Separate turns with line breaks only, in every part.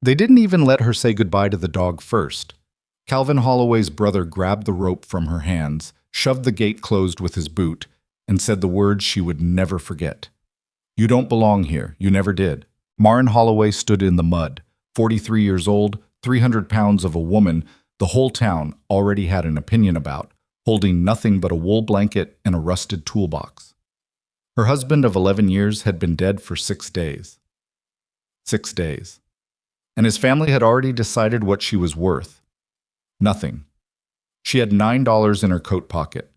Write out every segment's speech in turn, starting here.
They didn't even let her say goodbye to the dog first. Calvin Holloway's brother grabbed the rope from her hands, shoved the gate closed with his boot, and said the words she would never forget. "You don't belong here. You never did." Maren Holloway stood in the mud, 43 years old, 300 pounds of a woman the whole town already had an opinion about, holding nothing but a wool blanket and a rusted toolbox. Her husband of 11 years had been dead for 6 days. 6 days. And his family had already decided what she was worth. Nothing. She had $9 in her coat pocket,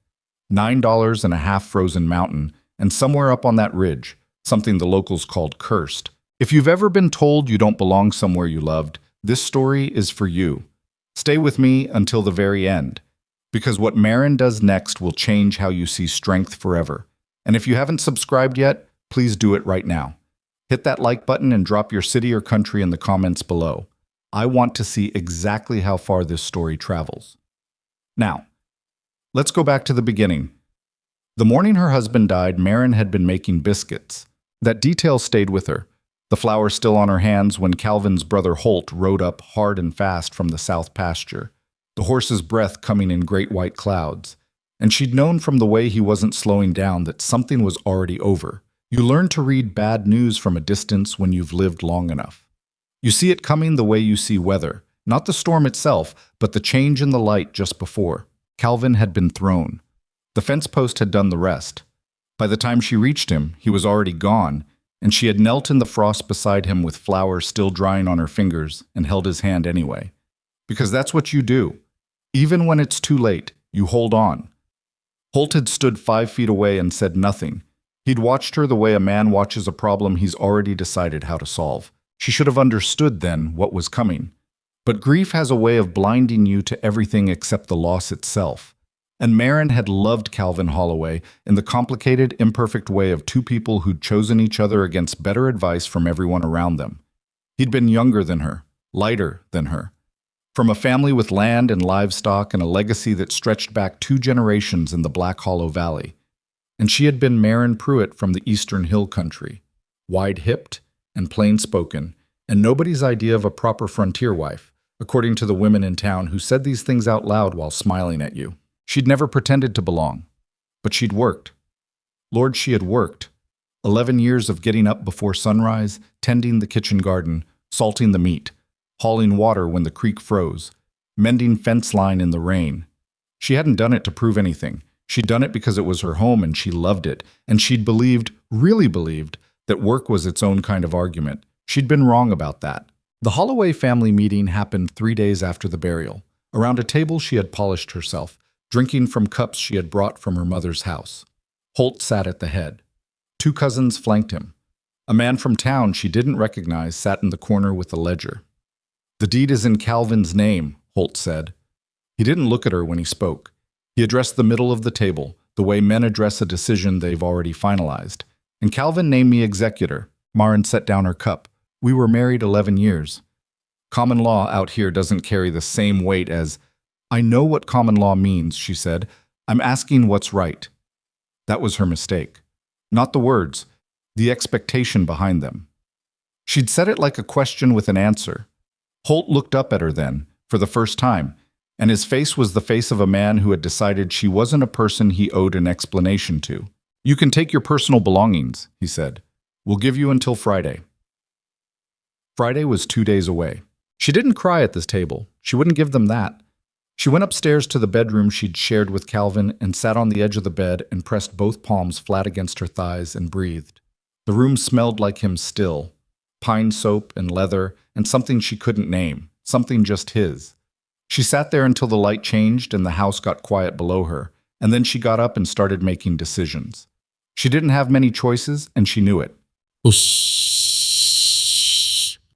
$9 and a half frozen mountain, and somewhere up on that ridge, something the locals called cursed. If you've ever been told you don't belong somewhere you loved, this story is for you. Stay with me until the very end, because what Maren does next will change how you see strength forever. And if you haven't subscribed yet, please do it right now. Hit that like button and drop your city or country in the comments below. I want to see exactly how far this story travels. Now, let's go back to the beginning. The morning her husband died, Maren had been making biscuits. That detail stayed with her, the flour still on her hands when Calvin's brother Holt rode up hard and fast from the south pasture, the horse's breath coming in great white clouds. And she'd known from the way he wasn't slowing down that something was already over. You learn to read bad news from a distance when you've lived long enough. You see it coming the way you see weather, not the storm itself, but the change in the light just before. Calvin had been thrown. The fence post had done the rest. By the time she reached him, he was already gone, and she had knelt in the frost beside him with flour still drying on her fingers and held his hand anyway. Because that's what you do. Even when it's too late, you hold on. Holt had stood 5 feet away and said nothing. He'd watched her the way a man watches a problem he's already decided how to solve. She should have understood then what was coming. But grief has a way of blinding you to everything except the loss itself. And Maren had loved Calvin Holloway in the complicated, imperfect way of two people who'd chosen each other against better advice from everyone around them. He'd been younger than her, lighter than her, from a family with land and livestock and a legacy that stretched back 2 generations in the Black Hollow Valley. And she had been Maren Pruitt from the Eastern Hill Country, wide-hipped and plain-spoken, and nobody's idea of a proper frontier wife, according to the women in town who said these things out loud while smiling at you. She'd never pretended to belong, but she'd worked. Lord, she had worked. 11 years of getting up before sunrise, tending the kitchen garden, salting the meat, hauling water when the creek froze, mending fence line in the rain. She hadn't done it to prove anything. She'd done it because it was her home and she loved it, and she'd believed, really believed, that work was its own kind of argument. She'd been wrong about that. The Holloway family meeting happened 3 days after the burial. Around a table she had polished herself, drinking from cups she had brought from her mother's house. Holt sat at the head. 2 cousins flanked him. A man from town she didn't recognize sat in the corner with a ledger. "The deed is in Calvin's name," Holt said. He didn't look at her when he spoke. He addressed the middle of the table, the way men address a decision they've already finalized. "And Calvin named me executor." Maren set down her cup. "We were married 11 years. Common law out here doesn't carry the same weight as—" "I know what common law means," she said. "I'm asking what's right." That was her mistake. Not the words, the expectation behind them. She'd said it like a question with an answer. Holt looked up at her then, for the first time, and his face was the face of a man who had decided she wasn't a person he owed an explanation to. "You can take your personal belongings," he said. "We'll give you until Friday." Friday was 2 days away. She didn't cry at this table. She wouldn't give them that. She went upstairs to the bedroom she'd shared with Calvin and sat on the edge of the bed and pressed both palms flat against her thighs and breathed. The room smelled like him still. Pine soap and leather and something she couldn't name, something just his. She sat there until the light changed and the house got quiet below her, and then she got up and started making decisions. She didn't have many choices, and she knew it.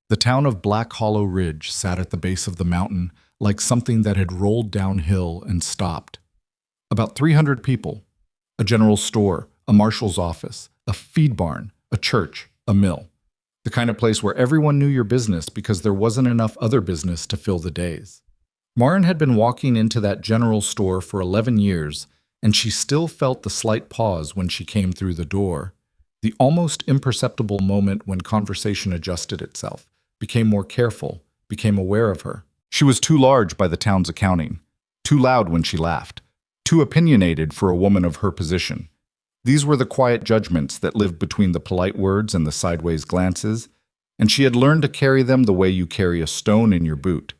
The town of Black Hollow Ridge sat at the base of the mountain like something that had rolled downhill and stopped. About 300 people, a general store, a marshal's office, a feed barn, a church, a mill. The kind of place where everyone knew your business because there wasn't enough other business to fill the days. Maren had been walking into that general store for 11 years, and she still felt the slight pause when she came through the door, the almost imperceptible moment when conversation adjusted itself, became more careful, became aware of her. She was too large by the town's accounting, too loud when she laughed, too opinionated for a woman of her position. These were the quiet judgments that lived between the polite words and the sideways glances, and she had learned to carry them the way you carry a stone in your boot.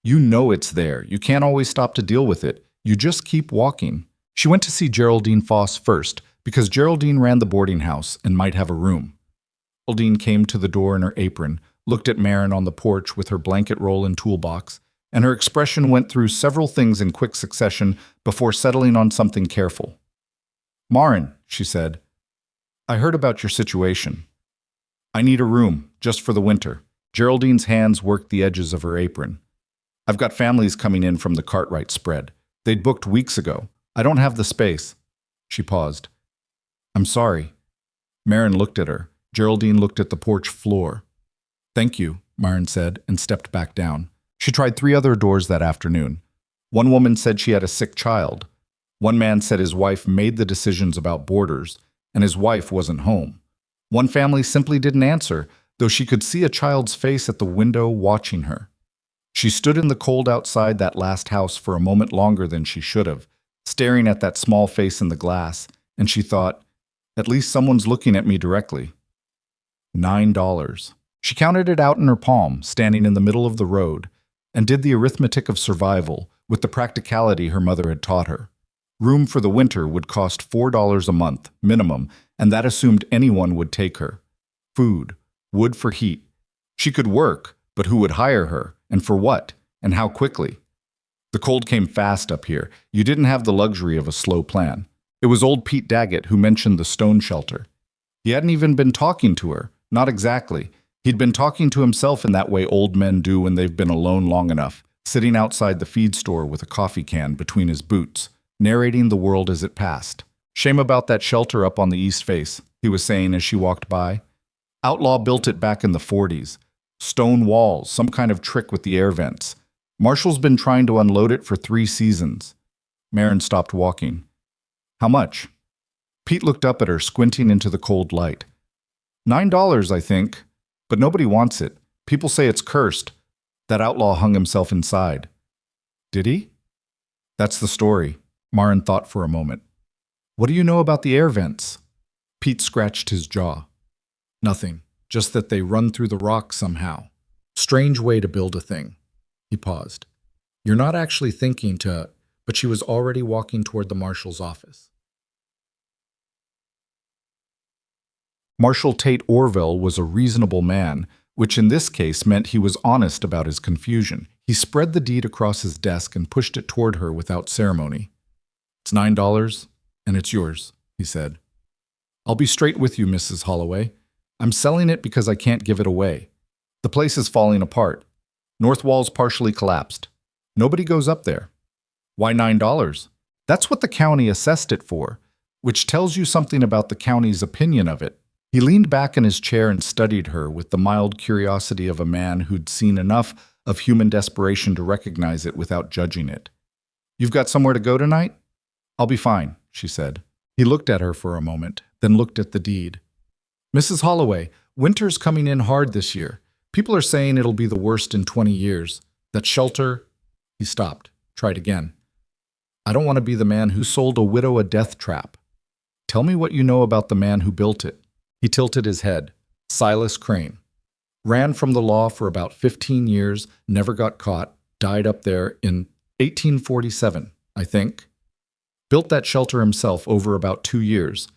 You know it's there. You can't always stop to deal with it. You just keep walking. She went to see Geraldine Foss first, because Geraldine ran the boarding house and might have a room. Geraldine came to the door in her apron, looked at Marin on the porch with her blanket roll and toolbox, and her expression went through several things in quick succession before settling on something careful. "Marin," she said, "I heard about your situation. I need a room, just for the winter." Geraldine's hands worked the edges of her apron. "I've got families coming in from the Cartwright spread. They'd booked weeks ago. I don't have the space." She paused. "I'm sorry." Marin looked at her. Geraldine looked at the porch floor. "Thank you," Marin said, and stepped back down. She tried 3 other doors that afternoon. One woman said she had a sick child. One man said his wife made the decisions about boarders, and his wife wasn't home. One family simply didn't answer, though she could see a child's face at the window watching her. She stood in the cold outside that last house for a moment longer than she should have, staring at that small face in the glass, and she thought, at least someone's looking at me directly. $9. She counted it out in her palm, standing in the middle of the road, and did the arithmetic of survival with the practicality her mother had taught her. Room for the winter would cost $4 a month, minimum, and that assumed anyone would take her. Food, wood for heat. She could work, but who would hire her, and for what, and how quickly? The cold came fast up here. You didn't have the luxury of a slow plan. It was old Pete Daggett who mentioned the stone shelter. He hadn't even been talking to her, not exactly. He'd been talking to himself in that way old men do when they've been alone long enough, sitting outside the feed store with a coffee can between his boots, narrating the world as it passed. "Shame about that shelter up on the east face," he was saying as she walked by. "Outlaw built it back in the 40s. Stone walls, some kind of trick with the air vents. Marshall's been trying to unload it for 3 seasons. Marin stopped walking. "How much?" Pete looked up at her, squinting into the cold light. $9, I think. But nobody wants it. People say it's cursed. That outlaw hung himself inside." "Did he?" "That's the story." Marin thought for a moment. "What do you know about the air vents?" Pete scratched his jaw. "Nothing. Just that they run through the rock somehow. Strange way to build a thing." He paused. "You're not actually thinking to..." But she was already walking toward the marshal's office. Marshal Tate Orville was a reasonable man, which in this case meant he was honest about his confusion. He spread the deed across his desk and pushed it toward her without ceremony. "It's $9, and it's yours," he said. "I'll be straight with you, Mrs. Holloway. I'm selling it because I can't give it away. The place is falling apart. North wall's partially collapsed. Nobody goes up there." "Why $9? "That's what the county assessed it for, which tells you something about the county's opinion of it." He leaned back in his chair and studied her with the mild curiosity of a man who'd seen enough of human desperation to recognize it without judging it. "You've got somewhere to go tonight?" "I'll be fine," she said. He looked at her for a moment, then looked at the deed. "Mrs. Holloway, winter's coming in hard this year. People are saying it'll be the worst in 20 years. That shelter..." He stopped, tried again. "I don't want to be the man who sold a widow a death trap. Tell me what you know about the man who built it." He tilted his head. "Silas Crane. Ran from the law for about 15 years, never got caught, died up there in 1847, I think. Built that shelter himself over about 2 years.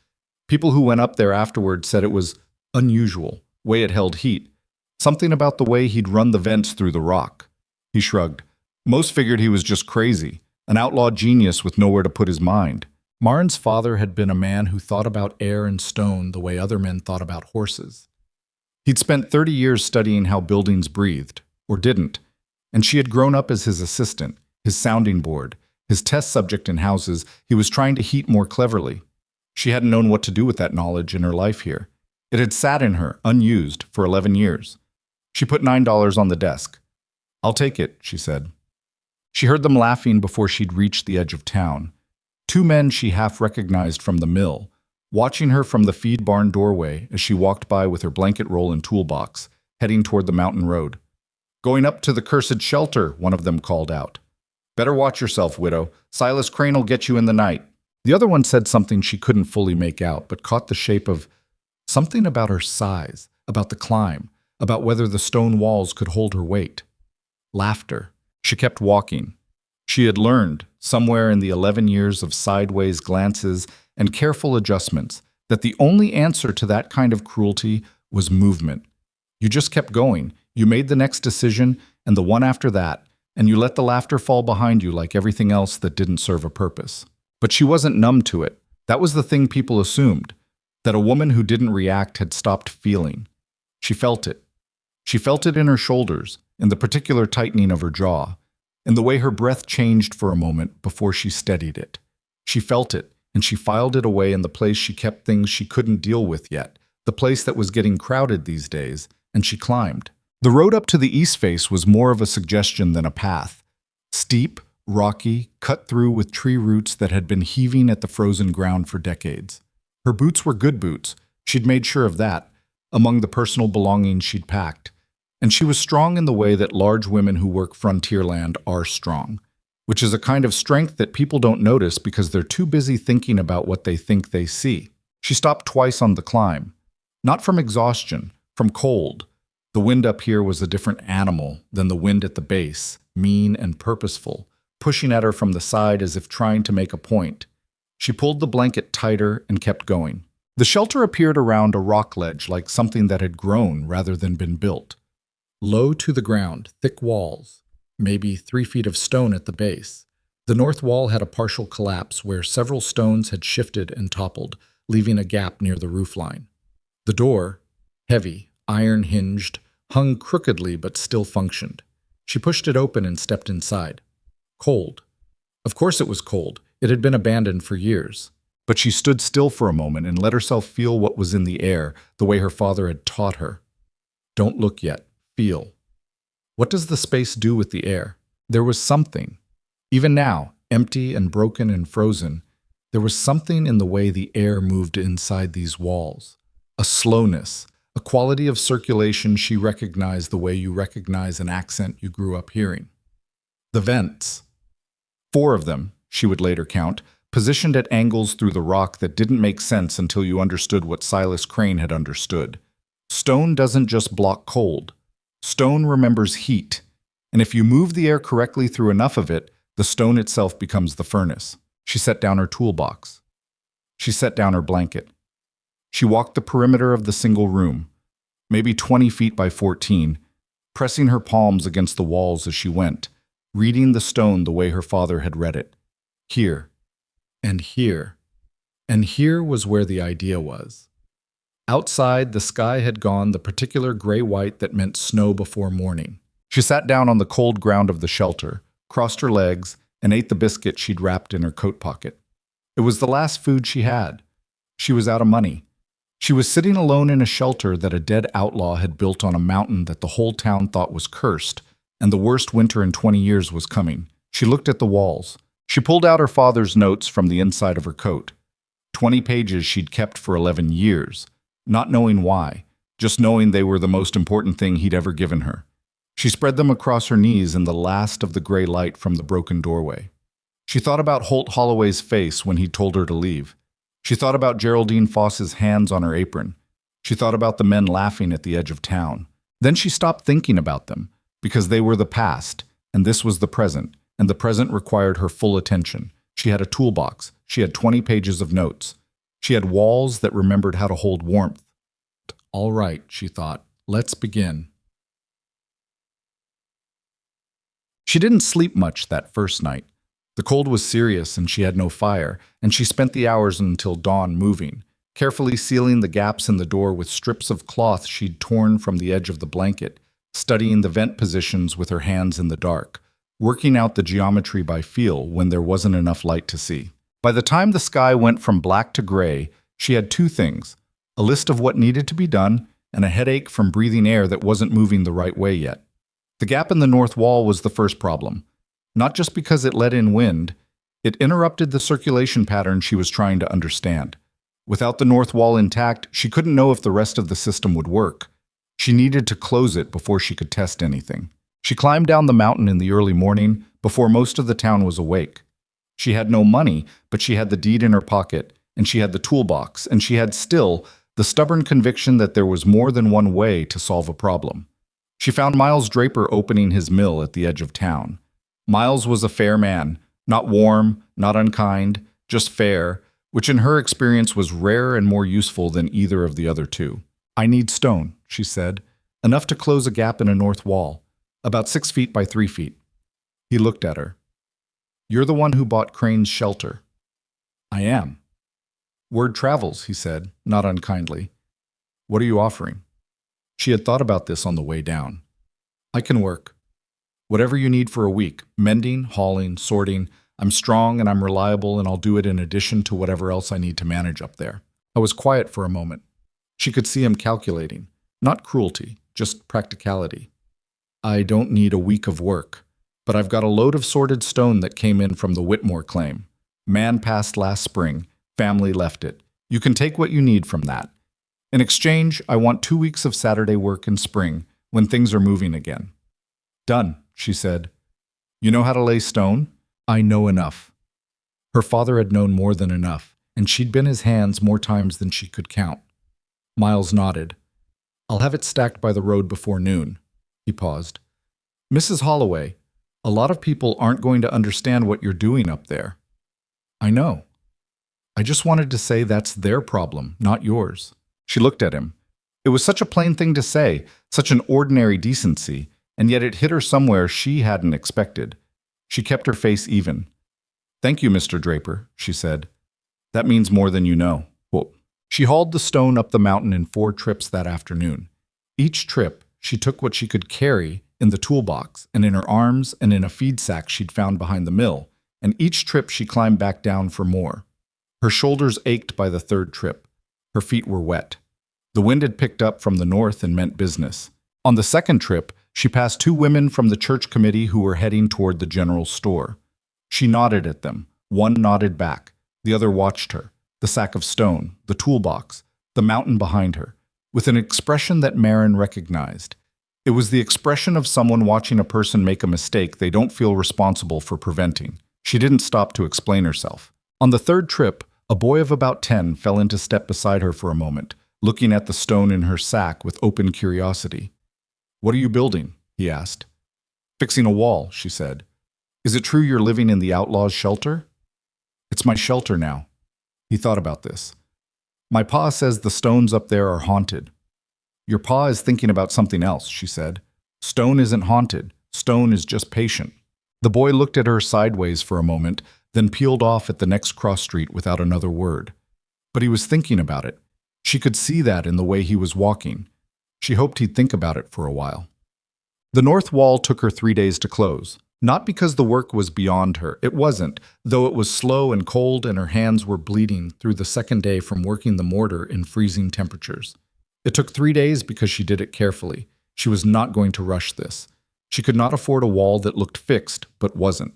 People who went up there afterward said it was unusual, way it held heat. Something about the way he'd run the vents through the rock." He shrugged. "Most figured he was just crazy, an outlaw genius with nowhere to put his mind." Marin's father had been a man who thought about air and stone the way other men thought about horses. He'd spent 30 years studying how buildings breathed, or didn't, and she had grown up as his assistant, his sounding board, his test subject in houses he was trying to heat more cleverly. She hadn't known what to do with that knowledge in her life here. It had sat in her, unused, for 11 years. She put $9 on the desk. "I'll take it," she said. She heard them laughing before she'd reached the edge of town. 2 men she half recognized from the mill, watching her from the feed barn doorway as she walked by with her blanket roll and toolbox, heading toward the mountain road. "Going up to the cursed shelter," one of them called out. "Better watch yourself, widow. Silas Crane'll get you in the night." The other one said something she couldn't fully make out, but caught the shape of something about her size, about the climb, about whether the stone walls could hold her weight. Laughter. She kept walking. She had learned, somewhere in the 11 years of sideways glances and careful adjustments, that the only answer to that kind of cruelty was movement. You just kept going. You made the next decision, and the one after that, and you let the laughter fall behind you like everything else that didn't serve a purpose. But she wasn't numb to it. That was the thing people assumed, that a woman who didn't react had stopped feeling. She felt it. She felt it in her shoulders, in the particular tightening of her jaw, in the way her breath changed for a moment before she steadied it. She felt it, and she filed it away in the place she kept things she couldn't deal with yet, the place that was getting crowded these days, and she climbed. The road up to the east face was more of a suggestion than a path. Steep, rocky, cut through with tree roots that had been heaving at the frozen ground for decades. Her boots were good boots. She'd made sure of that, among the personal belongings she'd packed. And she was strong in the way that large women who work frontierland are strong, which is a kind of strength that people don't notice because they're too busy thinking about what they think they see. She stopped twice on the climb. Not from exhaustion, from cold. The wind up here was a different animal than the wind at the base, mean and purposeful, pushing at her from the side as if trying to make a point. She pulled the blanket tighter and kept going. The shelter appeared around a rock ledge like something that had grown rather than been built. Low to the ground, thick walls, maybe 3 feet of stone at the base. The north wall had a partial collapse where several stones had shifted and toppled, leaving a gap near the roofline. The door, heavy, iron-hinged, hung crookedly but still functioned. She pushed it open and stepped inside. Cold. Of course it was cold. It had been abandoned for years. But she stood still for a moment and let herself feel what was in the air, the way her father had taught her. Don't look yet. Feel. What does the space do with the air? There was something. Even now, empty and broken and frozen, there was something in the way the air moved inside these walls. A slowness, a quality of circulation she recognized the way you recognize an accent you grew up hearing. The vents. 4 of them, she would later count, positioned at angles through the rock that didn't make sense until you understood what Silas Crane had understood. Stone doesn't just block cold. Stone remembers heat, and if you move the air correctly through enough of it, the stone itself becomes the furnace. She set down her toolbox. She set down her blanket. She walked the perimeter of the single room, maybe 20 feet by 14, pressing her palms against the walls as she went, reading the stone the way her father had read it. Here, and here, and here was where the idea was. Outside, the sky had gone the particular gray-white that meant snow before morning. She sat down on the cold ground of the shelter, crossed her legs, and ate the biscuit she'd wrapped in her coat pocket. It was the last food she had. She was out of money. She was sitting alone in a shelter that a dead outlaw had built on a mountain that the whole town thought was cursed, and the worst winter in 20 years was coming. She looked at the walls. She pulled out her father's notes from the inside of her coat. 20 pages she'd kept for 11 years. Not knowing why, just knowing they were the most important thing he'd ever given her. She spread them across her knees in the last of the gray light from the broken doorway. She thought about Holt Holloway's face when he told her to leave. She thought about Geraldine Foss's hands on her apron. She thought about the men laughing at the edge of town. Then she stopped thinking about them, because they were the past, and this was the present, and the present required her full attention. She had a toolbox. She had 20 pages of notes. She had walls that remembered how to hold warmth. All right, she thought, let's begin. She didn't sleep much that first night. The cold was serious and she had no fire, and she spent the hours until dawn moving, carefully sealing the gaps in the door with strips of cloth she'd torn from the edge of the blanket, studying the vent positions with her hands in the dark, working out the geometry by feel when there wasn't enough light to see. By the time the sky went from black to gray, she had 2 things, a list of what needed to be done and a headache from breathing air that wasn't moving the right way yet. The gap in the north wall was the first problem. Not just because it let in wind, it interrupted the circulation pattern she was trying to understand. Without the north wall intact, she couldn't know if the rest of the system would work. She needed to close it before she could test anything. She climbed down the mountain in the early morning before most of the town was awake. She had no money, but she had the deed in her pocket, and she had the toolbox, and she had still the stubborn conviction that there was more than one way to solve a problem. She found Miles Draper opening his mill at the edge of town. Miles was a fair man, not warm, not unkind, just fair, which in her experience was rare and more useful than either of the other two. "I need stone," she said, "enough to close a gap in a north wall, about 6 feet by 3 feet. He looked at her. "You're the one who bought Crane's shelter." "I am." "Word travels," he said, not unkindly. "What are you offering?" She had thought about this on the way down. "I can work. Whatever you need for a week, mending, hauling, sorting. I'm strong and I'm reliable, and I'll do it in addition to whatever else I need to manage up there." I was quiet for a moment. She could see him calculating. Not cruelty, just practicality. "I don't need a week of work, but I've got a load of sorted stone that came in from the Whitmore claim. Man passed last spring, family left it. You can take what you need from that. In exchange, I want 2 weeks of Saturday work in spring, when things are moving again." "Done," she said. "You know how to lay stone?" "I know enough." Her father had known more than enough, and she'd been his hands more times than she could count. Miles nodded. "I'll have it stacked by the road before noon." He paused. "Mrs. Holloway, a lot of people aren't going to understand what you're doing up there." "I know. I just wanted to say that's their problem, not yours." She looked at him. It was such a plain thing to say, such an ordinary decency, and yet it hit her somewhere she hadn't expected. She kept her face even. "Thank you, Mr. Draper," she said. "That means more than you know." Well, she hauled the stone up the mountain in 4 trips that afternoon. Each trip, she took what she could carry in the toolbox and in her arms and in a feed sack she'd found behind the mill, and each trip she climbed back down for more. Her shoulders ached by the 3rd trip. Her feet were wet. The wind had picked up from the north and meant business. On the 2nd trip, she passed 2 women from the church committee who were heading toward the general store. She nodded at them. One nodded back. The other watched her. The sack of stone, the toolbox, the mountain behind her, with an expression that Marin recognized. It was the expression of someone watching a person make a mistake they don't feel responsible for preventing. She didn't stop to explain herself. On the 3rd trip, a boy of about 10 fell into step beside her for a moment, looking at the stone in her sack with open curiosity. "What are you building?" he asked. "Fixing a wall," she said. "Is it true you're living in the Outlaw's shelter?" "It's my shelter now." He thought about this. "My pa says the stones up there are haunted." "Your pa is thinking about something else," she said. "Stone isn't haunted. Stone is just patient." The boy looked at her sideways for a moment, then peeled off at the next cross street without another word. But he was thinking about it. She could see that in the way he was walking. She hoped he'd think about it for a while. The north wall took her 3 days to close. Not because the work was beyond her. It wasn't, though it was slow and cold and her hands were bleeding through the 2nd day from working the mortar in freezing temperatures. It took 3 days because she did it carefully. She was not going to rush this. She could not afford a wall that looked fixed, but wasn't.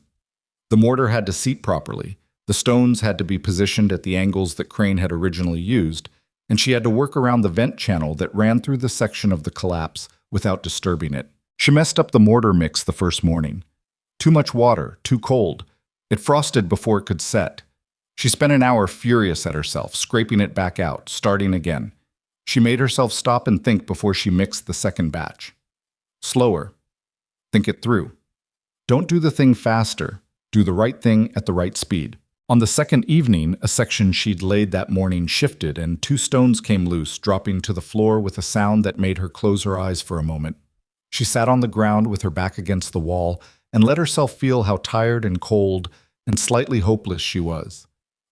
The mortar had to seat properly. The stones had to be positioned at the angles that Crane had originally used, and she had to work around the vent channel that ran through the section of the collapse without disturbing it. She messed up the mortar mix the first morning. Too much water, too cold. It frosted before it could set. She spent an hour furious at herself, scraping it back out, starting again. She made herself stop and think before she mixed the 2nd batch. Slower. Think it through. Don't do the thing faster. Do the right thing at the right speed. On the 2nd evening, a section she'd laid that morning shifted and 2 stones came loose, dropping to the floor with a sound that made her close her eyes for a moment. She sat on the ground with her back against the wall and let herself feel how tired and cold and slightly hopeless she was.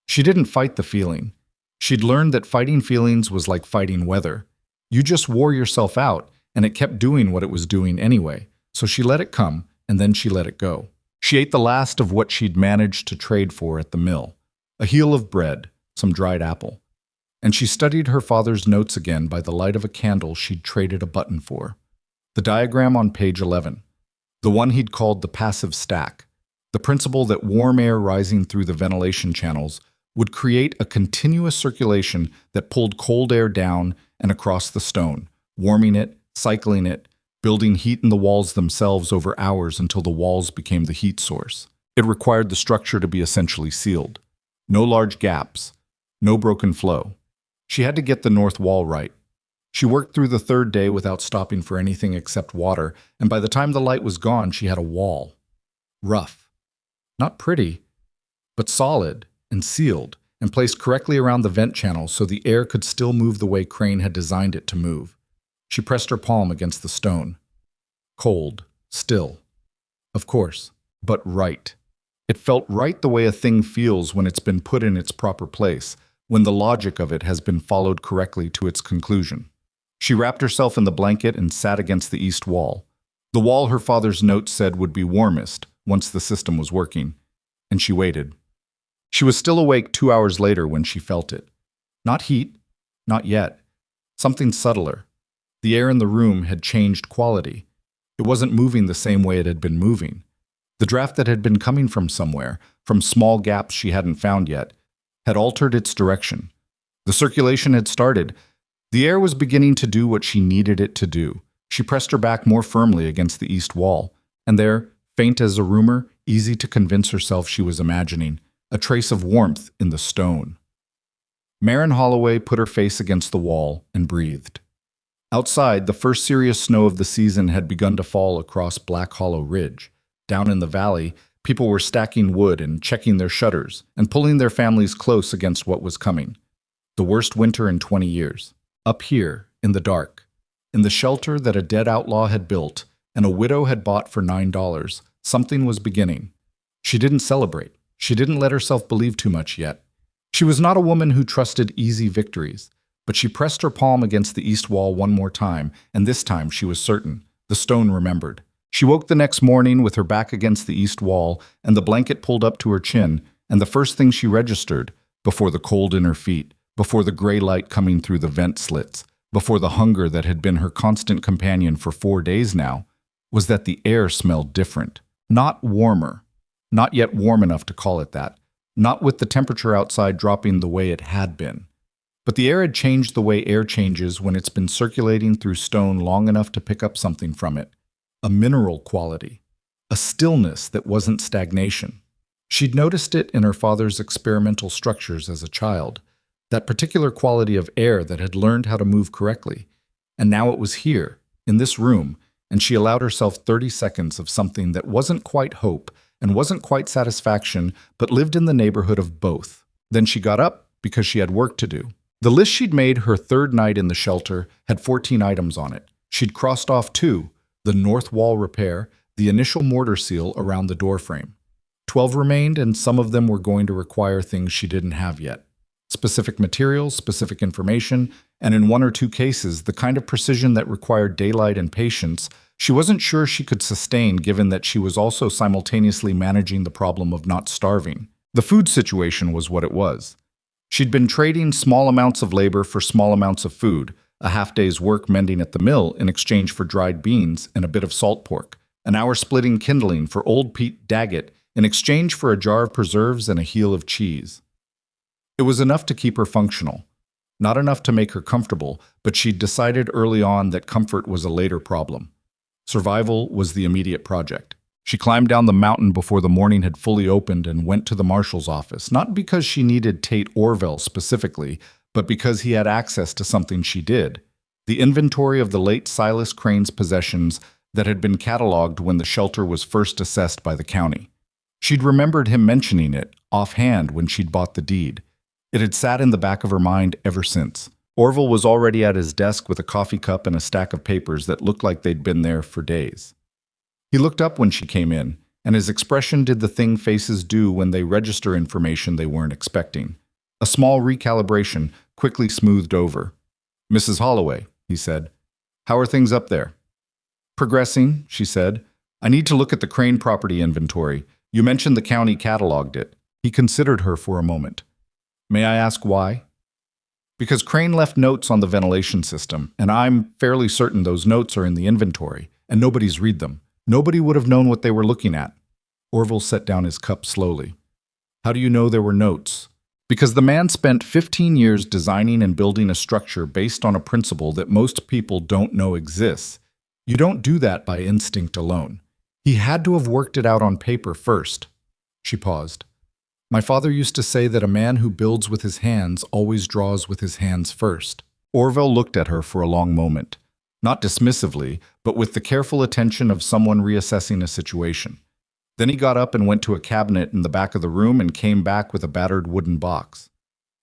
She didn't fight the feeling. She'd learned that fighting feelings was like fighting weather. You just wore yourself out, and it kept doing what it was doing anyway, so she let it come, and then she let it go. She ate the last of what she'd managed to trade for at the mill, a heel of bread, some dried apple. And she studied her father's notes again by the light of a candle she'd traded a button for. The diagram on page 11. The one he'd called the passive stack, the principle that warm air rising through the ventilation channels would create a continuous circulation that pulled cold air down and across the stone, warming it, cycling it, building heat in the walls themselves over hours until the walls became the heat source. It required the structure to be essentially sealed. No large gaps, no broken flow. She had to get the north wall right. She worked through the third day without stopping for anything except water, and by the time the light was gone, she had a wall. Rough. Not pretty, but solid and sealed, and placed correctly around the vent channel so the air could still move the way Crane had designed it to move. She pressed her palm against the stone. Cold, still. Of course, but right. It felt right the way a thing feels when it's been put in its proper place, when the logic of it has been followed correctly to its conclusion. She wrapped herself in the blanket and sat against the east wall. The wall her father's note said would be warmest once the system was working, and she waited. She was still awake 2 hours later when she felt it. Not heat, not yet. Something subtler. The air in the room had changed quality. It wasn't moving the same way it had been moving. The draft that had been coming from somewhere, from small gaps she hadn't found yet, had altered its direction. The circulation had started. The air was beginning to do what she needed it to do. She pressed her back more firmly against the east wall, and there, faint as a rumor, easy to convince herself she was imagining, a trace of warmth in the stone. Maren Holloway put her face against the wall and breathed. Outside, the first serious snow of the season had begun to fall across Black Hollow Ridge. Down in the valley, people were stacking wood and checking their shutters and pulling their families close against what was coming. The worst winter in 20 years. Up here, in the dark, in the shelter that a dead outlaw had built and a widow had bought for $9, something was beginning. She didn't celebrate. She didn't let herself believe too much yet. She was not a woman who trusted easy victories, but she pressed her palm against the east wall one more time, and this time she was certain. The stone remembered. She woke the next morning with her back against the east wall and the blanket pulled up to her chin, and the first thing she registered, before the cold in her feet, before the gray light coming through the vent slits, before the hunger that had been her constant companion for 4 days now, was that the air smelled different. Not warmer. Not yet warm enough to call it that. Not with the temperature outside dropping the way it had been. But the air had changed the way air changes when it's been circulating through stone long enough to pick up something from it. A mineral quality. A stillness that wasn't stagnation. She'd noticed it in her father's experimental structures as a child. That particular quality of air that had learned how to move correctly. And now it was here, in this room, and she allowed herself 30 seconds of something that wasn't quite hope and wasn't quite satisfaction, but lived in the neighborhood of both. Then she got up because she had work to do. The list she'd made her third night in the shelter had 14 items on it. She'd crossed off 2, the north wall repair, the initial mortar seal around the doorframe. 12 remained, and some of them were going to require things she didn't have yet. Specific materials, specific information, and in 1 or 2 cases, the kind of precision that required daylight and patience she wasn't sure she could sustain, given that she was also simultaneously managing the problem of not starving. The food situation was what it was. She'd been trading small amounts of labor for small amounts of food, a half-day's work mending at the mill in exchange for dried beans and a bit of salt pork, an hour splitting kindling for old Pete Daggett in exchange for a jar of preserves and a heel of cheese. It was enough to keep her functional. Not enough to make her comfortable, but she'd decided early on that comfort was a later problem. Survival was the immediate project. She climbed down the mountain before the morning had fully opened and went to the marshal's office, not because she needed Tate Orville specifically, but because he had access to something she did. The inventory of the late Silas Crane's possessions that had been cataloged when the shelter was first assessed by the county. She'd remembered him mentioning it, offhand, when she'd bought the deed. It had sat in the back of her mind ever since. Orville was already at his desk with a coffee cup and a stack of papers that looked like they'd been there for days. He looked up when she came in, and his expression did the thing faces do when they register information they weren't expecting. A small recalibration, quickly smoothed over. "Mrs. Holloway," he said, "how are things up there?" "Progressing," she said. "I need to look at the Crane property inventory. You mentioned the county cataloged it." He considered her for a moment. "May I ask why?" "Because Crane left notes on the ventilation system, and I'm fairly certain those notes are in the inventory, and nobody's read them. Nobody would have known what they were looking at." Orville set down his cup slowly. "How do you know there were notes?" Because the man spent 15 years designing and building a structure based on a principle that most people don't know exists. You don't do that by instinct alone. He had to have worked it out on paper first. She paused. My father used to say that a man who builds with his hands always draws with his hands first. Orville looked at her for a long moment, not dismissively, but with the careful attention of someone reassessing a situation. Then he got up and went to a cabinet in the back of the room and came back with a battered wooden box.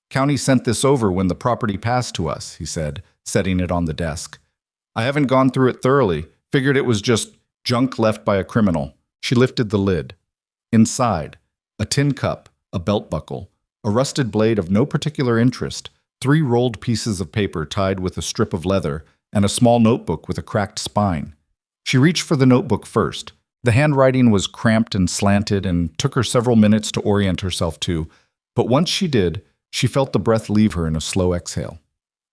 County sent this over when the property passed to us, he said, setting it on the desk. I haven't gone through it thoroughly, figured it was just junk left by a criminal. She lifted the lid. Inside, a tin cup, a belt buckle, a rusted blade of no particular interest, 3 rolled pieces of paper tied with a strip of leather, and a small notebook with a cracked spine. She reached for the notebook first. The handwriting was cramped and slanted and took her several minutes to orient herself to, but once she did, she felt the breath leave her in a slow exhale.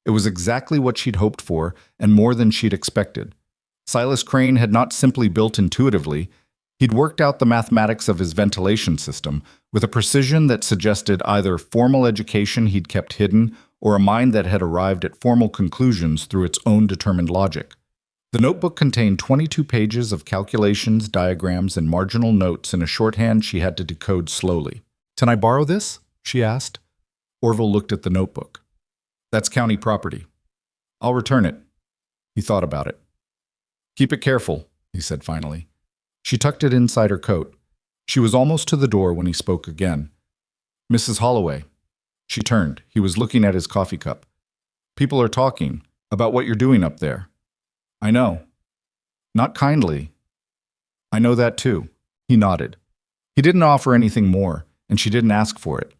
It was exactly what she'd hoped for and more than she'd expected. Silas Crane had not simply built intuitively. He'd worked out the mathematics of his ventilation system with a precision that suggested either formal education he'd kept hidden or a mind that had arrived at formal conclusions through its own determined logic. The notebook contained 22 pages of calculations, diagrams, and marginal notes in a shorthand she had to decode slowly. Can I borrow this? She asked. Orville looked at the notebook. That's county property. I'll return it. He thought about it. Keep it careful, he said finally. She tucked it inside her coat. She was almost to the door when he spoke again. Mrs. Holloway. She turned. He was looking at his coffee cup. People are talking about what you're doing up there. I know. Not kindly. I know that too. He nodded. He didn't offer anything more, and she didn't ask for it.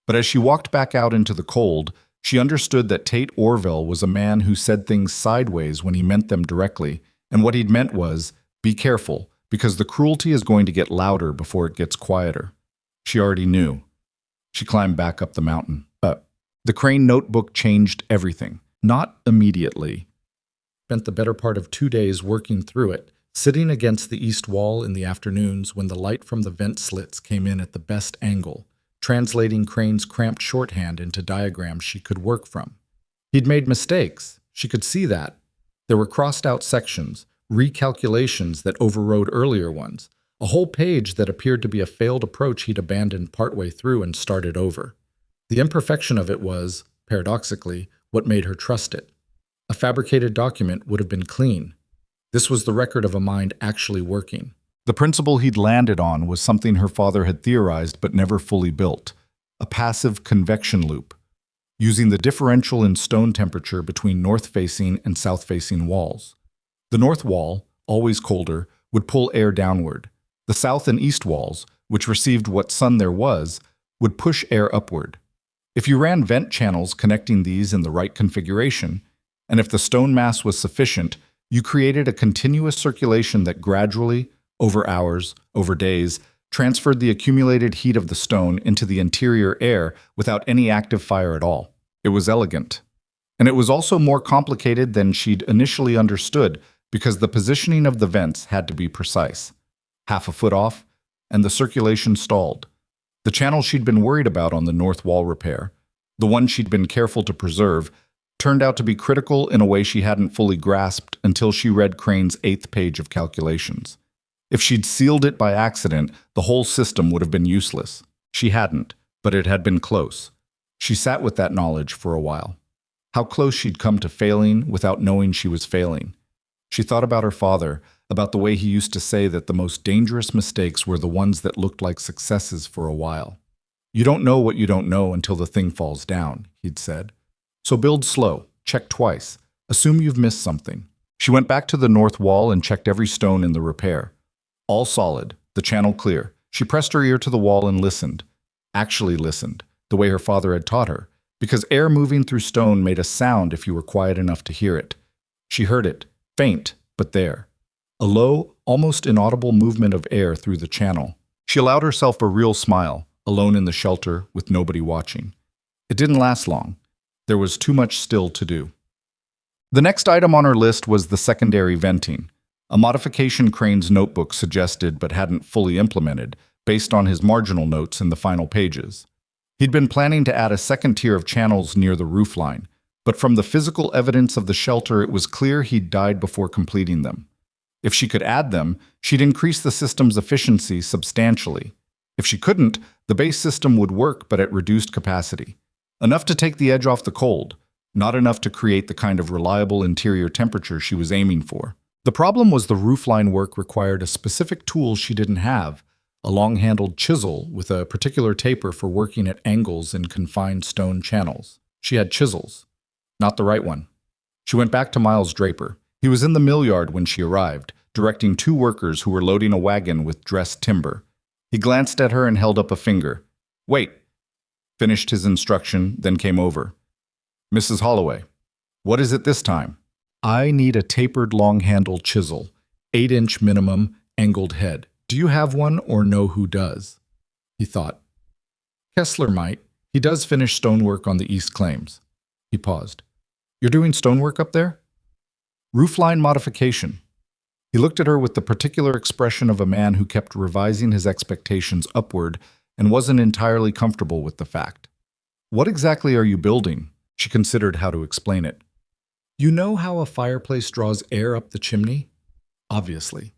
But as she walked back out into the cold, she understood that Tate Orville was a man who said things sideways when he meant them directly, and what he'd meant was, be careful, because the cruelty is going to get louder before it gets quieter. She already knew. She climbed back up the mountain. But the Crane notebook changed everything. Not immediately. Spent the better part of 2 days working through it, sitting against the east wall in the afternoons when the light from the vent slits came in at the best angle, translating Crane's cramped shorthand into diagrams she could work from. He'd made mistakes. She could see that. There were crossed-out sections, recalculations that overrode earlier ones, a whole page that appeared to be a failed approach he'd abandoned partway through and started over. The imperfection of it was, paradoxically, what made her trust it. A fabricated document would have been clean. This was the record of a mind actually working. The principle he'd landed on was something her father had theorized but never fully built, a passive convection loop, using the differential in stone temperature between north-facing and south-facing walls. The north wall, always colder, would pull air downward. The south and east walls, which received what sun there was, would push air upward. If you ran vent channels connecting these in the right configuration, and if the stone mass was sufficient, you created a continuous circulation that gradually, over hours, over days, transferred the accumulated heat of the stone into the interior air without any active fire at all. It was elegant. And it was also more complicated than she'd initially understood because the positioning of the vents had to be precise. Half a foot off, and the circulation stalled. The channel she'd been worried about on the north wall repair, the one she'd been careful to preserve, turned out to be critical in a way she hadn't fully grasped until she read Crane's 8th page of calculations. If she'd sealed it by accident, the whole system would have been useless. She hadn't, but it had been close. She sat with that knowledge for a while. How close she'd come to failing without knowing she was failing. She thought about her father, about the way he used to say that the most dangerous mistakes were the ones that looked like successes for a while. You don't know what you don't know until the thing falls down, he'd said. So build slow, check twice, assume you've missed something. She went back to the north wall and checked every stone in the repair. All solid, the channel clear. She pressed her ear to the wall and listened. Actually listened, the way her father had taught her, because air moving through stone made a sound if you were quiet enough to hear it. She heard it, faint, but there. A low, almost inaudible movement of air through the channel. She allowed herself a real smile, alone in the shelter with nobody watching. It didn't last long. There was too much still to do. The next item on her list was the secondary venting, a modification Crane's notebook suggested but hadn't fully implemented, based on his marginal notes in the final pages. He'd been planning to add a second tier of channels near the roofline, but from the physical evidence of the shelter, it was clear he'd died before completing them. If she could add them, she'd increase the system's efficiency substantially. If she couldn't, the base system would work but at reduced capacity. Enough to take the edge off the cold, not enough to create the kind of reliable interior temperature she was aiming for. The problem was the roofline work required a specific tool she didn't have, a long-handled chisel with a particular taper for working at angles in confined stone channels. She had chisels, not the right one. She went back to Miles Draper. He was in the mill yard when she arrived, directing 2 workers who were loading a wagon with dressed timber. He glanced at her and held up a finger. "Wait," finished his instruction, then came over. "Mrs. Holloway, what is it this time?" "I need a tapered long-handled chisel, 8-inch minimum, angled head. Do you have one or know who does?" He thought. "Kessler might. He does finish stonework on the East Claims." He paused. "You're doing stonework up there?" "Roofline modification." He looked at her with the particular expression of a man who kept revising his expectations upward and wasn't entirely comfortable with the fact. "What exactly are you building?" She considered how to explain it. "You know how a fireplace draws air up the chimney?" "Obviously."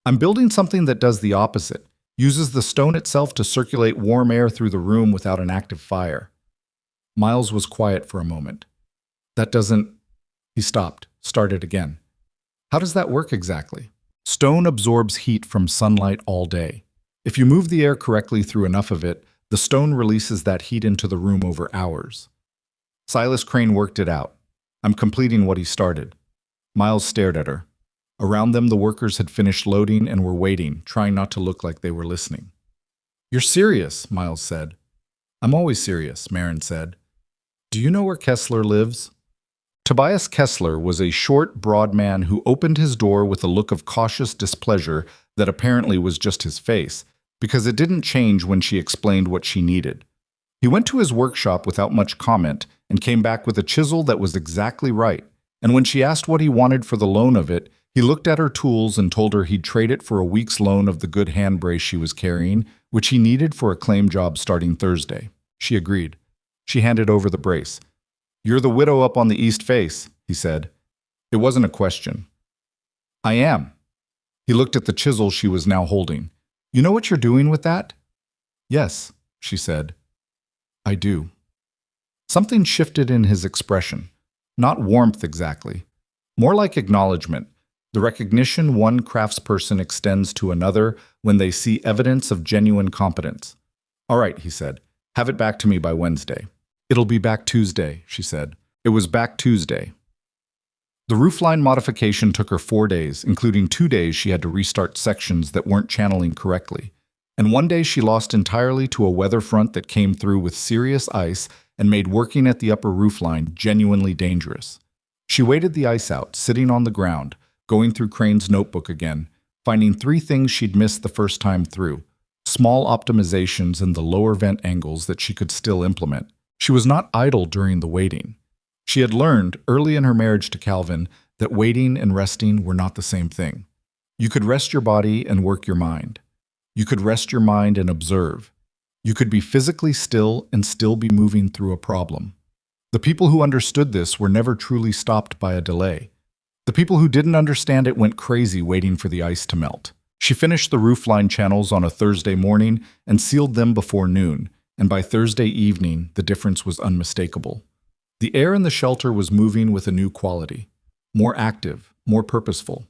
"I'm building something that does the opposite, uses the stone itself to circulate warm air through the room without an active fire." Miles was quiet for a moment. "That doesn't—" He stopped, started again. "How does that work exactly?" "Stone absorbs heat from sunlight all day. If you move the air correctly through enough of it, the stone releases that heat into the room over hours." Silas Crane worked it out. "I'm completing what he started." Miles stared at her. Around them, the workers had finished loading and were waiting, trying not to look like they were listening. "You're serious," Miles said. "I'm always serious," Marin said. "Do you know where Kessler lives?" Tobias Kessler was a short, broad man who opened his door with a look of cautious displeasure that apparently was just his face, because it didn't change when she explained what she needed. He went to his workshop without much comment and came back with a chisel that was exactly right, and when she asked what he wanted for the loan of it, he looked at her tools and told her he'd trade it for a week's loan of the good hand brace she was carrying, which he needed for a claim job starting Thursday. She agreed. She handed over the brace. "You're the widow up on the east face," he said. It wasn't a question. "I am." He looked at the chisel she was now holding. "You know what you're doing with that?" "Yes," she said. "I do." Something shifted in his expression. Not warmth exactly. More like acknowledgement, the recognition one craftsperson extends to another when they see evidence of genuine competence. "All right," he said. "Have it back to me by Wednesday." "It'll be back Tuesday," she said. It was back Tuesday. The roofline modification took her 4 days, including 2 days she had to restart sections that weren't channeling correctly. And 1 day she lost entirely to a weather front that came through with serious ice and made working at the upper roofline genuinely dangerous. She waited the ice out, sitting on the ground, going through Crane's notebook again, finding 3 things she'd missed the first time through. Small optimizations in the lower vent angles that she could still implement. She was not idle during the waiting. She had learned, early in her marriage to Calvin, that waiting and resting were not the same thing. You could rest your body and work your mind. You could rest your mind and observe. You could be physically still and still be moving through a problem. The people who understood this were never truly stopped by a delay. The people who didn't understand it went crazy waiting for the ice to melt. She finished the roofline channels on a Thursday morning and sealed them before noon, and by Thursday evening, the difference was unmistakable. The air in the shelter was moving with a new quality, more active, more purposeful.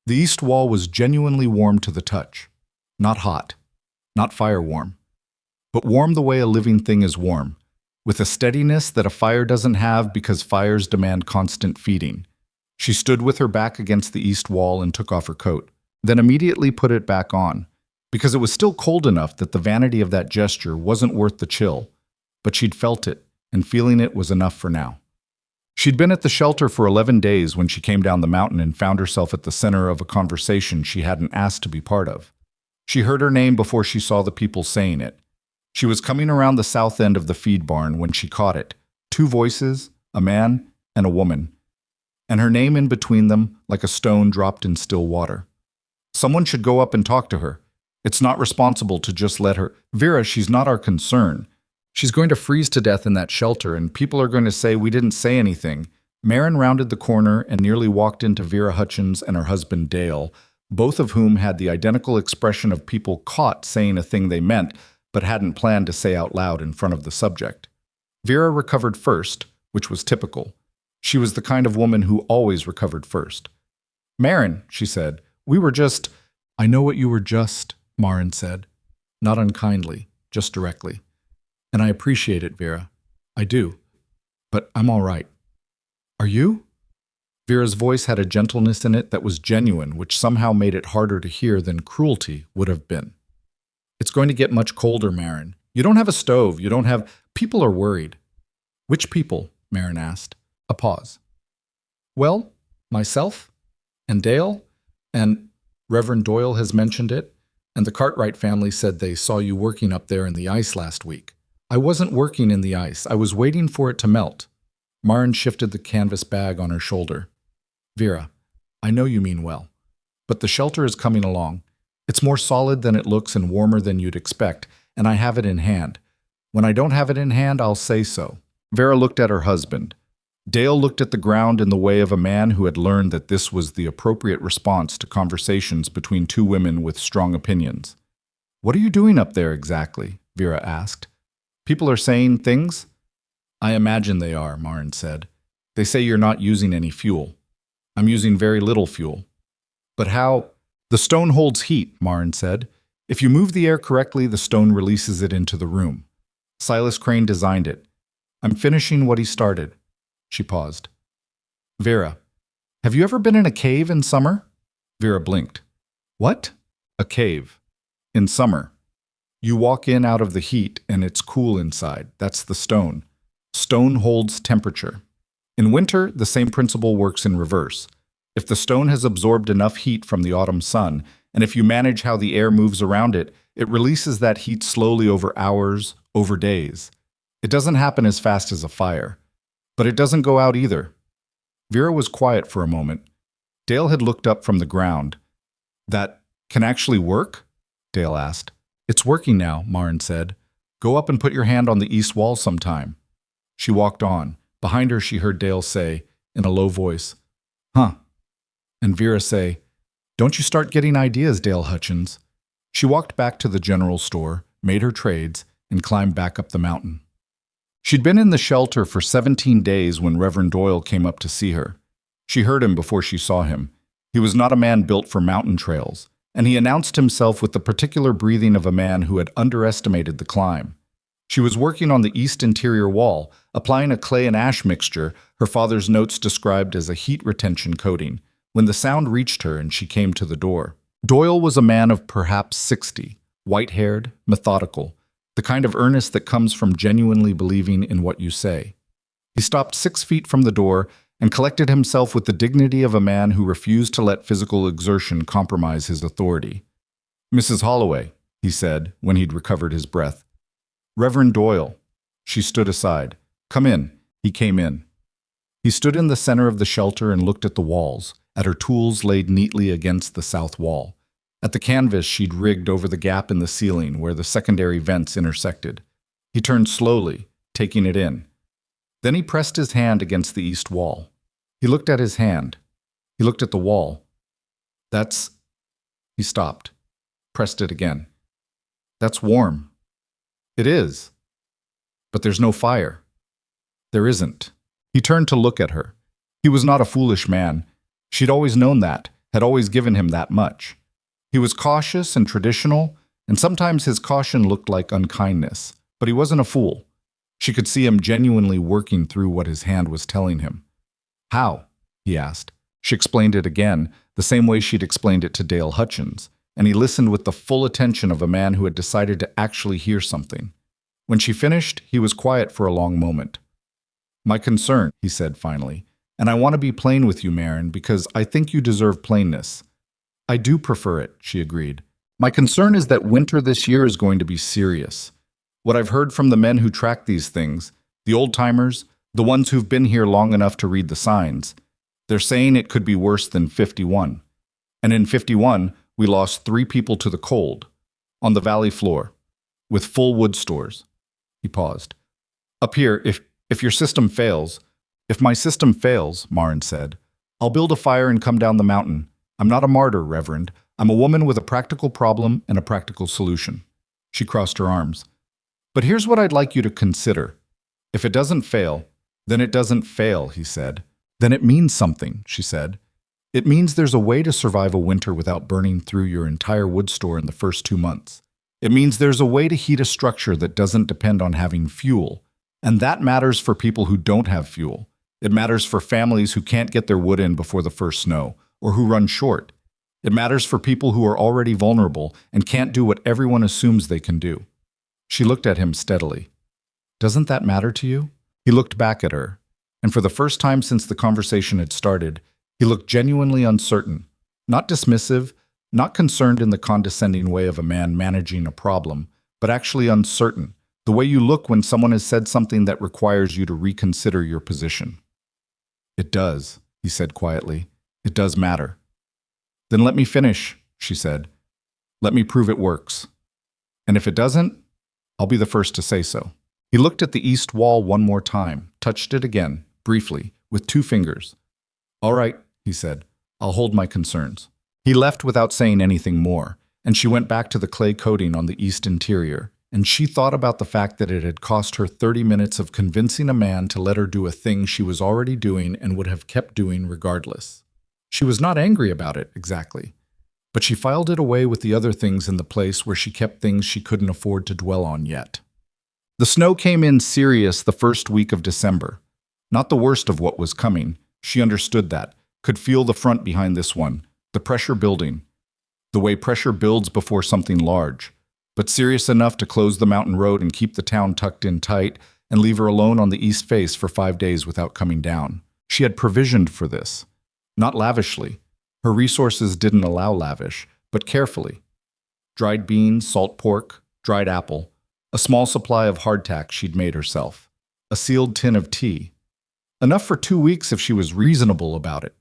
The east wall was genuinely warm to the touch. Not hot, not fire warm, but warm the way a living thing is warm, with a steadiness that a fire doesn't have because fires demand constant feeding. She stood with her back against the east wall and took off her coat, then immediately put it back on, because it was still cold enough that the vanity of that gesture wasn't worth the chill, but she'd felt it, and feeling it was enough for now. She'd been at the shelter for 11 days when she came down the mountain and found herself at the center of a conversation she hadn't asked to be part of. She heard her name before she saw the people saying it. She was coming around the south end of the feed barn when she caught it. 2 voices, a man and a woman, and her name in between them like a stone dropped in still water. Someone should go up and talk to her. It's not responsible to just let her. "Vera, she's not our concern." She's going to freeze to death in that shelter, and people are going to say we didn't say anything. Marin rounded the corner and nearly walked into Vera Hutchins and her husband Dale, both of whom had the identical expression of people caught saying a thing they meant but hadn't planned to say out loud in front of the subject. Vera recovered first, which was typical. She was the kind of woman who always recovered first. Marin, she said, we were just— I know what you were just, Marin said. Not unkindly, just directly. And I appreciate it, Vera. I do. But I'm all right. Are you? Vera's voice had a gentleness in it that was genuine, which somehow made it harder to hear than cruelty would have been. It's going to get much colder, Marin. You don't have a stove. You don't have— People are worried. Which people? Marin asked. A pause. Well, myself and Dale and Reverend Doyle has mentioned it, and the Cartwright family said they saw you working up there in the ice last week. I wasn't working in the ice. I was waiting for it to melt. Marin shifted the canvas bag on her shoulder. Vera, I know you mean well, but the shelter is coming along. It's more solid than it looks and warmer than you'd expect, and I have it in hand. When I don't have it in hand, I'll say so. Vera looked at her husband. Dale looked at the ground in the way of a man who had learned that this was the appropriate response to conversations between two women with strong opinions. What are you doing up there exactly? Vera asked. People are saying things? I imagine they are, Marin said. They say you're not using any fuel. I'm using very little fuel. But how? The stone holds heat, Marin said. If you move the air correctly, the stone releases it into the room. Silas Crane designed it. I'm finishing what he started. She paused. Vera, have you ever been in a cave in summer? Vera blinked. What? A cave. In summer. You walk in out of the heat and it's cool inside. That's the stone. Stone holds temperature. In winter, the same principle works in reverse. If the stone has absorbed enough heat from the autumn sun, and if you manage how the air moves around it, it releases that heat slowly over hours, over days. It doesn't happen as fast as a fire. But it doesn't go out either. Vera was quiet for a moment. Dale had looked up from the ground. That can actually work? Dale asked. It's working now, Marin said. Go up and put your hand on the east wall sometime. She walked on. Behind her she heard Dale say, in a low voice, Huh. And Vera say, Don't you start getting ideas, Dale Hutchins. She walked back to the general store, made her trades, and climbed back up the mountain. She'd been in the shelter for 17 days when Reverend Doyle came up to see her. She heard him before she saw him. He was not a man built for mountain trails, and he announced himself with the particular breathing of a man who had underestimated the climb. She was working on the east interior wall, applying a clay and ash mixture her father's notes described as a heat retention coating, when the sound reached her and she came to the door. Doyle was a man of perhaps 60, white-haired, methodical, the kind of earnest that comes from genuinely believing in what you say. He stopped 6 feet from the door and collected himself with the dignity of a man who refused to let physical exertion compromise his authority. Mrs. Holloway, he said when he'd recovered his breath. Reverend Doyle. She stood aside. Come in. He came in. He stood in the center of the shelter and looked at the walls, at her tools laid neatly against the south wall, at the canvas she'd rigged over the gap in the ceiling where the secondary vents intersected. He turned slowly, taking it in. Then he pressed his hand against the east wall. He looked at his hand. He looked at the wall. That's— He stopped, pressed it again. That's warm. It is. But there's no fire. There isn't. He turned to look at her. He was not a foolish man. She'd always known that, had always given him that much. He was cautious and traditional, and sometimes his caution looked like unkindness, but he wasn't a fool. She could see him genuinely working through what his hand was telling him. How? He asked. She explained it again, the same way she'd explained it to Dale Hutchins, and he listened with the full attention of a man who had decided to actually hear something. When she finished, he was quiet for a long moment. My concern, he said finally, and I want to be plain with you, Marin, because I think you deserve plainness. I do prefer it, she agreed. My concern is that winter this year is going to be serious. What I've heard from the men who track these things, the old-timers, the ones who've been here long enough to read the signs, they're saying it could be worse than 51. And in 51, we lost 3 people to the cold, on the valley floor, with full wood stores. He paused. Up here, if your system fails, if my system fails, Marin said, I'll build a fire and come down the mountain. I'm not a martyr, Reverend. I'm a woman with a practical problem and a practical solution. She crossed her arms. But here's what I'd like you to consider. If it doesn't fail, then it doesn't fail, he said. Then it means something, she said. It means there's a way to survive a winter without burning through your entire wood store in the first 2 months. It means there's a way to heat a structure that doesn't depend on having fuel. And that matters for people who don't have fuel. It matters for families who can't get their wood in before the first snow, or who run short. It matters for people who are already vulnerable and can't do what everyone assumes they can do. She looked at him steadily. Doesn't that matter to you? He looked back at her, and for the first time since the conversation had started, he looked genuinely uncertain, not dismissive, not concerned in the condescending way of a man managing a problem, but actually uncertain, the way you look when someone has said something that requires you to reconsider your position. It does, he said quietly. It does matter. Then let me finish, she said. Let me prove it works. And if it doesn't, I'll be the first to say so. He looked at the east wall one more time, touched it again, briefly, with 2 fingers. All right, he said. I'll hold my concerns. He left without saying anything more, and she went back to the clay coating on the east interior, and she thought about the fact that it had cost her 30 minutes of convincing a man to let her do a thing she was already doing and would have kept doing regardless. She was not angry about it, exactly, but she filed it away with the other things in the place where she kept things she couldn't afford to dwell on yet. The snow came in serious the first week of December. Not the worst of what was coming. She understood that, could feel the front behind this one, the pressure building, the way pressure builds before something large, but serious enough to close the mountain road and keep the town tucked in tight and leave her alone on the east face for 5 days without coming down. She had provisioned for this. Not lavishly. Her resources didn't allow lavish, but carefully. Dried beans, salt pork, dried apple, a small supply of hardtack she'd made herself, a sealed tin of tea. Enough for 2 weeks if she was reasonable about it.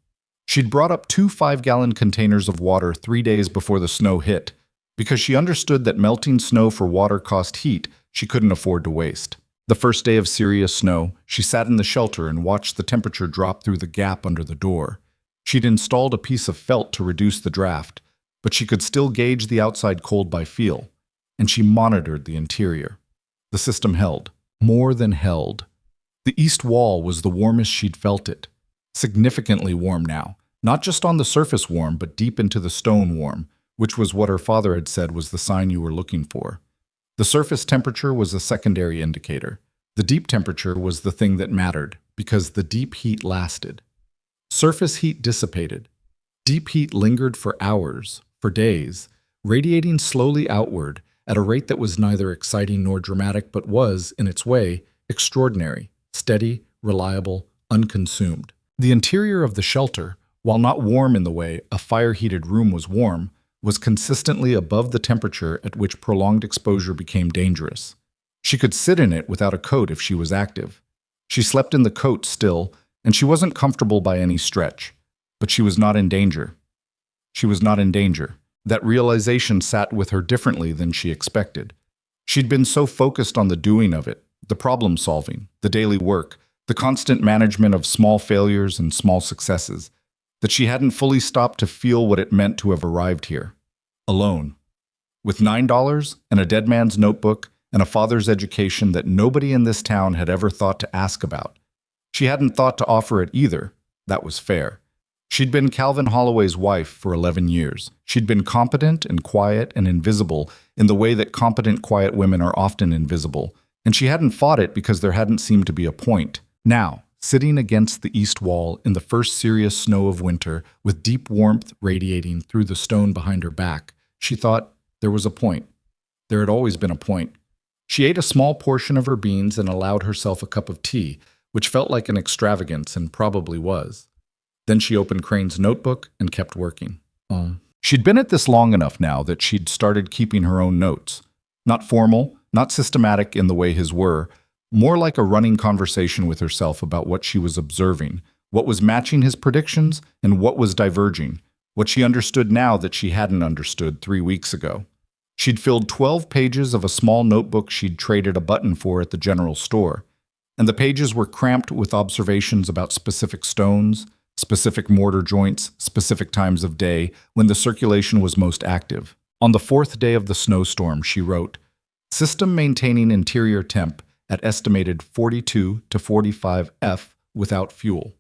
She'd brought up 2 5-gallon containers of water 3 days before the snow hit, because she understood that melting snow for water cost heat she couldn't afford to waste. The first day of serious snow, she sat in the shelter and watched the temperature drop through the gap under the door. She'd installed a piece of felt to reduce the draft, but she could still gauge the outside cold by feel, and she monitored the interior. The system held, more than held. The east wall was the warmest she'd felt it. Significantly warm now, not just on the surface warm, but deep into the stone warm, which was what her father had said was the sign you were looking for. The surface temperature was a secondary indicator. The deep temperature was the thing that mattered, because the deep heat lasted. Surface heat dissipated. Deep heat lingered for hours, for days, radiating slowly outward at a rate that was neither exciting nor dramatic, but was, in its way, extraordinary, steady, reliable, unconsumed. The interior of the shelter, while not warm in the way a fire-heated room was warm, was consistently above the temperature at which prolonged exposure became dangerous. She could sit in it without a coat if she was active. She slept in the coat still, and she wasn't comfortable by any stretch. But she was not in danger. She was not in danger. That realization sat with her differently than she expected. She'd been so focused on the doing of it, the problem-solving, the daily work, the constant management of small failures and small successes, that she hadn't fully stopped to feel what it meant to have arrived here. Alone. With $9 and a dead man's notebook and a father's education that nobody in this town had ever thought to ask about. She hadn't thought to offer it either. That was fair. She'd been Calvin Holloway's wife for 11 years. She'd been competent and quiet and invisible in the way that competent, quiet women are often invisible, and she hadn't fought it because there hadn't seemed to be a point. Now, sitting against the east wall in the first serious snow of winter, with deep warmth radiating through the stone behind her back, she thought there was a point. There had always been a point. She ate a small portion of her beans and allowed herself a cup of tea, which felt like an extravagance and probably was. Then she opened Crane's notebook and kept working. She'd been at this long enough now that she'd started keeping her own notes. Not formal, not systematic in the way his were, more like a running conversation with herself about what she was observing, what was matching his predictions, and what was diverging, what she understood now that she hadn't understood 3 weeks ago. She'd filled 12 pages of a small notebook she'd traded a button for at the general store, and the pages were cramped with observations about specific stones, specific mortar joints, specific times of day when the circulation was most active. On the fourth day of the snowstorm, she wrote, "System maintaining interior temp at estimated 42 to 45 F without fuel.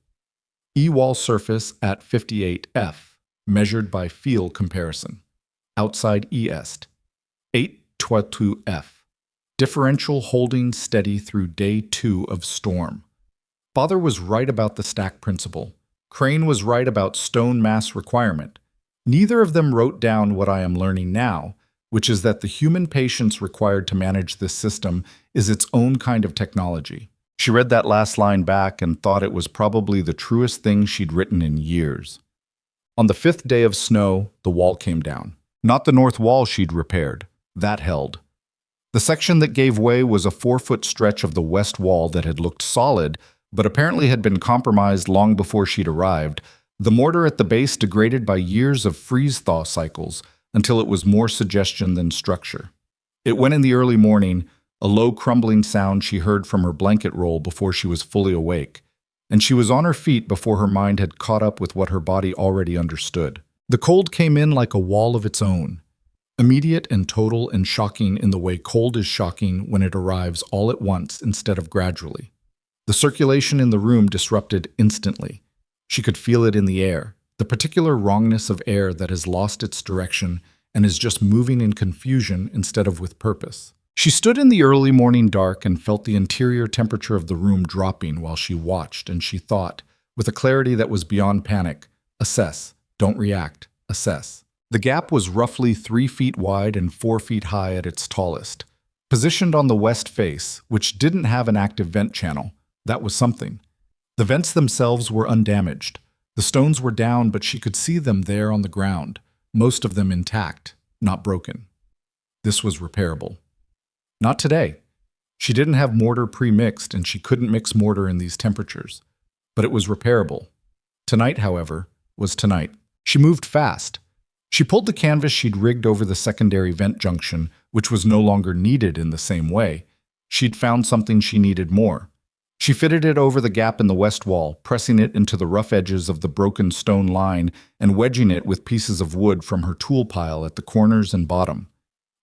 E-wall surface at 58 F, measured by feel comparison. Outside E-est, 8.22 F. Differential holding steady through day 2 of storm." Father was right about the stack principle. Crane was right about stone mass requirement. Neither of them wrote down what I am learning now, which is that the human patience required to manage this system is its own kind of technology. She read that last line back and thought it was probably the truest thing she'd written in years. On the 5th day of snow, the wall came down. Not the north wall she'd repaired. That held. The section that gave way was a 4-foot stretch of the west wall that had looked solid, but apparently had been compromised long before she'd arrived. The mortar at the base degraded by years of freeze-thaw cycles until it was more suggestion than structure. It went in the early morning, a low crumbling sound she heard from her blanket roll before she was fully awake, and she was on her feet before her mind had caught up with what her body already understood. The cold came in like a wall of its own, immediate and total and shocking in the way cold is shocking when it arrives all at once instead of gradually. The circulation in the room disrupted instantly. She could feel it in the air, the particular wrongness of air that has lost its direction and is just moving in confusion instead of with purpose. She stood in the early morning dark and felt the interior temperature of the room dropping while she watched, and she thought, with a clarity that was beyond panic, assess, don't react, assess. The gap was roughly 3 feet wide and 4 feet high at its tallest. Positioned on the west face, which didn't have an active vent channel, that was something. The vents themselves were undamaged. The stones were down, but she could see them there on the ground, most of them intact, not broken. This was repairable. Not today. She didn't have mortar pre-mixed, and she couldn't mix mortar in these temperatures. But it was repairable. Tonight, however, was tonight. She moved fast. She pulled the canvas she'd rigged over the secondary vent junction, which was no longer needed in the same way. She'd found something she needed more. She fitted it over the gap in the west wall, pressing it into the rough edges of the broken stone line and wedging it with pieces of wood from her tool pile at the corners and bottom.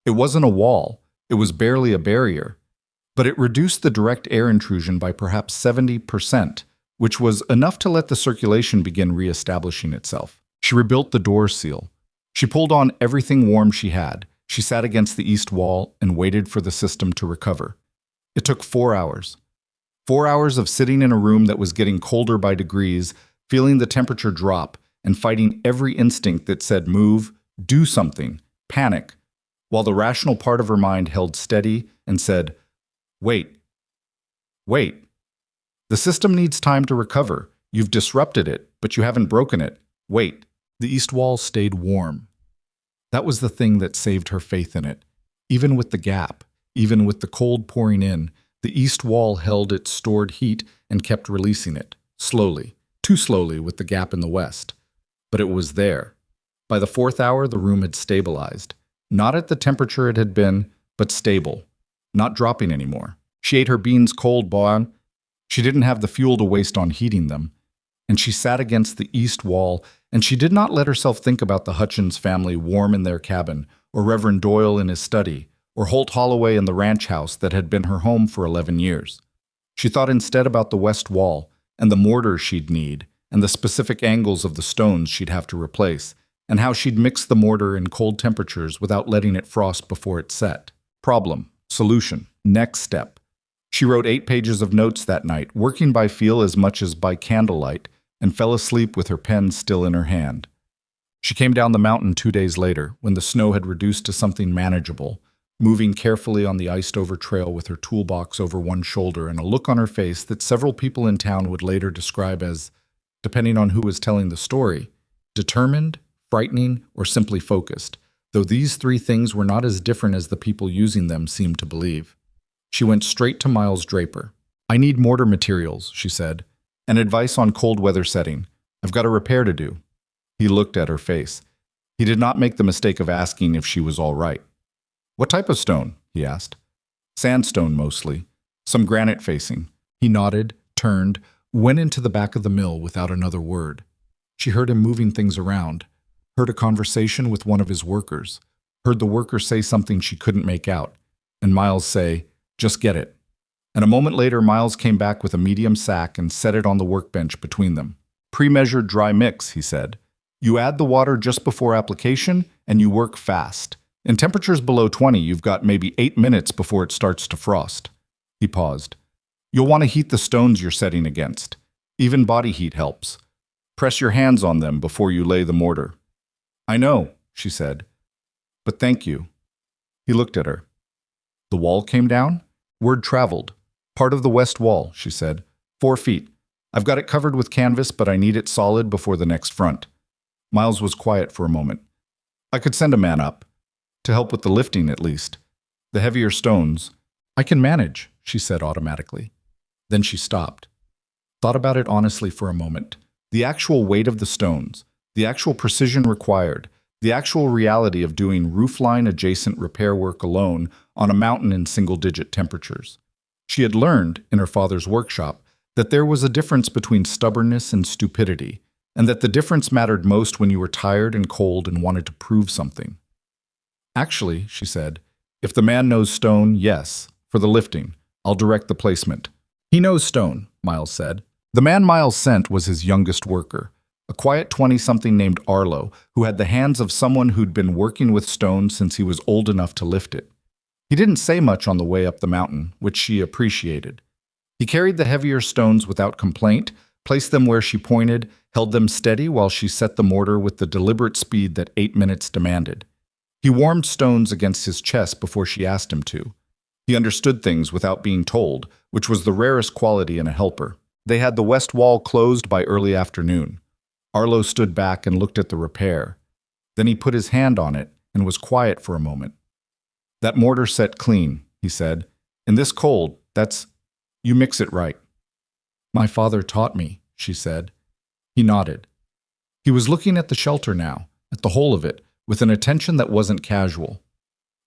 It wasn't a wall. It was barely a barrier. But it reduced the direct air intrusion by perhaps 70%, which was enough to let the circulation begin re-establishing itself. She rebuilt the door seal. She pulled on everything warm she had. She sat against the east wall and waited for the system to recover. It took 4 hours. 4 hours of sitting in a room that was getting colder by degrees, feeling the temperature drop, and fighting every instinct that said move, do something, panic, while the rational part of her mind held steady and said, wait, wait. The system needs time to recover. You've disrupted it, but you haven't broken it. Wait. The east wall stayed warm. That was the thing that saved her faith in it. Even with the gap, even with the cold pouring in, the east wall held its stored heat and kept releasing it, slowly, too slowly with the gap in the west. But it was there. By the 4th hour, the room had stabilized. Not at the temperature it had been, but stable, not dropping anymore. She ate her beans cold, Boan. She didn't have the fuel to waste on heating them. And she sat against the east wall, and she did not let herself think about the Hutchins family warm in their cabin, or Reverend Doyle in his study, or Holt Holloway in the ranch house that had been her home for 11 years. She thought instead about the west wall, and the mortar she'd need, and the specific angles of the stones she'd have to replace, and how she'd mix the mortar in cold temperatures without letting it frost before it set. Problem, solution, next step. She wrote 8 pages of notes that night, working by feel as much as by candlelight, and fell asleep with her pen still in her hand. She came down the mountain 2 days later, when the snow had reduced to something manageable, moving carefully on the iced-over trail with her toolbox over one shoulder and a look on her face that several people in town would later describe as, depending on who was telling the story, determined, frightening, or simply focused, though these 3 things were not as different as the people using them seemed to believe. She went straight to Miles Draper. "I need mortar materials," she said, "and advice on cold weather setting. I've got a repair to do." He looked at her face. He did not make the mistake of asking if she was all right. What type of stone? He asked. Sandstone mostly. Some granite facing. He nodded, turned, went into the back of the mill without another word. She heard him moving things around, heard a conversation with one of his workers, heard the worker say something she couldn't make out, and Miles say, "Just get it." And a moment later, Miles came back with a medium sack and set it on the workbench between them. Pre-measured dry mix, he said. You add the water just before application, and you work fast. In temperatures below 20, you've got maybe 8 minutes before it starts to frost. He paused. You'll want to heat the stones you're setting against. Even body heat helps. Press your hands on them before you lay the mortar. I know, she said. But thank you. He looked at her. The wall came down? Word traveled. Part of the west wall, she said. 4 feet. I've got it covered with canvas, but I need it solid before the next front. Miles was quiet for a moment. I could send a man up. To help with the lifting, at least. The heavier stones. I can manage, she said automatically. Then she stopped. Thought about it honestly for a moment. The actual weight of the stones, the actual precision required, the actual reality of doing roofline-adjacent repair work alone on a mountain in single-digit temperatures. She had learned, in her father's workshop, that there was a difference between stubbornness and stupidity, and that the difference mattered most when you were tired and cold and wanted to prove something. Actually, she said, if the man knows stone, yes, for the lifting. I'll direct the placement. He knows stone, Miles said. The man Miles sent was his youngest worker, a quiet 20-something named Arlo, who had the hands of someone who'd been working with stone since he was old enough to lift it. He didn't say much on the way up the mountain, which she appreciated. He carried the heavier stones without complaint, placed them where she pointed, held them steady while she set the mortar with the deliberate speed that 8 minutes demanded. He warmed stones against his chest before she asked him to. He understood things without being told, which was the rarest quality in a helper. They had the west wall closed by early afternoon. Arlo stood back and looked at the repair. Then he put his hand on it and was quiet for a moment. That mortar set clean, he said. In this cold, you mix it right. My father taught me, she said. He nodded. He was looking at the shelter now, at the whole of it, with an attention that wasn't casual.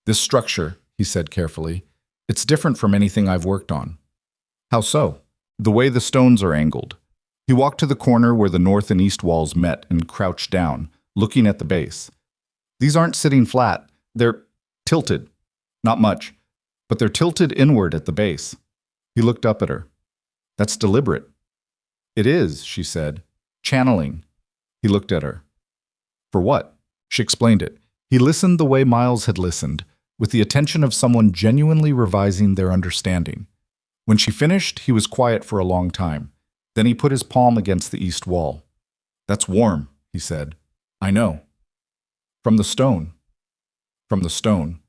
This structure, he said carefully, it's different from anything I've worked on. How so? The way the stones are angled. He walked to the corner where the north and east walls met and crouched down, looking at the base. These aren't sitting flat. They're tilted. Not much, but they're tilted inward at the base. He looked up at her. That's deliberate. It is, she said. Channeling. He looked at her. For what? She explained it. He listened the way Miles had listened, with the attention of someone genuinely revising their understanding. When she finished, he was quiet for a long time. Then he put his palm against the east wall. That's warm, he said. I know. From the stone. From the stone.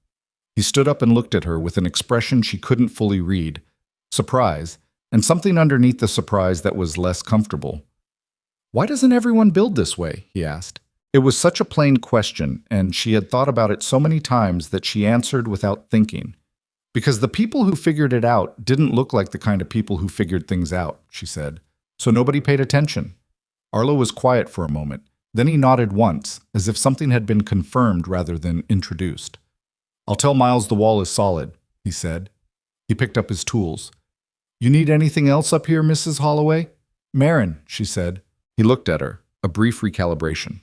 He stood up and looked at her with an expression she couldn't fully read. Surprise, and something underneath the surprise that was less comfortable. Why doesn't everyone build this way? He asked. It was such a plain question, and she had thought about it so many times that she answered without thinking. Because the people who figured it out didn't look like the kind of people who figured things out, she said. So nobody paid attention. Arlo was quiet for a moment. Then he nodded once, as if something had been confirmed rather than introduced. I'll tell Miles the wall is solid, he said. He picked up his tools. You need anything else up here, Mrs. Holloway? Marin, she said. He looked at her, a brief recalibration.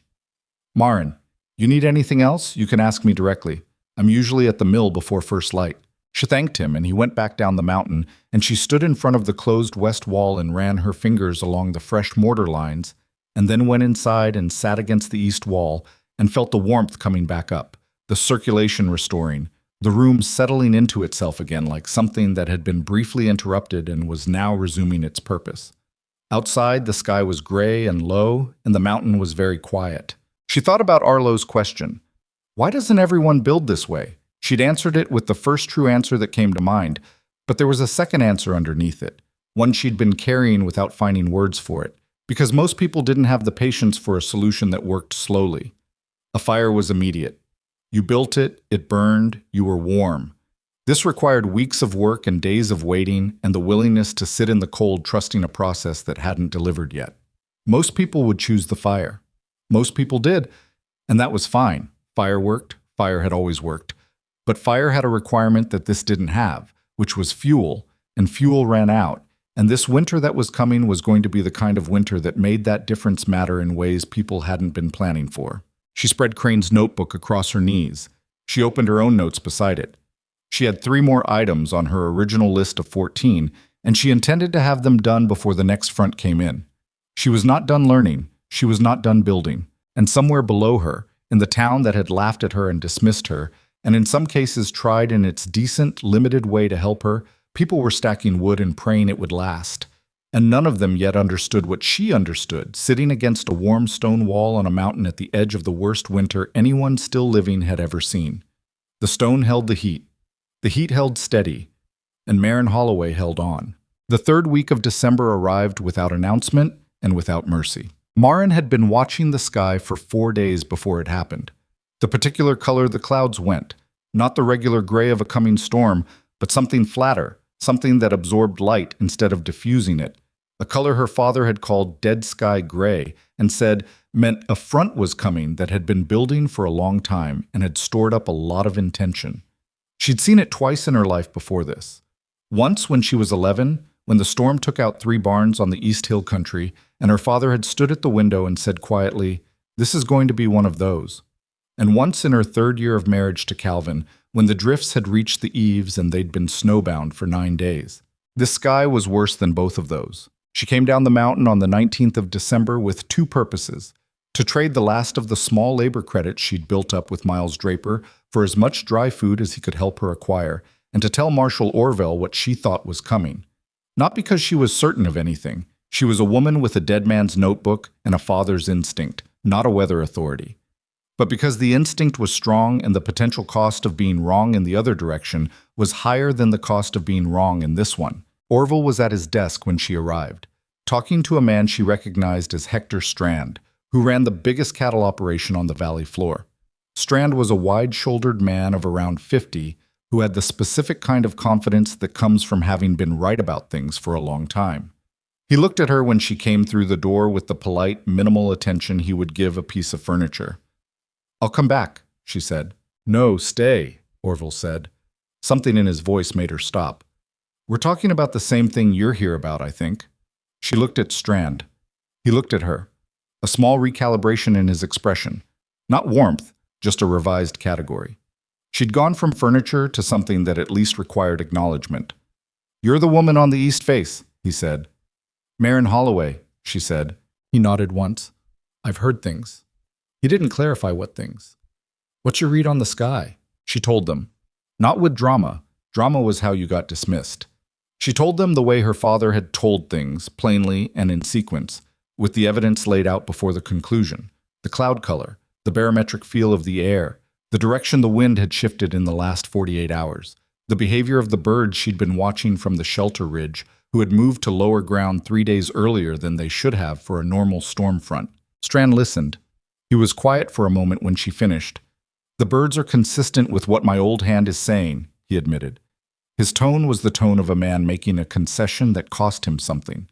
Marin, you need anything else? You can ask me directly. I'm usually at the mill before first light. She thanked him, and he went back down the mountain, and she stood in front of the closed west wall and ran her fingers along the fresh mortar lines, and then went inside and sat against the east wall and felt the warmth coming back up, the circulation restoring, the room settling into itself again like something that had been briefly interrupted and was now resuming its purpose. Outside, the sky was gray and low, and the mountain was very quiet. She thought about Arlo's question. Why doesn't everyone build this way? She'd answered it with the first true answer that came to mind, but there was a second answer underneath it, one she'd been carrying without finding words for it, because most people didn't have the patience for a solution that worked slowly. A fire was immediate. You built it, it burned, you were warm. This required weeks of work and days of waiting and the willingness to sit in the cold trusting a process that hadn't delivered yet. Most people would choose the fire. Most people did, and that was fine. Fire worked. Fire had always worked. But fire had a requirement that this didn't have, which was fuel, and fuel ran out. And this winter that was coming was going to be the kind of winter that made that difference matter in ways people hadn't been planning for. She spread Crane's notebook across her knees. She opened her own notes beside it. She had 3 more items on her original list of 14, and she intended to have them done before the next front came in. She was not done learning. She was not done building. And somewhere below her, in the town that had laughed at her and dismissed her, and in some cases tried in its decent, limited way to help her, people were stacking wood and praying it would last. And none of them yet understood what she understood, sitting against a warm stone wall on a mountain at the edge of the worst winter anyone still living had ever seen. The stone held the heat. The heat held steady, and Maren Holloway held on. The 3rd week of December arrived without announcement and without mercy. Maren had been watching the sky for 4 days before it happened. The particular color the clouds went, not the regular gray of a coming storm, but something flatter, something that absorbed light instead of diffusing it, a color her father had called dead sky gray and said meant a front was coming that had been building for a long time and had stored up a lot of intention. She'd seen it twice in her life before this. Once when she was 11, when the storm took out 3 barns on the East Hill country, and her father had stood at the window and said quietly, "This is going to be one of those." And once in her 3rd year of marriage to Calvin, when the drifts had reached the eaves and they'd been snowbound for 9 days. This sky was worse than both of those. She came down the mountain on the 19th of December with 2 purposes: to trade the last of the small labor credits she'd built up with Miles Draper for as much dry food as he could help her acquire, and to tell Marshal Orville what she thought was coming. Not because she was certain of anything. She was a woman with a dead man's notebook and a father's instinct, not a weather authority. But because the instinct was strong and the potential cost of being wrong in the other direction was higher than the cost of being wrong in this one. Orville was at his desk when she arrived, talking to a man she recognized as Hector Strand, who ran the biggest cattle operation on the valley floor. Strand was a wide-shouldered man of around 50 who had the specific kind of confidence that comes from having been right about things for a long time. He looked at her when she came through the door with the polite, minimal attention he would give a piece of furniture. "I'll come back," she said. "No, stay," Orville said. Something in his voice made her stop. "We're talking about the same thing you're here about, I think." She looked at Strand. He looked at her. A small recalibration in his expression. Not warmth, just a revised category. She'd gone from furniture to something that at least required acknowledgement. "You're the woman on the east face," he said. "Maren Holloway," she said. He nodded once. "I've heard things." He didn't clarify what things. "What's your read on the sky?" She told them. Not with drama. Drama was how you got dismissed. She told them the way her father had told things, plainly and in sequence, with the evidence laid out before the conclusion. The cloud color, the barometric feel of the air, the direction the wind had shifted in the last 48 hours, the behavior of the birds she'd been watching from the shelter ridge, who had moved to lower ground 3 days earlier than they should have for a normal storm front. Strand listened. He was quiet for a moment when she finished. "The birds are consistent with what my old hand is saying," he admitted. His tone was the tone of a man making a concession that cost him something.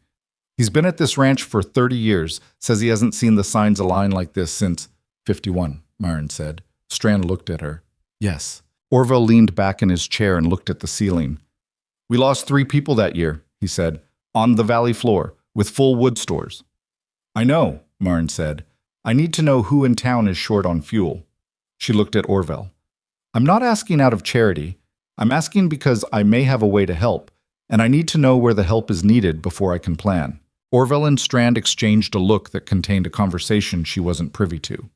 "He's been at this ranch for 30 years, says he hasn't seen the signs align like this since 51, Maren said. Strand looked at her. "Yes." Orville leaned back in his chair and looked at the ceiling. "We lost 3 people that year," he said, "on the valley floor, with full wood stores." "I know," Maren said. "I need to know who in town is short on fuel." She looked at Orville. "I'm not asking out of charity. I'm asking because I may have a way to help, and I need to know where the help is needed before I can plan." Orville and Strand exchanged a look that contained a conversation she wasn't privy to.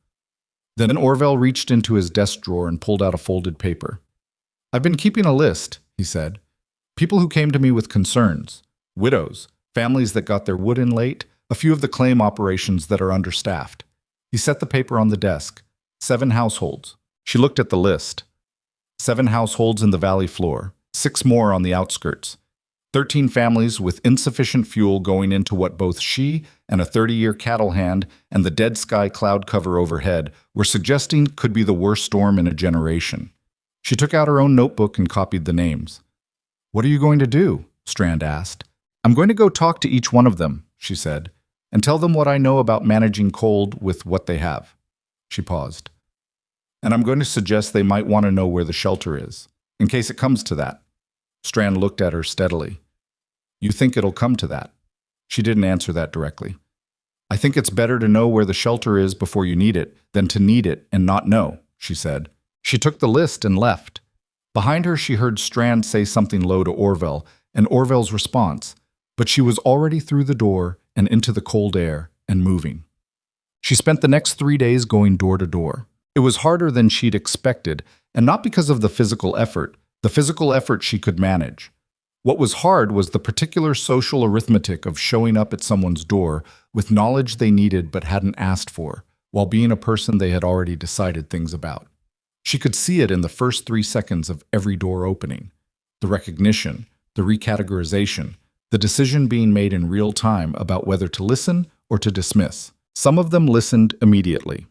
Then Orville reached into his desk drawer and pulled out a folded paper. "I've been keeping a list," he said. "People who came to me with concerns. Widows, families that got their wood in late, a few of the claim operations that are understaffed." He set the paper on the desk. 7 households. She looked at the list. 7 households in the valley floor, 6 more on the outskirts. 13 families with insufficient fuel going into what both she and a 30-year cattle hand and the dead sky cloud cover overhead were suggesting could be the worst storm in a generation. She took out her own notebook and copied the names. "What are you going to do?" Strand asked. "I'm going to go talk to each one of them," she said, "and tell them what I know about managing cold with what they have." She paused. And I'm going to suggest they might want to know where the shelter is, in case it comes to that. Strand looked at her steadily. You think it'll come to that? She didn't answer that directly. I think it's better to know where the shelter is before you need it than to need it and not know, she said. She took the list and left. Behind her, she heard Strand say something low to Orville, and Orville's response, but she was already through the door and into the cold air and moving. She spent the next 3 days going door to door. It was harder than she'd expected, and not because of the physical effort she could manage. What was hard was the particular social arithmetic of showing up at someone's door with knowledge they needed but hadn't asked for, while being a person they had already decided things about. She could see it in the first 3 seconds of every door opening. The recognition, the recategorization, the decision being made in real time about whether to listen or to dismiss. Some of them listened immediately.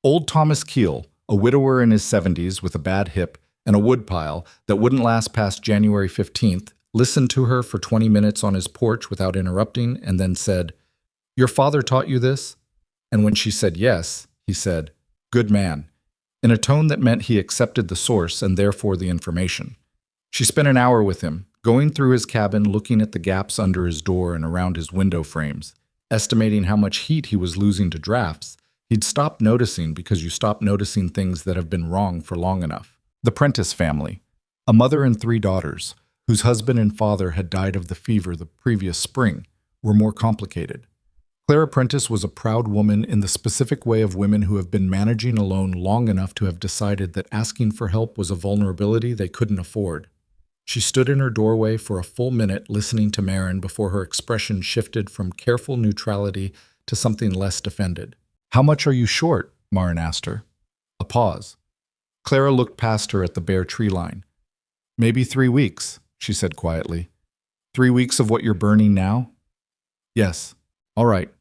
Old Thomas Keel, a widower in his 70s with a bad hip and a woodpile that wouldn't last past January 15th, listened to her for 20 minutes on his porch without interrupting and then said, "Your father taught you this?" And when she said yes, he said, "Good man," in a tone that meant he accepted the source and therefore the information. She spent an hour with him, going through his cabin, looking at the gaps under his door and around his window frames, estimating how much heat he was losing to drafts. He'd stopped noticing because you stop noticing things that have been wrong for long enough. The Prentice family, a mother and 3 daughters, whose husband and father had died of the fever the previous spring, were more complicated. Clara Prentice was a proud woman in the specific way of women who have been managing alone long enough to have decided that asking for help was a vulnerability they couldn't afford. She stood in her doorway for a full minute listening to Marin before her expression shifted from careful neutrality to something less defended. "How much are you short?" Marin asked her. A pause. Clara looked past her at the bare tree line. "Maybe 3 weeks," she said quietly. "3 weeks of what you're burning now?" "Yes." "All right."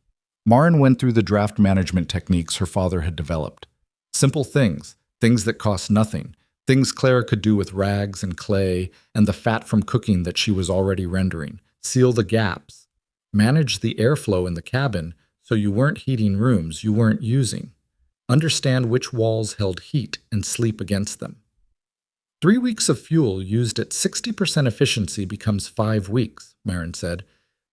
Marin went through the draft management techniques her father had developed. Simple things, things that cost nothing, things Clara could do with rags and clay and the fat from cooking that she was already rendering. Seal the gaps. Manage the airflow in the cabin so you weren't heating rooms you weren't using. Understand which walls held heat and sleep against them. 3 weeks of fuel used at 60% efficiency becomes 5 weeks, Marin said.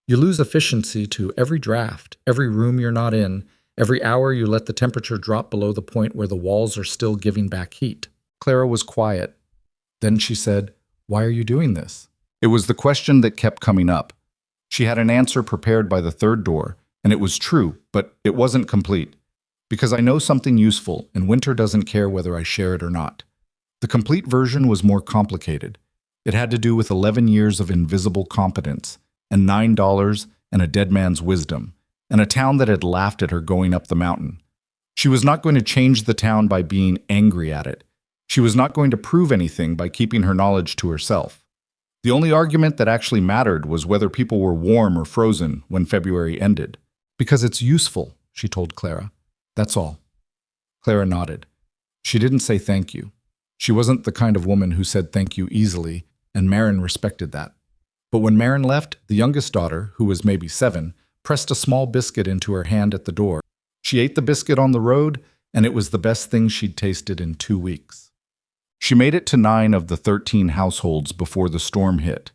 You lose efficiency to every draft, every room you're not in, every hour you let the temperature drop below the point where the walls are still giving back heat. Clara was quiet. Then she said, "Why are you doing this?" It was the question that kept coming up. She had an answer prepared by the 3rd door, and it was true, but it wasn't complete. Because I know something useful, and Winter doesn't care whether I share it or not. The complete version was more complicated. It had to do with 11 years of invisible competence, and $9 and a dead man's wisdom, and a town that had laughed at her going up the mountain. She was not going to change the town by being angry at it. She was not going to prove anything by keeping her knowledge to herself. The only argument that actually mattered was whether people were warm or frozen when February ended. "Because it's useful," she told Clara. "That's all." Clara nodded. She didn't say thank you. She wasn't the kind of woman who said thank you easily, and Marin respected that. But when Marin left, the youngest daughter, who was maybe 7, pressed a small biscuit into her hand at the door. She ate the biscuit on the road, and it was the best thing she'd tasted in 2 weeks. She made it to 9 of the 13 households before the storm hit.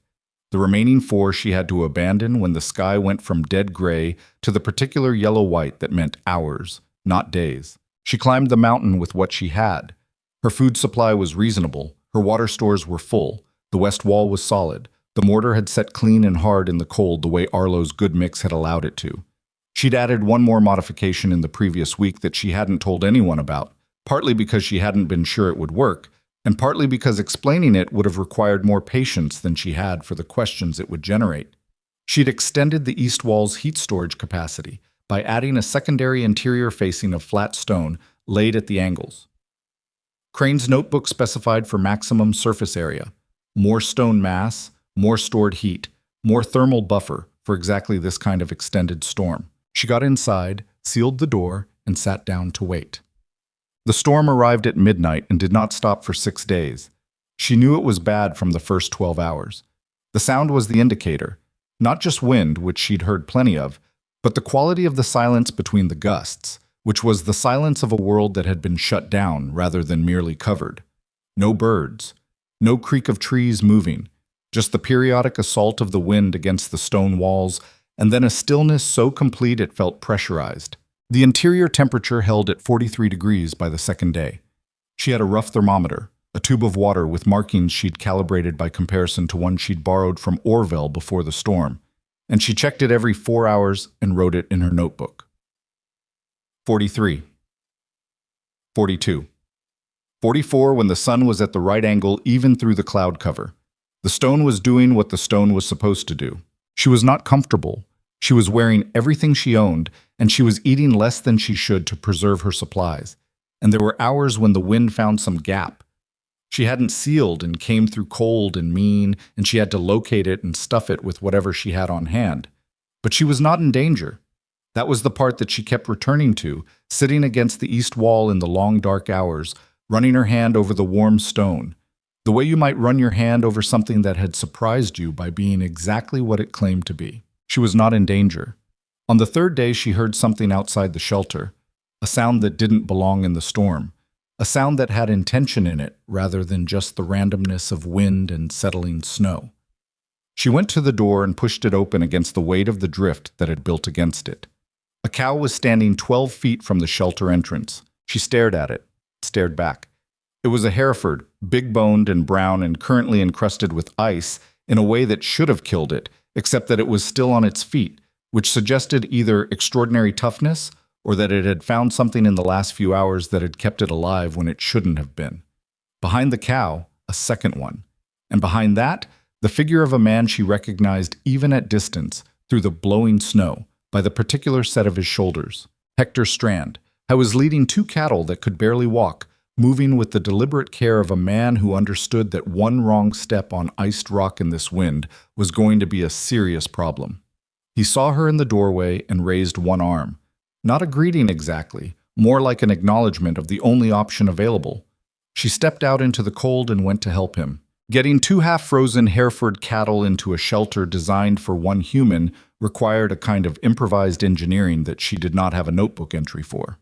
The remaining 4 she had to abandon when the sky went from dead gray to the particular yellow-white that meant hours, not days. She climbed the mountain with what she had. Her food supply was reasonable, her water stores were full, the west wall was solid, the mortar had set clean and hard in the cold the way Arlo's good mix had allowed it to. She'd added one more modification in the previous week that she hadn't told anyone about, partly because she hadn't been sure it would work, and partly because explaining it would have required more patience than she had for the questions it would generate. She'd extended the east wall's heat storage capacity by adding a secondary interior facing of flat stone laid at the angles. Crane's notebook specified for maximum surface area, more stone mass, more stored heat, more thermal buffer for exactly this kind of extended storm. She got inside, sealed the door, and sat down to wait. The storm arrived at midnight and did not stop for 6 days. She knew it was bad from the first 12 hours. The sound was the indicator, not just wind, which she'd heard plenty of, but the quality of the silence between the gusts, which was the silence of a world that had been shut down rather than merely covered. No birds, no creak of trees moving, just the periodic assault of the wind against the stone walls, and then a stillness so complete it felt pressurized. The interior temperature held at 43 degrees by the second day. She had a rough thermometer, a tube of water with markings she'd calibrated by comparison to one she'd borrowed from Orville before the storm, and she checked it every 4 hours and wrote it in her notebook. 43. 42. 44 when the sun was at the right angle even through the cloud cover. The stone was doing what the stone was supposed to do. She was not comfortable. She was wearing everything she owned, and she was eating less than she should to preserve her supplies. And there were hours when the wind found some gap. She hadn't sealed and came through cold and mean, and she had to locate it and stuff it with whatever she had on hand. But she was not in danger. That was the part that she kept returning to, sitting against the east wall in the long dark hours, running her hand over the warm stone, the way you might run your hand over something that had surprised you by being exactly what it claimed to be. She was not in danger. On the third day, she heard something outside the shelter, a sound that didn't belong in the storm, a sound that had intention in it rather than just the randomness of wind and settling snow. She went to the door and pushed it open against the weight of the drift that had built against it. A cow was standing 12 feet from the shelter entrance. She stared at it, stared back. It was a Hereford, big-boned and brown and currently encrusted with ice in a way that should have killed it, except that it was still on its feet, which suggested either extraordinary toughness or that it had found something in the last few hours that had kept it alive when it shouldn't have been. Behind the cow, a second one. And behind that, the figure of a man she recognized even at distance, through the blowing snow, by the particular set of his shoulders. Hector Strand, who was leading 2 cattle that could barely walk, moving with the deliberate care of a man who understood that one wrong step on iced rock in this wind was going to be a serious problem. He saw her in the doorway and raised one arm. Not a greeting exactly, more like an acknowledgement of the only option available. She stepped out into the cold and went to help him. Getting 2 half-frozen Hereford cattle into a shelter designed for one human required a kind of improvised engineering that she did not have a notebook entry for.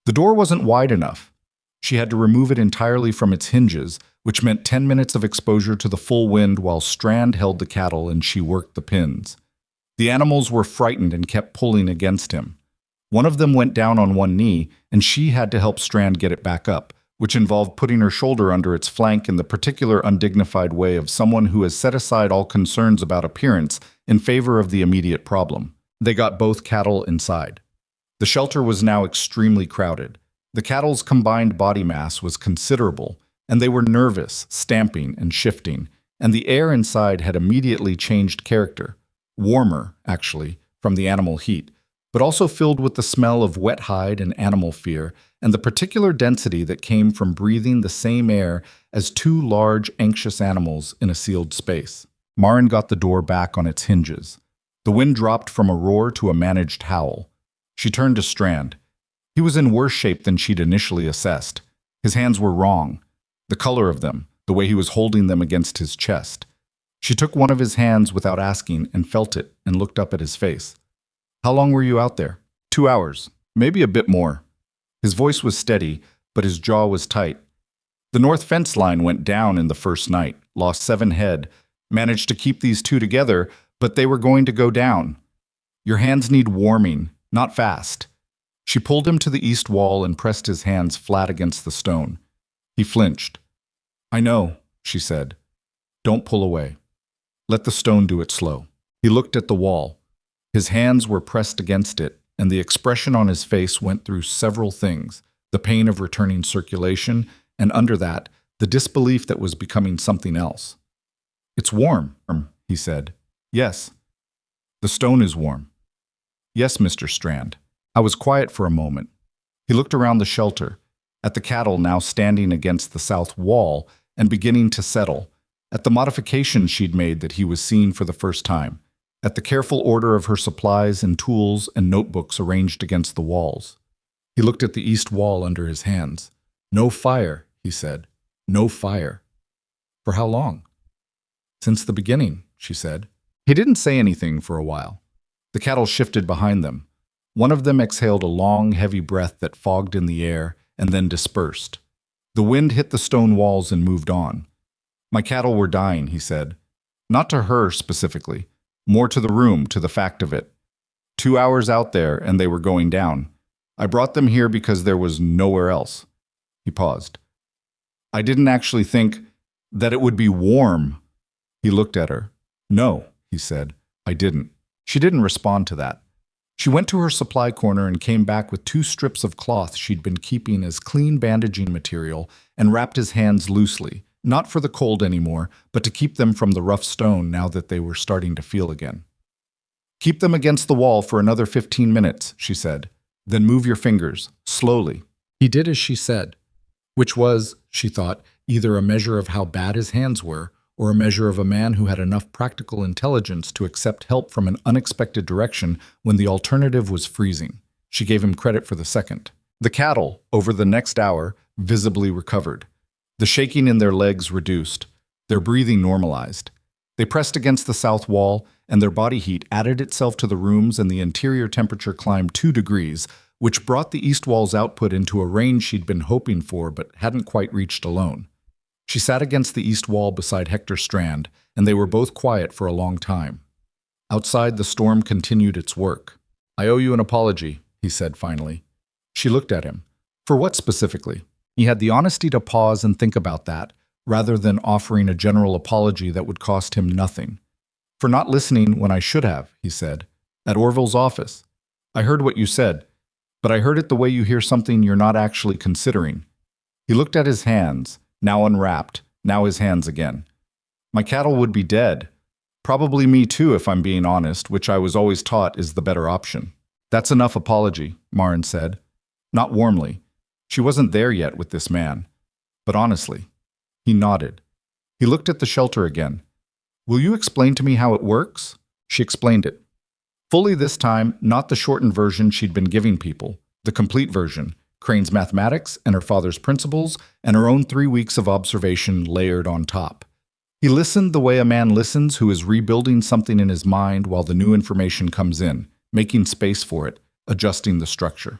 The door wasn't wide enough. She had to remove it entirely from its hinges, which meant 10 minutes of exposure to the full wind while Strand held the cattle and she worked the pins. The animals were frightened and kept pulling against him. One of them went down on one knee, and she had to help Strand get it back up, which involved putting her shoulder under its flank in the particular undignified way of someone who has set aside all concerns about appearance in favor of the immediate problem. They got both cattle inside. The shelter was now extremely crowded. The cattle's combined body mass was considerable, and they were nervous, stamping and shifting, and the air inside had immediately changed character. Warmer, actually, from the animal heat, but also filled with the smell of wet hide and animal fear, and the particular density that came from breathing the same air as 2 large, anxious animals in a sealed space. Marin got the door back on its hinges. The wind dropped from a roar to a managed howl. She turned to Strand. He was in worse shape than she'd initially assessed. His hands were wrong. The color of them, the way he was holding them against his chest. She took one of his hands without asking and felt it and looked up at his face. "How long were you out there?" 2 hours, maybe a bit more. His voice was steady, but his jaw was tight. The north fence line went down in the first night, lost 7 head, managed to keep these 2 together, but they were going to go down. Your hands need warming, not fast. She pulled him to the east wall and pressed his hands flat against the stone. He flinched. "I know," she said. "Don't pull away. Let the stone do it slow." He looked at the wall. His hands were pressed against it, and the expression on his face went through several things: the pain of returning circulation, and under that, the disbelief that was becoming something else. "It's warm," he said. "Yes." "The stone is warm." "Yes, Mr. Strand." I was quiet for a moment. He looked around the shelter, at the cattle now standing against the south wall and beginning to settle, at the modifications she'd made that he was seeing for the first time, at the careful order of her supplies and tools and notebooks arranged against the walls. He looked at the east wall under his hands. "No fire," he said. "No fire." "For how long?" "Since the beginning," she said. He didn't say anything for a while. The cattle shifted behind them. One of them exhaled a long, heavy breath that fogged in the air and then dispersed. The wind hit the stone walls and moved on. My cattle were dying, he said. Not to her specifically, more to the room, to the fact of it. 2 hours out there and they were going down. I brought them here because there was nowhere else. He paused. I didn't actually think that it would be warm. He looked at her. No, he said. I didn't. She didn't respond to that. She went to her supply corner and came back with 2 strips of cloth she'd been keeping as clean bandaging material and wrapped his hands loosely, not for the cold anymore, but to keep them from the rough stone now that they were starting to feel again. Keep them against the wall for another 15 minutes, she said. Then move your fingers, slowly. He did as she said, which was, she thought, either a measure of how bad his hands were or a measure of a man who had enough practical intelligence to accept help from an unexpected direction when the alternative was freezing. She gave him credit for the second. The cattle, over the next hour, visibly recovered. The shaking in their legs reduced. Their breathing normalized. They pressed against the south wall, and their body heat added itself to the rooms, and the interior temperature climbed 2 degrees, which brought the east wall's output into a range she'd been hoping for but hadn't quite reached alone. She sat against the east wall beside Hector Strand, and they were both quiet for a long time. Outside, the storm continued its work. I owe you an apology, he said finally. She looked at him. For what specifically? He had the honesty to pause and think about that, rather than offering a general apology that would cost him nothing. For not listening when I should have, he said. At Orville's office. I heard what you said, but I heard it the way you hear something you're not actually considering. He looked at his hands, now unwrapped, now his hands again. My cattle would be dead. Probably me too, if I'm being honest, which I was always taught is the better option. That's enough apology, Marin said. Not warmly. She wasn't there yet with this man. But honestly. He nodded. He looked at the shelter again. Will you explain to me how it works? She explained it. Fully this time, not the shortened version she'd been giving people, the complete version, Crane's mathematics and her father's principles, and her own 3 weeks of observation layered on top. He listened the way a man listens who is rebuilding something in his mind while the new information comes in, making space for it, adjusting the structure.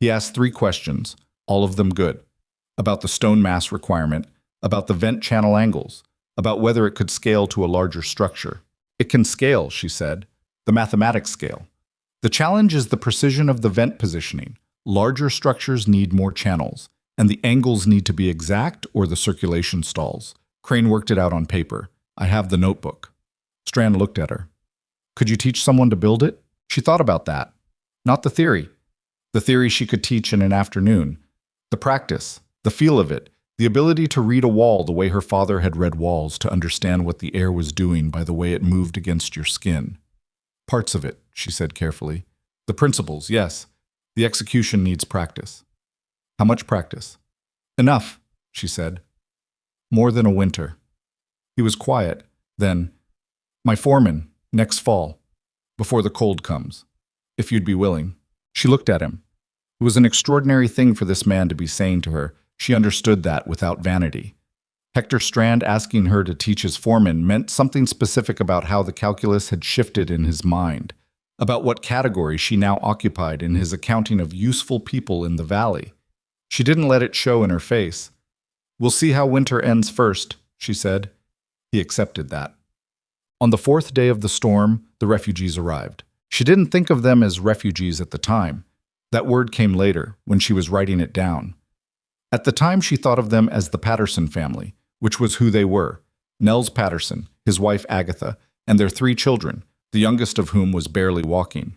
He asked 3 questions, all of them good. About the stone mass requirement, about the vent channel angles, about whether it could scale to a larger structure. It can scale, she said, the mathematics scale. The challenge is the precision of the vent positioning. Larger structures need more channels, and the angles need to be exact or the circulation stalls. Crane worked it out on paper. I have the notebook. Strand looked at her. Could you teach someone to build it? She thought about that. Not the theory. The theory she could teach in an afternoon. The practice, the feel of it, the ability to read a wall the way her father had read walls, to understand what the air was doing by the way it moved against your skin. Parts of it, she said carefully. The principles, yes. The execution needs practice. How much practice? Enough, she said. More than a winter. He was quiet. Then, my foreman, next fall, before the cold comes, if you'd be willing. She looked at him. It was an extraordinary thing for this man to be saying to her. She understood that without vanity. Hector Strand asking her to teach his foreman meant something specific about how the calculus had shifted in his mind, about what category she now occupied in his accounting of useful people in the valley. She didn't let it show in her face. We'll see how winter ends first, she said. He accepted that. On the 4th day of the storm, the refugees arrived. She didn't think of them as refugees at the time. That word came later, when she was writing it down. At the time, she thought of them as the Patterson family, which was who they were. Nels Patterson, his wife Agatha, and their 3 children, the youngest of whom was barely walking.